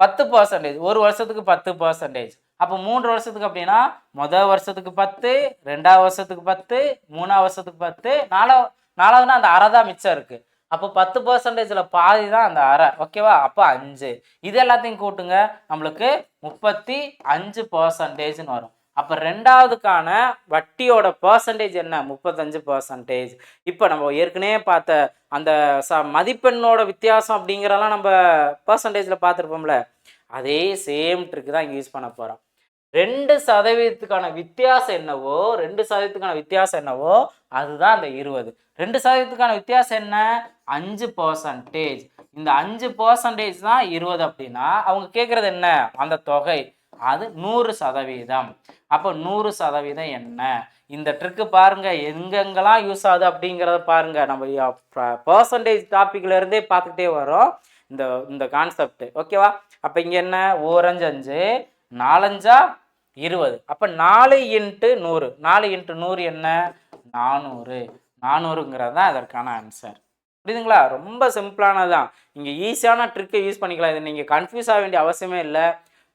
10%, ஒரு வருஷத்துக்கு 10%. அப்போ 3 வருஷத்துக்கு அப்படின்னா முதல் வருஷத்துக்கு 10, 2வது வருஷத்துக்கு 10, 3வது வருஷத்துக்கு 10, 4வதுனா அந்த அரை தான் மிச்சம் இருக்கு. அப்போ 10%ல பாதி தான் அந்த அரை. ஓகேவா? அப்போ 5. இது எல்லாத்தையும் கூட்டுங்க, நம்மளுக்கு 35%ன்னு வரும். அப்போ 2வதுக்கான வட்டியோட பர்சன்டேஜ் என்ன? 35%. இப்போ நம்ம ஏற்கனவே பார்த்த அந்த மதிப்பெண்ணோட வித்தியாசம் அப்படிங்கிறதெல்லாம் நம்ம பர்சன்டேஜில் பார்த்துருப்போம்ல, அதே சேம் ட்ரிக் தான் இங்கே யூஸ் பண்ண போகிறோம். 2%க்கான வித்தியாசம் என்னவோ, 2%க்கான வித்தியாசம் என்னவோ அதுதான் அந்த 20. 2%க்கான வித்தியாசம் என்ன? 5%. இந்த 5% தான் 20 அப்படின்னா அவங்க கேட்குறது என்ன? அந்த தொகை அது 100%. அப்போ 100% என்ன? இந்த ட்ரிக்கு பாருங்க, எங்கெங்கெல்லாம் யூஸ் ஆகுது அப்படிங்கிறத பாருங்க. நம்ம பர்சன்டேஜ் டாபிக்ல இருந்தே பார்த்துக்கிட்டே வரோம் இந்த கான்செப்ட். ஓகேவா? அப்போ இங்கே என்ன? 4 5 5, 4 5 20. அப்போ 4 × 100, 4 × 100 என்ன? 400. 400ங்கிறது தான் அதற்கான ஆன்சர். புரியுதுங்களா? ரொம்ப சிம்பிளானதான். இங்கே ஈஸியான ட்ரிக்கை யூஸ் பண்ணிக்கலாம். இது நீங்கள் கன்ஃபியூஸ் ஆக வேண்டிய அவசியமே இல்லை.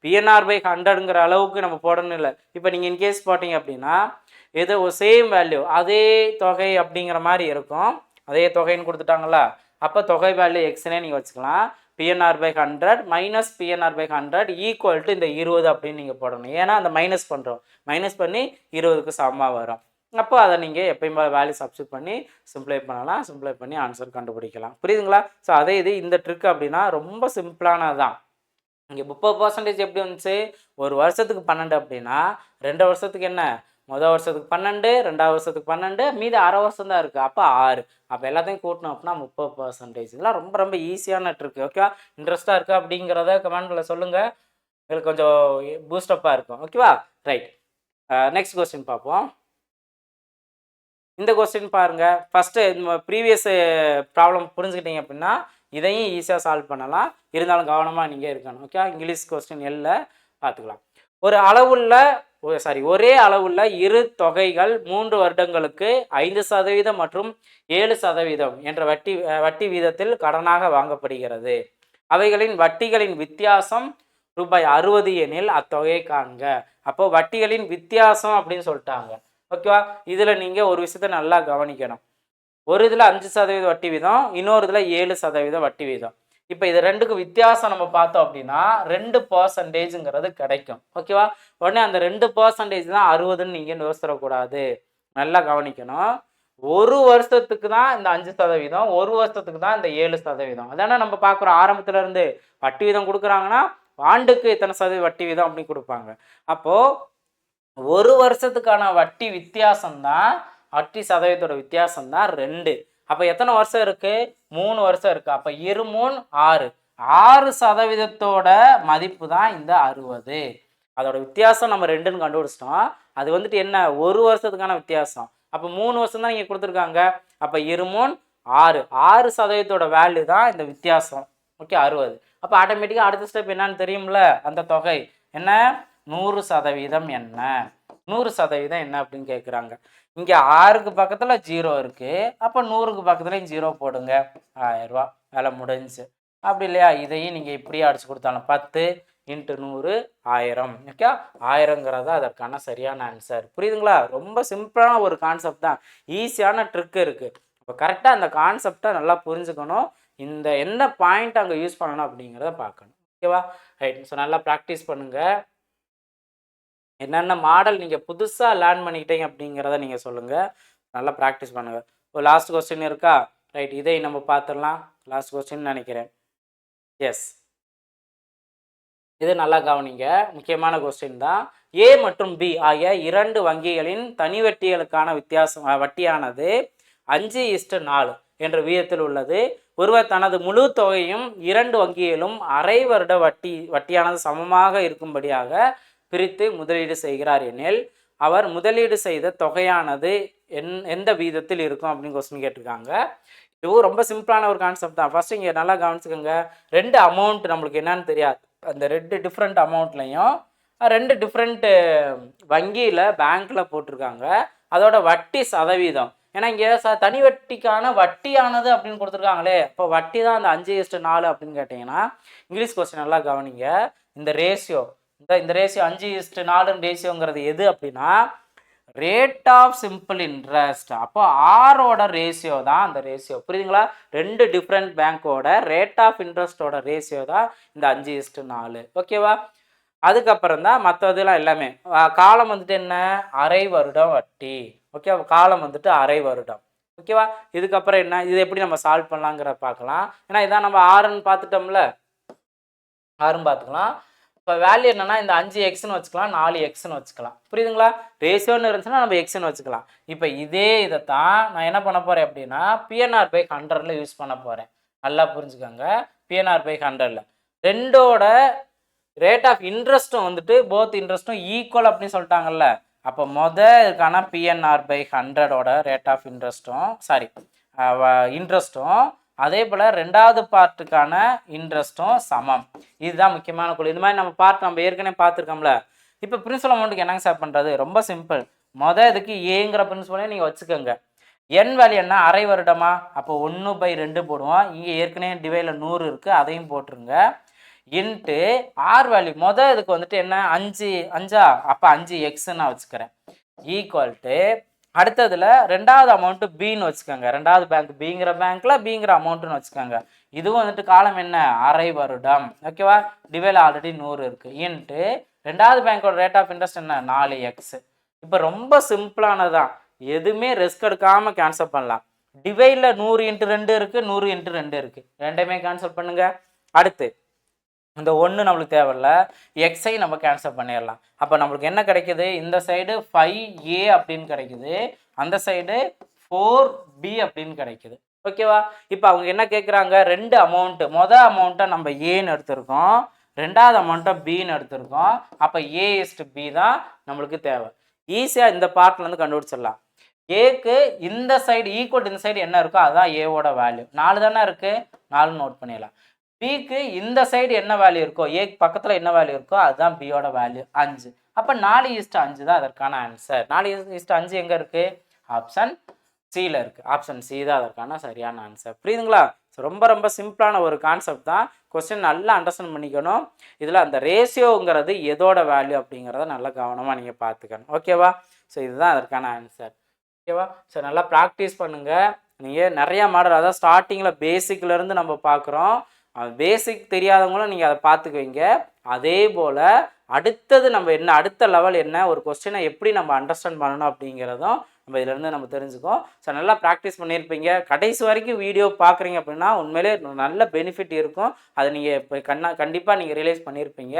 PNR/100ங்கிற அளவுக்கு நம்ம போடணும் இல்லை. இப்போ நீங்கள் இன்கேஸ் போட்டிங்க அப்படின்னா ஏதோ ஒரு சேம் வேல்யூ அதே தொகை அப்படிங்கிற மாதிரி இருக்கும். அதே தொகைன்னு கொடுத்துட்டாங்களா, அப்போ தொகை வேல்யூ எக்ஸ்னே நீங்கள் வச்சுக்கலாம். PNR/100 minus PNR/100 equal to இந்த 20 அப்படின்னு நீங்கள் போடணும். ஏன்னா அந்த மைனஸ் பண்ணுறோம், மைனஸ் பண்ணி 20க்கு சமமாக வரும். அப்போ அதை நீங்கள் எப்பயும் வேல்யூ சப்ஸ்டிட் பண்ணி சிம்பிளை பண்ணலாம், சிம்பிளை பண்ணி ஆன்சர் கண்டுபிடிக்கலாம். புரியுதுங்களா? ஸோ அதே இது இந்த ட்ரிக் அப்படின்னா ரொம்ப சிம்பிளானது தான். இங்கே 30% எப்படி வந்துச்சு? ஒரு வருஷத்துக்கு 12 அப்படின்னா 2 வருஷத்துக்கு என்ன? முதல் வருஷத்துக்கு 12, 2வது வருஷத்துக்கு 12, மீது அரை வருஷம் தான் இருக்குது. அப்போ 6. அப்போ எல்லாத்தையும் கூட்டணும் அப்படின்னா 30%. இதெல்லாம் ரொம்ப ரொம்ப ஈஸியான ட்ரிக். ஓகேவா? இன்ட்ரெஸ்ட்டாக இருக்கா அப்படிங்கிறத கமெண்ட்டில் சொல்லுங்கள், எங்களுக்கு கொஞ்சம் பூஸ்டப்பாக இருக்கும். ஓகேவா? ரைட், நெக்ஸ்ட் கொஸ்டின் பார்ப்போம். இந்த கொஸ்டின் பாருங்கள். ஃபஸ்ட்டு ப்ரீவியஸ் ப்ராப்ளம் புரிஞ்சுக்கிட்டீங்க அப்படின்னா இதையும் ஈஸியாக சால்வ் பண்ணலாம். இருந்தாலும் கவனமாக நீங்கள் இருக்கணும். ஓகே, இங்கிலீஷ் கொஸ்டின் எல்ல பார்த்துக்கலாம். ஒரே அளவுள்ள இரு தொகைகள் 3 வருடங்களுக்கு 5% மற்றும் 7% என்ற வட்டி வீதத்தில் கடனாக வாங்கப்படுகிறது. அவைகளின் வட்டிகளின் வித்தியாசம் ரூபாய் 60 எனில் அத்தொகையை காண்க. அப்போ வட்டிகளின் வித்தியாசம் அப்படின்னு சொல்லிட்டாங்க. ஓகேவா, இதில் நீங்கள் ஒரு விஷயத்த நல்லா கவனிக்கணும். ஒரு இதில் 5% வட்டி வீதம், இன்னொரு இதில் 7% வட்டி வீதம். இப்போ இது ரெண்டுக்கு வித்தியாசம் நம்ம பார்த்தோம் அப்படின்னா 2% கிடைக்கும். ஓகேவா, உடனே அந்த 2% தான் 60ன்னு நீங்கள் யோசிச்சிடக்கூடாது. நல்லா கவனிக்கணும். ஒரு வருஷத்துக்கு தான் இந்த 5%, ஒரு வருஷத்துக்கு தான் இந்த 7%. அதானே நம்ம பார்க்குறோம். ஆரம்பத்துல இருந்து வட்டி வீதம் கொடுக்குறாங்கன்னா ஆண்டுக்கு இத்தனை சதவீதம் வட்டி வீதம் அப்படி கொடுப்பாங்க. அப்போ ஒரு வருஷத்துக்கான வட்டி வித்தியாசம் தான், வட்டி சதவீதத்தோட வித்தியாசம் தான் 2. அப்போ எத்தனை வருஷம் இருக்கு? 3 வருஷம் இருக்கு. அப்போ 2 3 6, 6% மதிப்பு தான் இந்த 60. அதோட வித்தியாசம் நம்ம 2ன்னு கண்டுபிடிச்சிட்டோம். அது வந்துட்டு என்ன, ஒரு வருஷத்துக்கான வித்தியாசம். அப்போ 3 வருஷம் தான் இங்கே கொடுத்துருக்காங்க. அப்போ 2 3 6, 6% வேல்யூ தான் இந்த வித்தியாசம். ஓகே, 60. அப்போ ஆட்டோமேட்டிக்காக அடுத்த ஸ்டெப் என்னன்னு தெரியும்ல, அந்த தொகை என்ன, 100% என்ன, 100% என்ன அப்படின்னு கேட்குறாங்க. இங்கே 6க்கு பக்கத்தில் 0 இருக்குது. அப்போ 100க்கு பக்கத்துலேயும் 0 போடுங்க. 1000 ரூபா, வேலை முடிஞ்சு. அப்படி இல்லையா, இதையும் நீங்கள் இப்படியே அடிச்சு கொடுத்தாலும் 10 × 100 1000. ஓகே, 1000ங்கிறது அதற்கான சரியான ஆன்சர். புரியுதுங்களா? ரொம்ப சிம்பிளான ஒரு கான்செப்ட் தான், ஈஸியான ட்ரிக் இருக்குது. இப்போ கரெக்டாக அந்த கான்செப்டை நல்லா புரிஞ்சுக்கணும். இந்த எந்த பாயிண்ட் அங்கே யூஸ் பண்ணணும் அப்படிங்கிறத பார்க்கணும். ஓகேவா, ரைட். ஸோ நல்லா ப்ராக்டிஸ் பண்ணுங்கள். என்னென்ன மாடல் நீங்கள் புதுசாக லேர்ன் பண்ணிக்கிட்டீங்க அப்படிங்கிறத நீங்கள் சொல்லுங்கள். நல்லா ப்ராக்டிஸ் பண்ணுங்கள். இப்போ லாஸ்ட் கொஸ்டின் இருக்கா? ரைட், இதை நம்ம பார்த்துடலாம். லாஸ்ட் கொஸ்டின் நினைக்கிறேன். எஸ், இது நல்லா கவனிங்க, முக்கியமான கொஸ்டின் தான். ஏ மற்றும் பி ஆகிய 2 வங்கிகளின் தனி வட்டிகளுக்கான வட்டியானது 5:4 என்ற வீதத்தில் உள்ளது. ஒருவர் தனது முழு தொகையும் 2 வங்கிகளும் அரை வருட வட்டியானது சமமாக இருக்கும்படியாக பிரித்து முதலீடு செய்கிறார் எனில் அவர் முதலீடு செய்த தொகையானது எந்த வீதத்தில் இருக்கும் அப்படின்னு கொஸ்டின் கேட்டிருக்காங்க. இதுவும் ரொம்ப சிம்பிளான ஒரு கான்செப்ட் தான். ஃபர்ஸ்ட் இங்கே நல்லா கவனிச்சுக்கோங்க. 2 அமௌண்ட் நம்மளுக்கு என்னன்னு தெரியாது. அந்த 2 டிஃப்ரெண்ட் அமௌண்ட்லையும் 2 டிஃப்ரெண்ட் வங்கியில் பேங்க்கில் போட்டிருக்காங்க. அதோட வட்டி சதவீதம், ஏன்னா இங்கே தனி வட்டிக்கான வட்டியானது அப்படின்னு கொடுத்துருக்காங்களே, அப்போ வட்டி தான் அந்த 5:4 அப்படின்னு கேட்டிங்கன்னா இங்கிலீஷ் கொஸ்டின் நல்லா கவனிங்க. இந்த ரேஷியோ, இந்த ரேஷியோ 5:4 ரேஷியோங்கிறது எது அப்படின்னா ரேட் ஆஃப் சிம்பிள் இன்ட்ரெஸ்ட். அப்போ ஆரோட ரேஷியோ தான் அந்த ரேஷியோ. புரியுதுங்களா? 2 டிஃப்ரெண்ட் பேங்க்கோட ரேட் ஆஃப் இன்ட்ரெஸ்டோட ரேஷியோ தான் இந்த 5:4. ஓகேவா? அதுக்கப்புறம் தான் மற்றதெல்லாம் எல்லாமே. காலம் வந்துட்டு என்ன, அரை வருடம் வட்டி. ஓகே, காலம் வந்துட்டு அரை வருடம். ஓகேவா? இதுக்கப்புறம் என்ன, இது எப்படி நம்ம சால்வ் பண்ணலாங்கிற பார்க்கலாம். ஏன்னா இதான் நம்ம 6ன்னு பார்த்துட்டோம்ல, 6ன்னு பார்த்துக்கலாம். இப்போ வேல்யூ என்னன்னா இந்த 5xன்னு வச்சுக்கலாம், 4xன்னு வச்சுக்கலாம். புரியுதுங்களா? ரேஷியோன்னு இருந்துச்சுன்னா நம்ம எக்ஸ்ன்னு வச்சுக்கலாம். இப்போ இதே இதைத்தான் நான் என்ன பண்ண போகிறேன் அப்படின்னா PNR/100 யூஸ் பண்ண போகிறேன். நல்லா புரிஞ்சுக்கோங்க. PNR/100 ரெண்டோட ரேட் ஆஃப் இன்ட்ரெஸ்ட்டும் வந்துட்டு போத் இன்ட்ரெஸ்ட்டும் ஈக்குவல் அப்படின்னு சொல்லிட்டாங்கல்ல. அப்போ இதுக்கான PNR/100ஓட ரேட் ஆஃப் இன்ட்ரெஸ்ட்டும் அதே போல் 2வது பார்ட்டுக்கான இன்ட்ரெஸ்ட்டும் சமம். இதுதான் முக்கியமான குழு. இது மாதிரி நம்ம ஏற்கனவே பார்த்துருக்கோம்ல. இப்போ பிரின்சிபல் அமௌண்ட்டுக்கு என்னங்க சார் பண்ணுறது? ரொம்ப சிம்பிள். இதுக்கு ஏங்கிற பிரின்சிபலே நீங்கள் வச்சுக்கோங்க. என் வேல்யூ என்ன, அரை வருடமா? அப்போ 1/2 போடுவோம். இங்கே ஏற்கனவே டிவைடில் 100 இருக்குது, அதையும் போட்டுருங்க. இன்ட்டு ஆர் வேல்யூ இதுக்கு வந்துட்டு என்ன, 5 அப்போ 5x நான் வச்சுக்கிறேன். ஈக்குவல் டு அடுத்ததுல 2வது அமௌண்ட்டு பின்னு வச்சுக்கோங்க. 2வது பேங்க் பிங்கிற பேங்க்ல பிங்கிற அமௌண்ட்டுன்னு வச்சுக்கோங்க. இதுவும் வந்துட்டு காலம் என்ன, அரை வருடம். ஓகேவா? டிவைல் ஆல்ரெடி 100 இருக்கு. இன்ட்டு 2வது பேங்கோட ரேட் ஆஃப் இன்ட்ரெஸ்ட் என்ன, 4x. இப்போ ரொம்ப சிம்பிளானதான், எதுவுமே ரிஸ்க் எடுக்காம கேன்சல் பண்ணலாம். டிவைல 100 × 2 இருக்கு, 100 × 2 இருக்கு, ரெண்டையுமே கேன்சல் பண்ணுங்க. அடுத்து இந்த 1 நம்மளுக்கு தேவையில்ல, எக்ஸை நம்ம கேன்சல் பண்ணிடலாம். அப்போ நம்மளுக்கு என்ன கிடைக்குது, இந்த சைடு 5a அப்படின்னு கிடைக்குது, அந்த சைடு 4b அப்படின்னு கிடைக்குது. ஓகேவா? இப்போ அவங்க என்ன கேட்குறாங்க, 2 அமௌண்ட்டு, அமௌண்ட்டை நம்ம ஏன்னு எடுத்திருக்கோம், 2வது அமௌண்ட்டை பின்னு எடுத்திருக்கோம். அப்போ a/b தான் நம்மளுக்கு தேவை. ஈஸியாக இந்த பார்ட்லேருந்து கண்டுபிடிச்சிடலாம். ஏக்கு இந்த சைடு ஈக்குவல் இந்த சைடு என்ன இருக்கோ அதுதான் ஏவோட வேல்யூ. 4 தானே இருக்குது, 4 நோட் பண்ணிடலாம். பிக்கு இந்த சைடு என்ன வேல்யூ இருக்கோ, ஏக்கு பக்கத்தில் என்ன வேல்யூ இருக்கோ அதுதான் பியோட வேல்யூ 5. அப்போ 4:5 தான் அதற்கான ஆன்சர். 4:5 எங்கே இருக்குது? ஆப்ஷன் சியில் இருக்குது. ஆப்ஷன் சி தான் அதற்கான சரியான ஆன்சர். புரியுதுங்களா? ஸோ ரொம்ப ரொம்ப சிம்பிளான ஒரு கான்செப்ட் தான். கொஸ்டின் நல்லா அண்டர்ஸ்டாண்ட் பண்ணிக்கணும். இதில் அந்த ரேஷியோங்கிறது எதோட வேல்யூ அப்படிங்கிறத நல்லா கவனமாக நீங்கள் பார்த்துக்கணும். ஓகேவா? ஸோ இதுதான் அதற்கான ஆன்சர். ஓகேவா? ஸோ நல்லா ப்ராக்டிஸ் பண்ணுங்கள். நீங்கள் நிறையா மாடல், அதாவது ஸ்டார்டிங்கில் பேசிக்லேருந்து நம்ம பார்க்குறோம். பேசிக் தெரியாதவங்களும் நீங்கள் அதை பார்த்துக்குவீங்க. அதே போல் அடுத்தது நம்ம என்ன, அடுத்த லெவல் என்ன, ஒரு கொஸ்டினை எப்படி நம்ம அண்டர்ஸ்டாண்ட் பண்ணணும் அப்படிங்கிறதும் நம்ம இதிலேருந்து நம்ம தெரிஞ்சுக்கோம். ஸோ நல்லா ப்ராக்டிஸ் பண்ணியிருப்பீங்க. கடைசி வரைக்கும் வீடியோ பார்க்குறீங்க அப்படின்னா உண்மையிலே நல்ல பெனிஃபிட் இருக்கும். அதை நீங்கள் இப்போ கண்டிப்பாக நீங்கள் ரியலைஸ் பண்ணியிருப்பீங்க.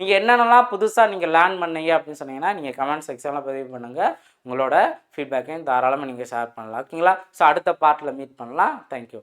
நீங்கள் என்னென்னலாம் புதுசாக நீங்கள் லேர்ன் பண்ணீங்க அப்படின்னு சொன்னீங்கன்னா நீங்கள் கமெண்ட் செக்ஷனில் பதிவு பண்ணுங்கள். உங்களோட ஃபீட்பேக்கையும் தாராளமாக நீங்கள் ஷேர் பண்ணலாம். ஓகேங்களா? ஸோ அடுத்த பார்ட்டில் மீட் பண்ணலாம். தேங்க்யூ.